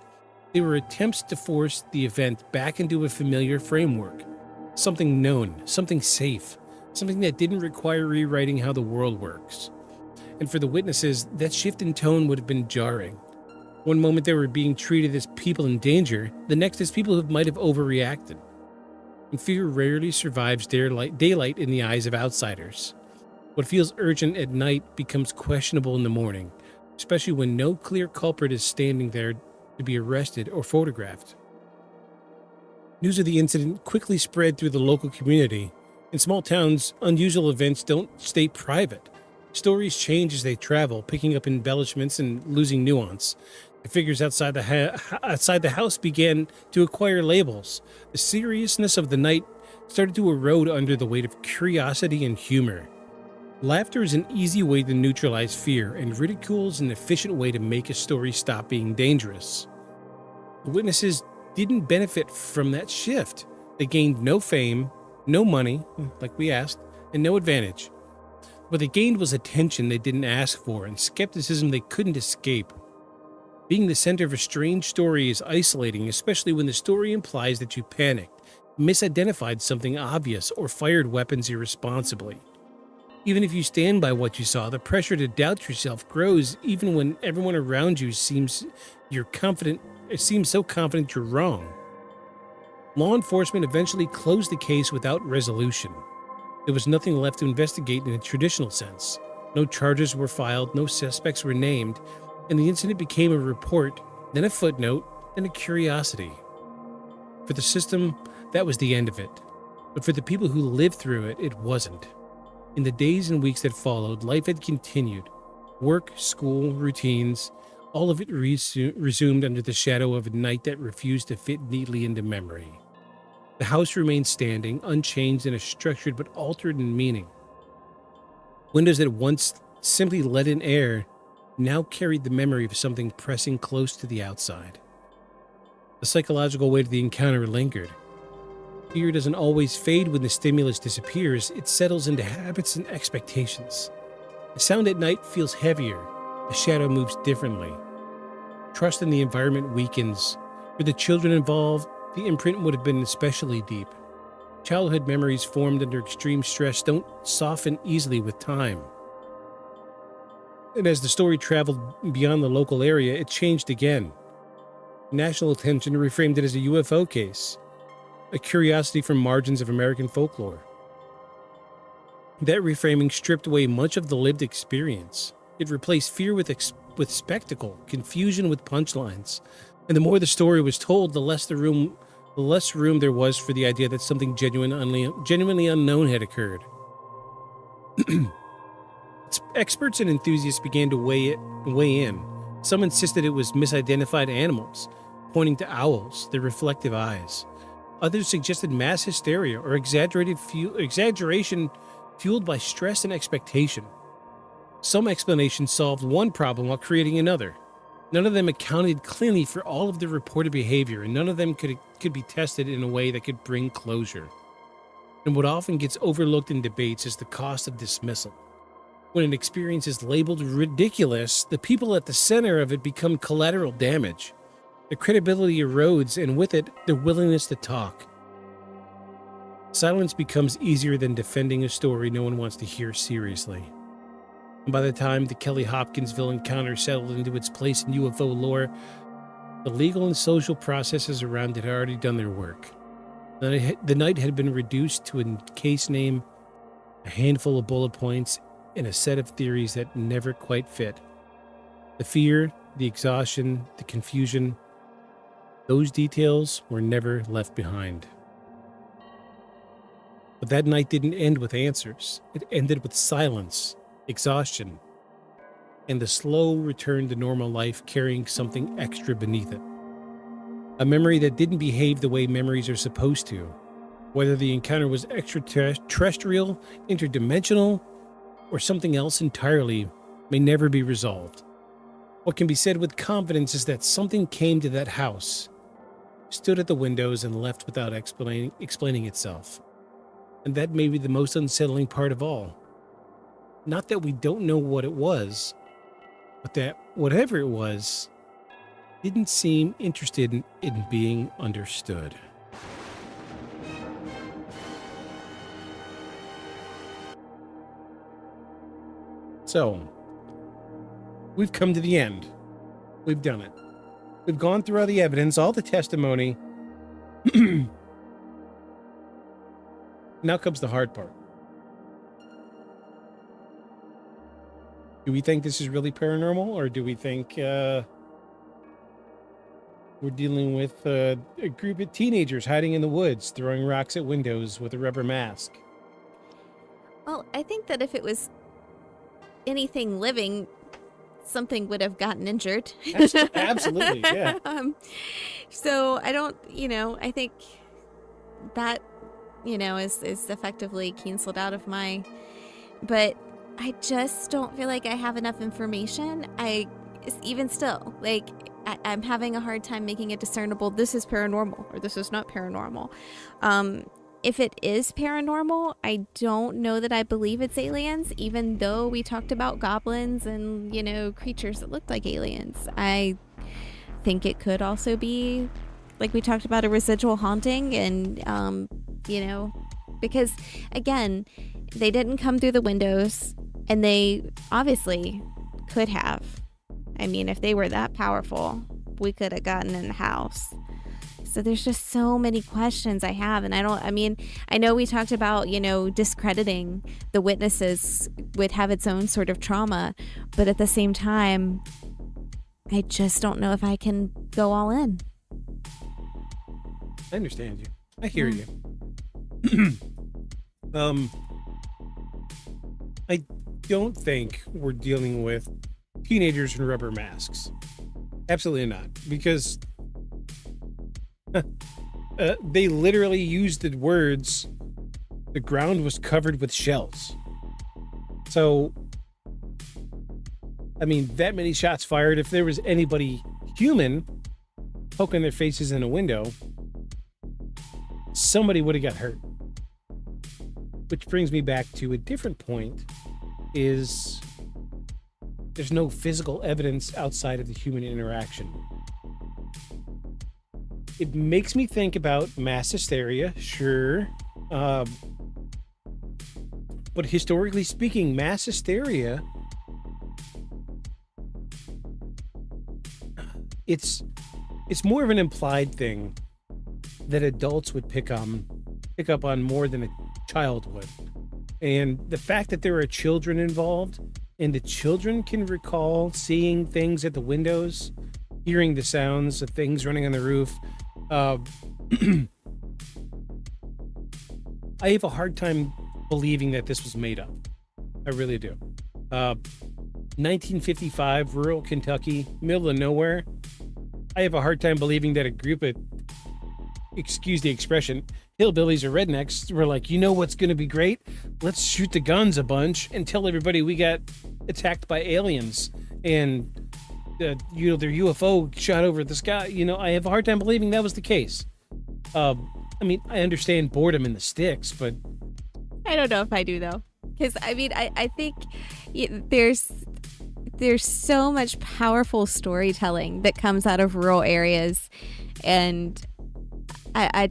They were attempts to force the event back into a familiar framework. Something known, something safe, something that didn't require rewriting how the world works. And for the witnesses, that shift in tone would have been jarring. One moment they were being treated as people in danger, the next as people who might have overreacted. And fear rarely survives daylight in the eyes of outsiders. What feels urgent at night becomes questionable in the morning, especially when no clear culprit is standing there to be arrested or photographed. News of the incident quickly spread through the local community. In small towns, unusual events don't stay private. Stories change as they travel, picking up embellishments and losing nuance. The figures outside the house began to acquire labels. The seriousness of the night started to erode under the weight of curiosity and humor. Laughter is an easy way to neutralize fear, and ridicule is an efficient way to make a story stop being dangerous. The witnesses didn't benefit from that shift. They gained no fame, no money, like we asked, and no advantage. What they gained was attention they didn't ask for and skepticism they couldn't escape. Being the center of a strange story is isolating, especially when the story implies that you panicked, misidentified something obvious, or fired weapons irresponsibly. Even if you stand by what you saw, the pressure to doubt yourself grows even when everyone around you seems so confident you're wrong. Law enforcement eventually closed the case without resolution. There was nothing left to investigate in a traditional sense. No charges were filed, no suspects were named, and the incident became a report, then a footnote, then a curiosity. For the system, that was the end of it. But for the people who lived through it, it wasn't. In the days and weeks that followed, life had continued. Work, school, routines, all of it resumed under the shadow of a night that refused to fit neatly into memory. The house remained standing, unchanged in a structured but altered in meaning. Windows that once simply let in air now carried the memory of something pressing close to the outside. The psychological weight of the encounter lingered. Fear doesn't always fade when the stimulus disappears, it settles into habits and expectations. The sound at night feels heavier, the shadow moves differently. Trust in the environment weakens. For the children involved, the imprint would have been especially deep. Childhood memories formed under extreme stress don't soften easily with time. And as the story traveled beyond the local area, it changed again. National attention reframed it as a UFO case, a curiosity from margins of American folklore. That reframing stripped away much of the lived experience. It replaced fear with spectacle, confusion with punchlines. And the more the story was told, the less room there was for the idea that something genuinely unknown had occurred. Experts and enthusiasts began to weigh in. Some insisted it was misidentified animals, pointing to owls, their reflective eyes. Others suggested mass hysteria or exaggeration fueled by stress and expectation. Some explanations solved one problem while creating another. None of them accounted cleanly for all of the reported behavior, and none of them could be tested in a way that could bring closure. And what often gets overlooked in debates is the cost of dismissal. When an experience is labeled ridiculous, the people at the center of it become collateral damage. Their credibility erodes, and with it, their willingness to talk. Silence becomes easier than defending a story no one wants to hear seriously. And by the time the Kelly Hopkinsville Encounter settled into its place in UFO lore, the legal and social processes around it had already done their work. The night had been reduced to a case name, a handful of bullet points, and a set of theories that never quite fit. The fear, the exhaustion, the confusion, those details were never left behind. But that night didn't end with answers. It ended with silence, exhaustion, and the slow return to normal life carrying something extra beneath it. A memory that didn't behave the way memories are supposed to. Whether the encounter was extraterrestrial, interdimensional, or something else entirely may never be resolved. What can be said with confidence is that something came to that house, stood at the windows, and left without explaining itself. And that may be the most unsettling part of all. Not that we don't know what it was, but that whatever it was didn't seem interested in being understood. So, we've come to the end. We've done it. We've gone through all the evidence, all the testimony. Now comes the hard part. Do we think this is really paranormal, or do we think we're dealing with a group of teenagers hiding in the woods, throwing rocks at windows with a rubber mask? Well, I think that if it was anything living, something would have gotten injured. Absolutely, yeah. So I don't, I think that, is effectively canceled out of but I just don't feel like I have enough information. Even still, I'm having a hard time making it discernible. This is paranormal or this is not paranormal. If it is paranormal, I don't know that I believe it's aliens, even though we talked about goblins and, creatures that looked like aliens. I think it could also be, like we talked about, a residual haunting and, because, again, they didn't come through the windows and they obviously could have. I mean, if they were that powerful, we could have gotten in the house. So there's just so many questions I have. And I know we talked about, discrediting the witnesses would have its own sort of trauma. But at the same time, I just don't know if I can go all in. I understand you. I hear you. I don't think we're dealing with teenagers in rubber masks. Absolutely not. Because they literally used the words, the ground was covered with shells. So, that many shots fired, if there was anybody human poking their faces in a window, somebody would have got hurt. Which brings me back to a different point, is there's no physical evidence outside of the human interaction. It makes me think about mass hysteria, sure. But historically speaking, mass hysteria, it's more of an implied thing that adults would pick up on more than a child would. And the fact that there are children involved, and the children can recall seeing things at the windows, hearing the sounds of things running on the roof. I have a hard time believing that this was made up. I really do. 1955, rural Kentucky, middle of nowhere. I have a hard time believing that a group of, excuse the expression, hillbillies or rednecks were like, you know what's going to be great? Let's shoot the guns a bunch and tell everybody we got attacked by aliens and their UFO shot over the sky. I have a hard time believing that was the case. I understand boredom in the sticks, but I don't know if I do, though, because I think there's so much powerful storytelling that comes out of rural areas, and I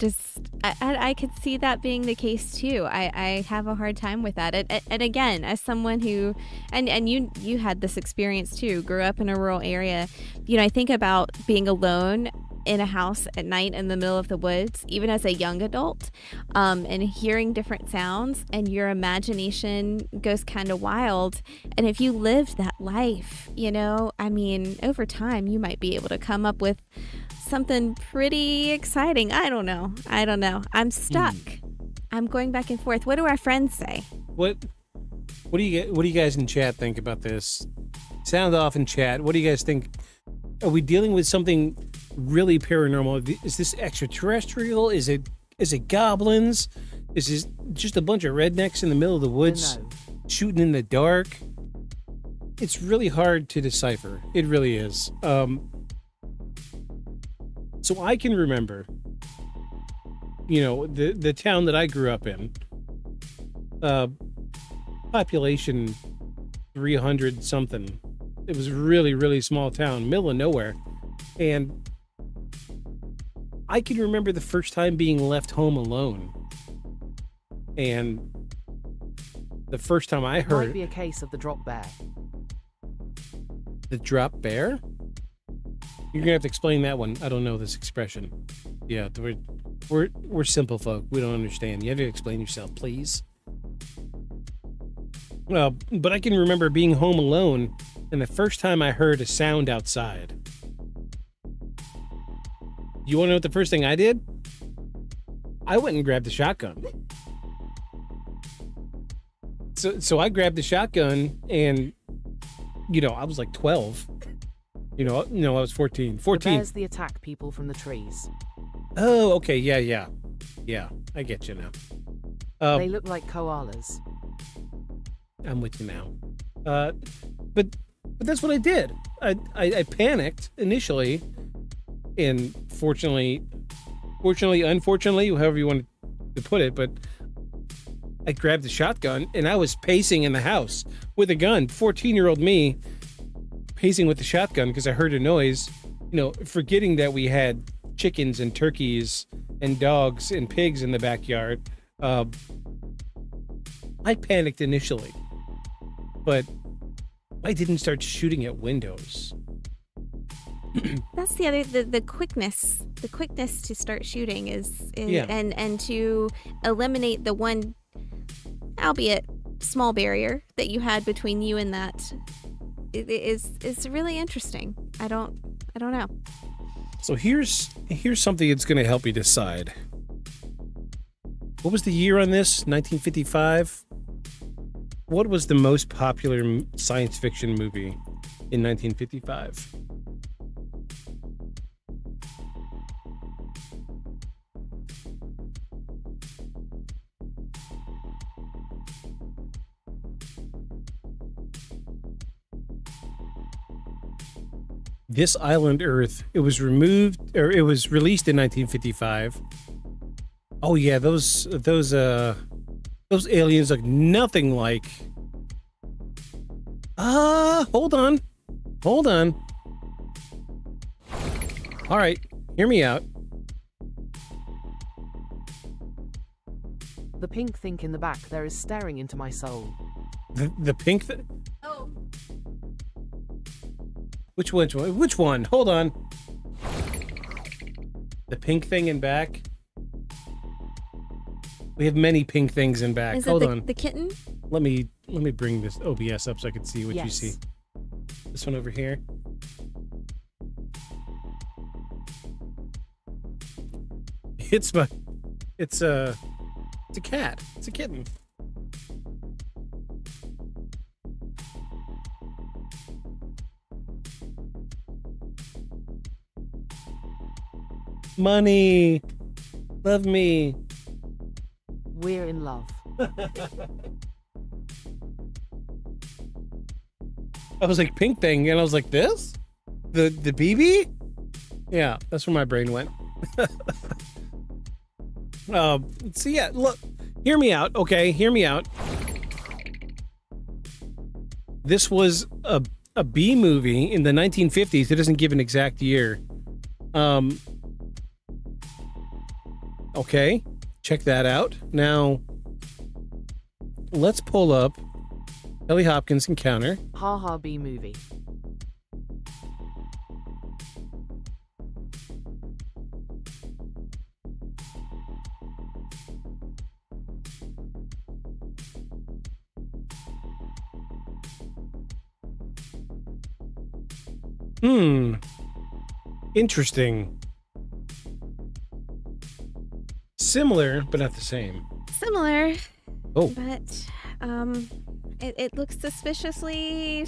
could see that being the case too. I have a hard time with that. And again, as someone who, and you had this experience too, grew up in a rural area, I think about being alone in a house at night in the middle of the woods, even as a young adult, and hearing different sounds, and your imagination goes kind of wild. And if you lived that life, over time, you might be able to come up with something pretty exciting. I don't know. I'm stuck. I'm going back and forth. What do our friends say? What do you guys in chat think about this? Sound off in chat. What do you guys think? Are we dealing with something really paranormal? Is this extraterrestrial? Is it goblins? Is this just a bunch of rednecks in the middle of the woods shooting in the dark? It's really hard to decipher. It really is. So I can remember, the town that I grew up in, population 300 something. It was a really, really small town, middle of nowhere. And I can remember the first time being left home alone. And the first time I heard... Might be a case of the drop bear. The drop bear? You're gonna have to explain that one. I don't know this expression. Yeah, we're simple folk. We don't understand. You have to explain yourself, please. Well, but I can remember being home alone, and the first time I heard a sound outside. You want to know what the first thing I did? I went and grabbed the shotgun. So I grabbed the shotgun, and I was like 12. I was 14. 14. The bears the attack people from the trees. Oh, okay. Yeah. I get you now. They look like koalas. I'm with you now. But that's what I did. I panicked initially, and fortunately, unfortunately, however you want to put it, but I grabbed the shotgun and I was pacing in the house with a gun. 14-year-old me pacing with the shotgun because I heard a noise, forgetting that we had chickens and turkeys and dogs and pigs in the backyard. I panicked initially, but I didn't start shooting at windows. That's the quickness to start shooting is yeah. and to eliminate the one, albeit small, barrier that you had between you and that is really interesting. I don't know. So here's something that's going to help you decide. What was the year on this? 1955. What was the most popular science fiction movie in 1955? This Island Earth, it was released in 1955, Oh yeah, those aliens look nothing like. Hold on. All right, hear me out. The pink thing in the back there is staring into my soul. The pink Oh. Which one? Hold on. The pink thing in back. We have many pink things in back. Is Hold it on. the kitten? Let me bring this OBS up so I can see what you Yes. see. This one over here. It's a cat. It's a kitten. Money. Love me. We're in love. I was like, pink thing, and I was like, this? The BB? Yeah, that's where my brain went. So yeah, look, hear me out, okay? Hear me out. This was a B movie in the 1950s. It doesn't give an exact year. Okay, check that out. Now, let's pull up Ellie Hopkins Encounter. Ha B movie. Interesting. Similar, but not the same. Similar. Oh. But it looks suspiciously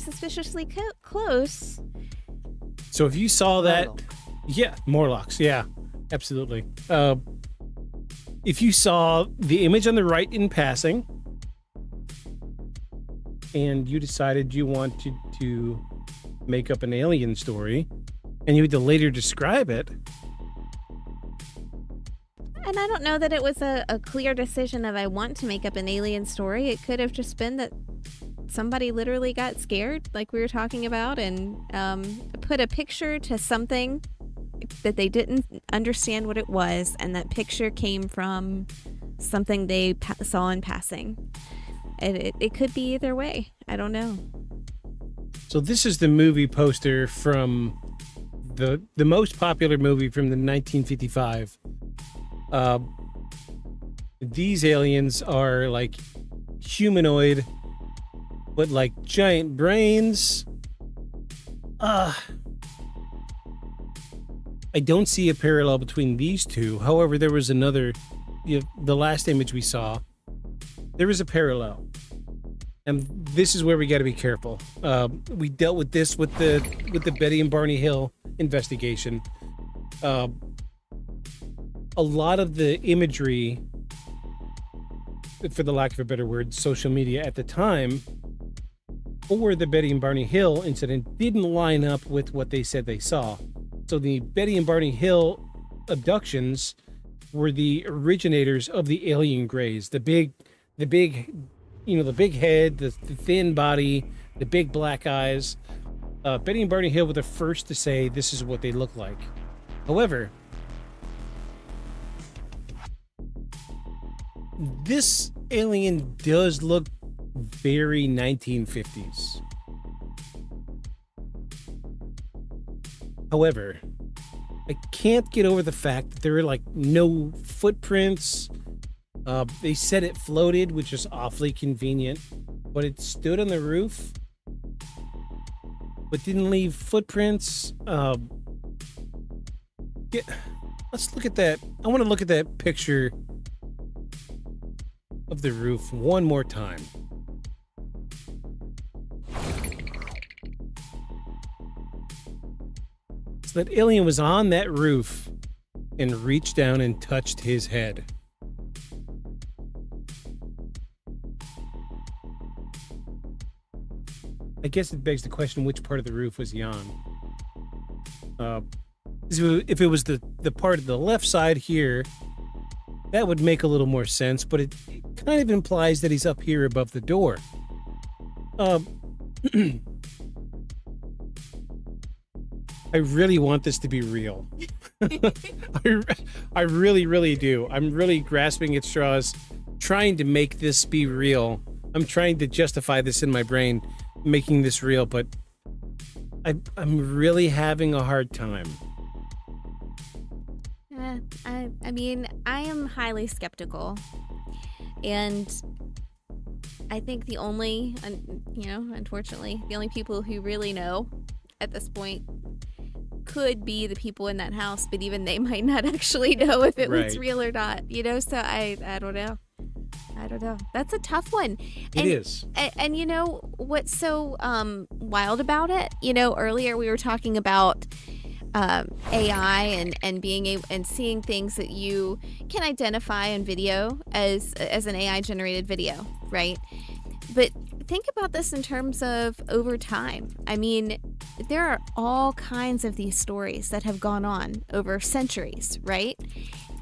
close. So if you saw that, Morlock. yeah, Morlocks, yeah, absolutely. If you saw the image on the right in passing, and you decided you wanted to make up an alien story, and you had to later describe it. And I don't know that it was a clear decision of I want to make up an alien story. It could have just been that somebody literally got scared, like we were talking about, and put a picture to something that they didn't understand what it was, and that picture came from something they saw in passing. It could be either way. I don't know. So this is the movie poster from the most popular movie from the 1955. These aliens are like humanoid, but like giant brains. I don't see a parallel between these two. However, there was another, the last image we saw, there is a parallel. And this is where we got to be careful. We dealt with this with the Betty and Barney Hill investigation. A lot of the imagery, for the lack of a better word, social media at the time, or the Betty and Barney Hill incident didn't line up with what they said they saw. So the Betty and Barney Hill abductions were the originators of the alien grays, the big, the big head, the thin body, the big black eyes. Betty and Barney Hill were the first to say this is what they look like. However, this alien does look very 1950s. However, I can't get over the fact that there are like no footprints. They said it floated, which is awfully convenient, but it stood on the roof, but didn't leave footprints. Let's look at that. I want to look at that picture of the roof one more time. So that alien was on that roof and reached down and touched his head. I guess it begs the question, which part of the roof was he on? If it was the part of the left side here, that would make a little more sense, but it kind of implies that he's up here above the door. I really want this to be real. I really, really do. I'm really grasping at straws, trying to make this be real. I'm trying to justify this in my brain, making this real, but I'm really having a hard time. I mean, I am highly skeptical, and I think the only, unfortunately, the only people who really know at this point could be the people in that house, but even they might not actually know if it was real or not, so I don't know. That's a tough one. It is. And you know what's so wild about it? Earlier we were talking about AI and being able and seeing things that you can identify in video as an AI generated video, right? But think about this in terms of over time. I mean, there are all kinds of these stories that have gone on over centuries, right?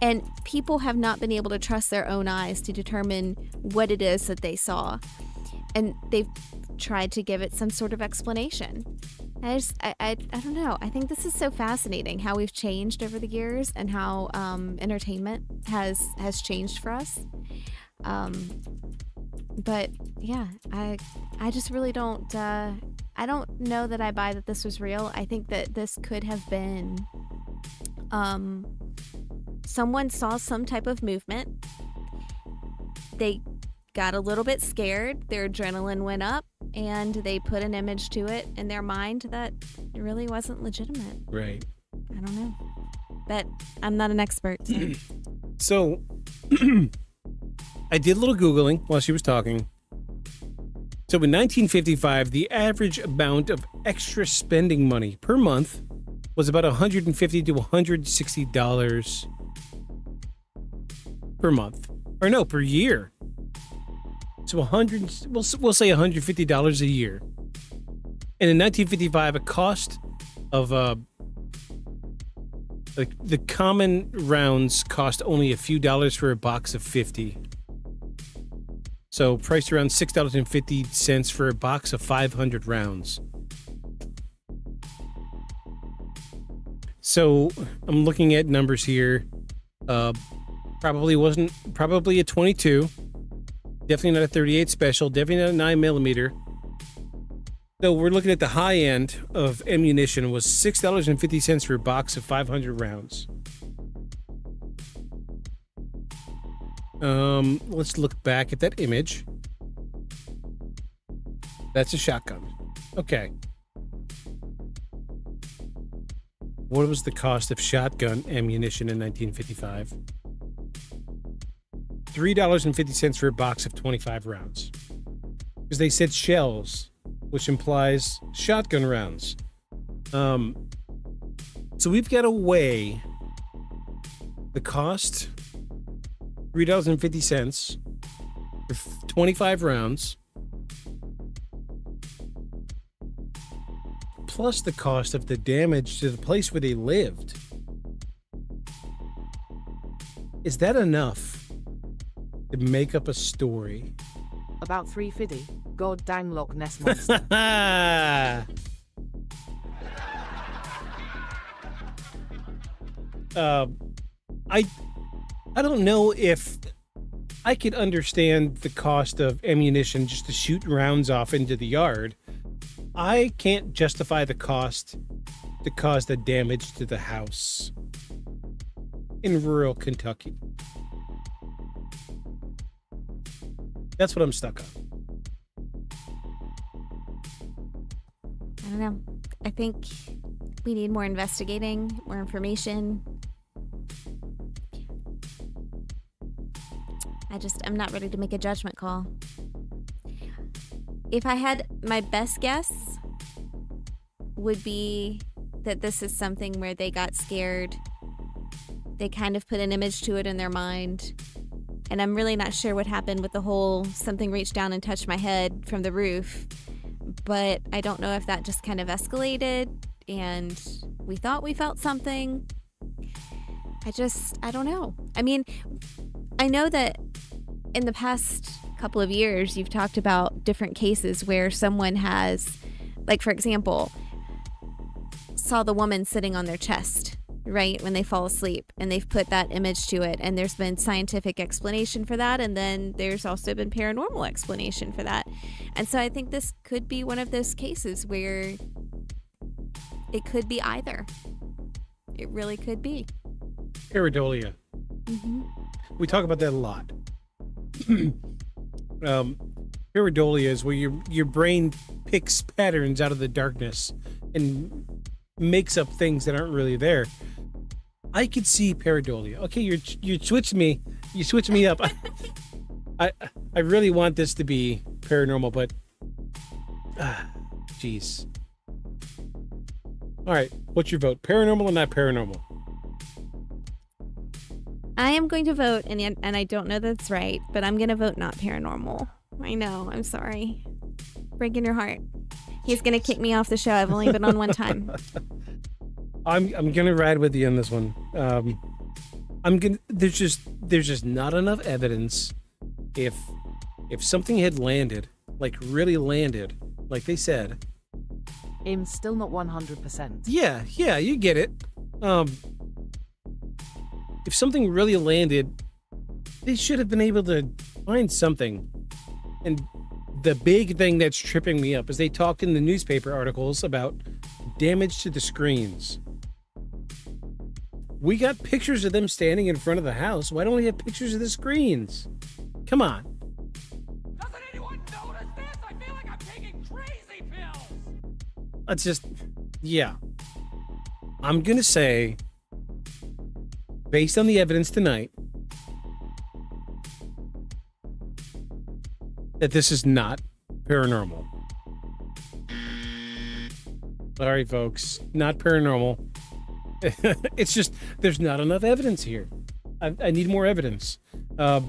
And people have not been able to trust their own eyes to determine what it is that they saw. And they've tried to give it some sort of explanation. I don't know. I think this is so fascinating how we've changed over the years and how entertainment has changed for us. But yeah, I just really don't, I don't know that I buy that this was real. I think that this could have been, someone saw some type of movement. They got a little bit scared. Their adrenaline went up and they put an image to it in their mind that really wasn't legitimate. Right. I don't know. But I'm not an expert. So I did a little Googling while she was talking. So in 1955, the average amount of extra spending money per month was about $150 to $160 per month. Or no, per year. So we'll say $150 a year. And in 1955, a cost of the common rounds cost only a few dollars for a box of 50. So priced around $6.50 for a box of 500 rounds. So I'm looking at numbers here. Probably a 22. Definitely not a 38 special. Definitely not a 9mm. So we're looking at the high end of ammunition was $6.50 for a box of 500 rounds. Let's look back at that image. That's a shotgun. Okay. What was the cost of shotgun ammunition in 1955? $3.50 for a box of 25 rounds. Because they said shells, which implies shotgun rounds. So we've got to weigh the cost, $3.50 for 25 rounds, plus the cost of the damage to the place where they lived. Is that enough to make up a story? About $3.50. God dang Loch Ness monster. I don't know if I could understand the cost of ammunition just to shoot rounds off into the yard. I can't justify the cost to cause the damage to the house in rural Kentucky. That's what I'm stuck on. I don't know. I think we need more investigating, more information. I'm not ready to make a judgment call. If I had my best guess would be that this is something where they got scared. They kind of put an image to it in their mind. And I'm really not sure what happened with the whole something reached down and touched my head from the roof. But I don't know if that just kind of escalated and we thought we felt something. I don't know. I mean, I know that in the past couple of years, you've talked about different cases where someone has, like, for example, saw the woman sitting on their chest, right, when they fall asleep, and they've put that image to it, and there's been scientific explanation for that, and then there's also been paranormal explanation for that. And so I think this could be one of those cases where it could be either. It really could be. Pareidolia. Mm-hmm. We talk about that a lot. Pareidolia is where your brain picks patterns out of the darkness and makes up things that aren't really there. I could see pareidolia. Okay, you switched me. You switched me up. I really want this to be paranormal, but jeez. All right, what's your vote? Paranormal or not paranormal? I am going to vote, and I don't know that's right, but I'm going to vote not paranormal. I know, I'm sorry. Breaking your heart. He's going to kick me off the show. I've only been on one time. I'm going to ride with you on this one. There's just not enough evidence. If something had landed, like really landed, like they said. I'm still not 100%. Yeah, you get it. If something really landed, they should have been able to find something. And the big thing that's tripping me up is they talked in the newspaper articles about damage to the screens. We got pictures of them standing in front of the house. Why don't we have pictures of the screens? Come on. Doesn't anyone notice this? I feel like I'm taking crazy pills. Let's just, yeah. I'm going to say, based on the evidence tonight, that this is not paranormal. Sorry, folks. Not paranormal. It's just, there's not enough evidence here. I need more evidence. I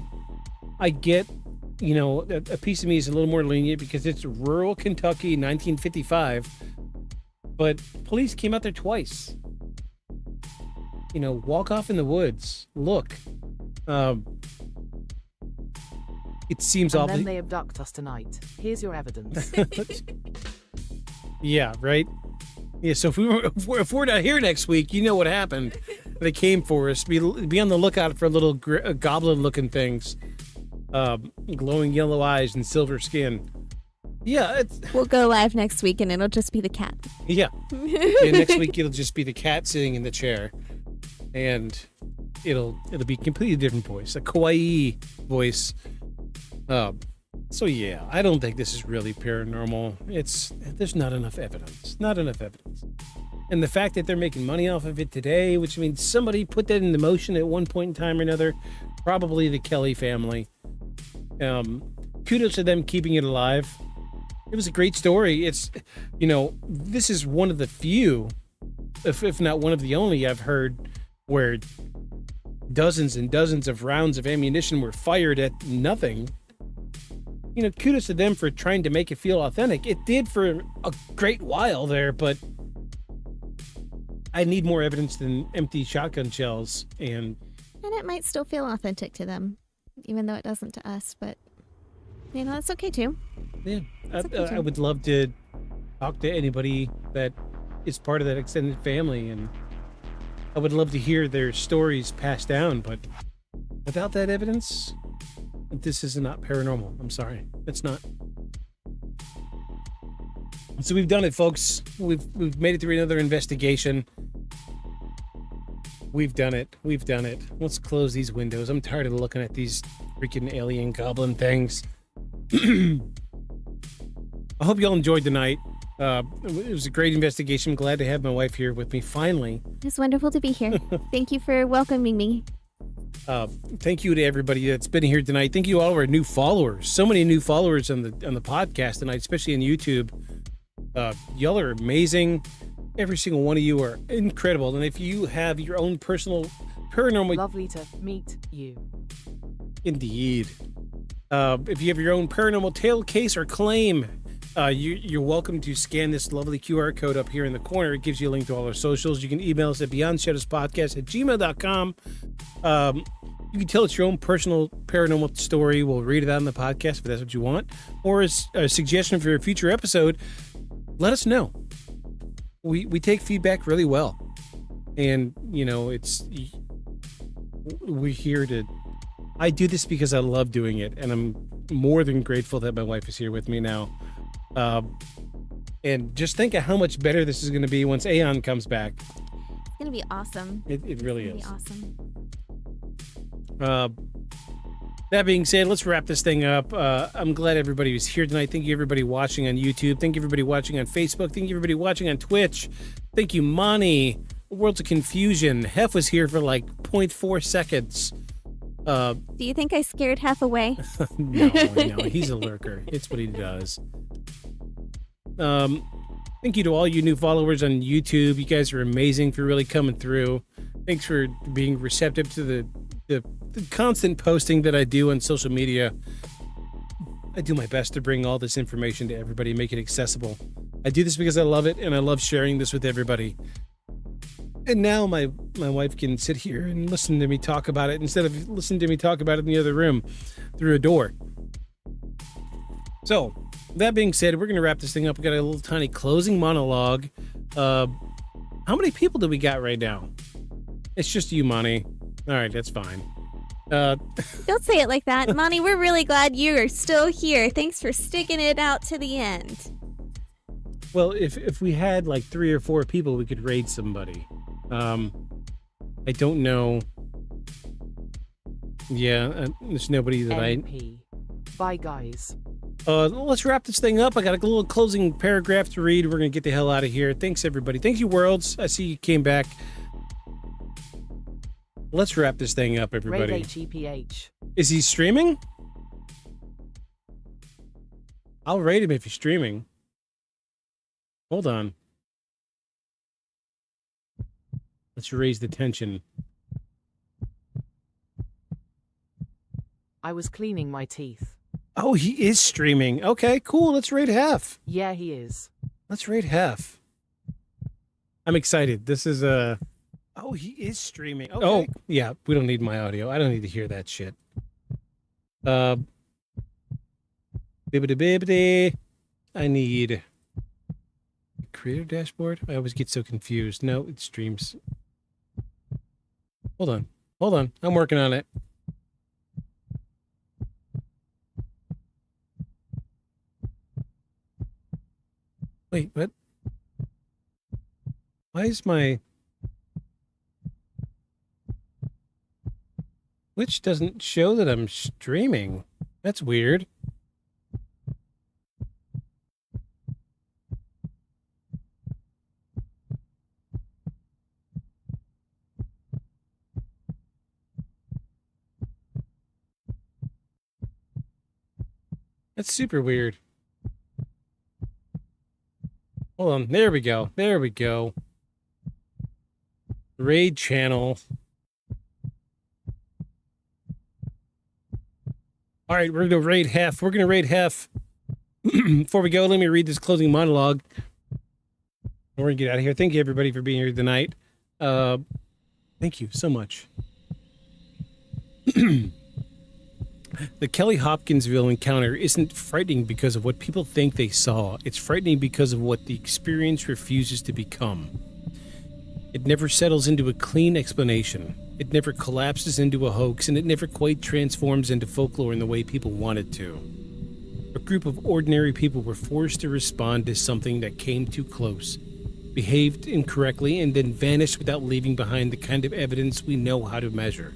get, a piece of me is a little more lenient because it's rural Kentucky, 1955. But police came out there twice. Walk off in the woods. Look. It seems and obvious. then they abduct us tonight. Here's your evidence. Yeah, right? Yeah, so if we're not here next week, you know what happened. They came for us. Be on the lookout for little goblin-looking things. Glowing yellow eyes and silver skin. Yeah. We'll go live next week, and it'll just be the cat. Yeah. Next week, it'll just be the cat sitting in the chair. And it'll be a completely different voice. A kawaii voice. So yeah, I don't think this is really paranormal. There's not enough evidence. Not enough evidence. And the fact that they're making money off of it today, which means somebody put that into motion at one point in time or another, probably the Kelly family. Kudos to them keeping it alive. It was a great story. It's, this is one of the few, if not one of the only I've heard where dozens and dozens of rounds of ammunition were fired at nothing. Kudos to them for trying to make it feel authentic. It did for a great while there, but I need more evidence than empty shotgun shells. And it might still feel authentic to them, even though it doesn't to us, but, that's okay too. Yeah, I would love to talk to anybody that is part of that extended family, and I would love to hear their stories passed down, but without that evidence, this is not paranormal. I'm sorry. It's not. So we've done it, folks. We've made it through another investigation. We've done it. Let's close these windows. I'm tired of looking at these freaking alien goblin things. I hope y'all enjoyed the night. It was a great investigation. I'm glad to have my wife here with me finally. It's wonderful to be here. Thank you for welcoming me. Thank you to everybody that's been here tonight. Thank you all of our new followers. So many new followers on the podcast tonight, especially on YouTube. Y'all are amazing. Every single one of you are incredible. And if you have your own personal paranormal... Lovely to meet you. Indeed. If you have your own paranormal tale, case, or claim, you're welcome to scan this lovely QR code up here in the corner. It gives you a link to all our socials. You can email us at beyondshadowspodcast@gmail.com. You can tell us your own personal paranormal story. We'll read it out on the podcast if that's what you want. Or as a suggestion for a future episode, let us know. We take feedback really well. And, you know, we're here to... I do this because I love doing it. And I'm more than grateful that my wife is here with me now. And just think of how much better this is going to be once Aeon comes back. It's going to be awesome. It really is. It's going to be awesome. That being said, let's wrap this thing up. I'm glad everybody was here tonight. Thank you, everybody watching on YouTube. Thank you, everybody watching on Facebook. Thank you, everybody watching on Twitch. Thank you, Monty. Worlds of Confusion. Hef was here for like 0.4 seconds. Do you think I scared Hef away? No, he's a lurker. It's what he does. Thank you to all you new followers on YouTube. You guys are amazing for really coming through. Thanks for being receptive to the constant posting that I do on social media. I do my best to bring all this information to everybody and make it accessible. I do this because I love it, and I love sharing this with everybody. And now my wife can sit here and listen to me talk about it instead of listening to me talk about it in the other room through a door. So, that being said, we're going to wrap this thing up. We got a little tiny closing monologue. How many people do we got right now? It's just you, Monty. All right, that's fine. Don't say it like that. Monty, we're really glad you are still here. Thanks for sticking it out to the end. Well, if we had like 3 or 4 people, we could raid somebody. I don't know. Yeah, there's nobody that NP. Bye, guys. Let's wrap this thing up. I got a little closing paragraph to read. We're going to get the hell out of here. Thanks, everybody. Thank you, Worlds. I see you came back. Let's wrap this thing up, everybody. Raid HEPH. Is he streaming? I'll raid him if he's streaming. Hold on. Let's raise the tension. I was cleaning my teeth. Oh, he is streaming. Okay, cool. Let's raid Hef. Yeah, he is. Let's raid Hef. I'm excited. This is a... Oh, he is streaming. Okay. Oh, yeah. We don't need my audio. I don't need to hear that shit. Bibbidi-bibbidi. I need... Creator dashboard? I always get so confused. No, it streams. Hold on. Hold on. I'm working on it. Wait, what? Why is my... Twitch doesn't show that I'm streaming. That's weird. That's super weird. Hold on. There we go. There we go. Raid channel. All right, we're going to raid Hef. We're going to raid Hef. Before we go, let me read this closing monologue. We're going to get out of here. Thank you, everybody, for being here tonight. Thank you so much. The Kelly Hopkinsville encounter isn't frightening because of what people think they saw. It's frightening because of what the experience refuses to become. It never settles into a clean explanation. It never collapses into a hoax, and it never quite transforms into folklore in the way people want it to. A group of ordinary people were forced to respond to something that came too close, behaved incorrectly, and then vanished without leaving behind the kind of evidence we know how to measure.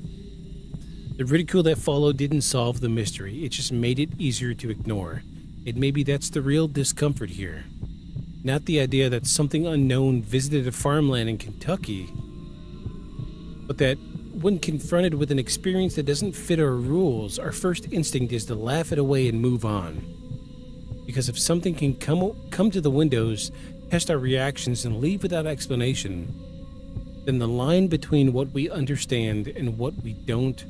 The ridicule that followed didn't solve the mystery, it just made it easier to ignore. And maybe that's the real discomfort here. Not the idea that something unknown visited a farmland in Kentucky, but that when confronted with an experience that doesn't fit our rules, our first instinct is to laugh it away and move on. Because if something can come to the windows, test our reactions, and leave without explanation, then the line between what we understand and what we don't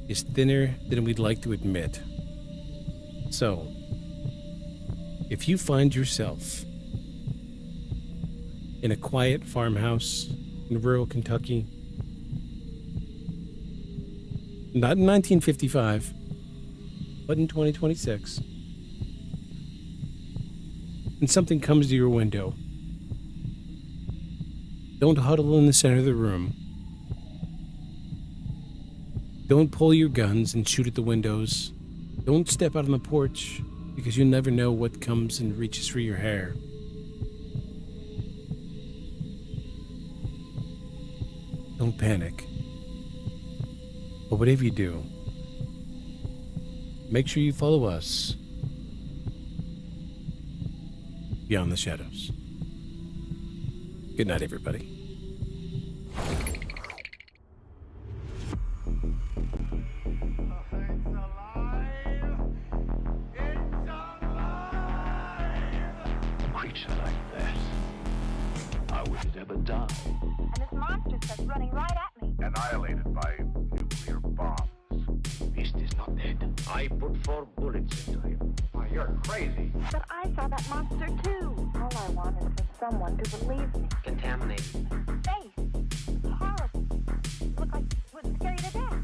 is thinner than we'd like to admit. So, if you find yourself in a quiet farmhouse in rural Kentucky, Not in 1955, but in 2026. And something comes to your window. Don't huddle in the center of the room. Don't pull your guns and shoot at the windows. Don't step out on the porch, because you never know what comes and reaches for your hair. Don't panic. But whatever you do, make sure you follow us beyond the shadows. Good night, everybody. Creature like that. I wouldn't ever die. And this monster starts running right at me. Annihilated by nuclear bombs. Beast is not dead. I put 4 bullets into him. Why, you're crazy. But I saw that monster too. All I want is for someone to believe me. Contaminated. Face. Horrible. Looked like it would scare you to death.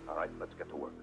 All right, let's get to work.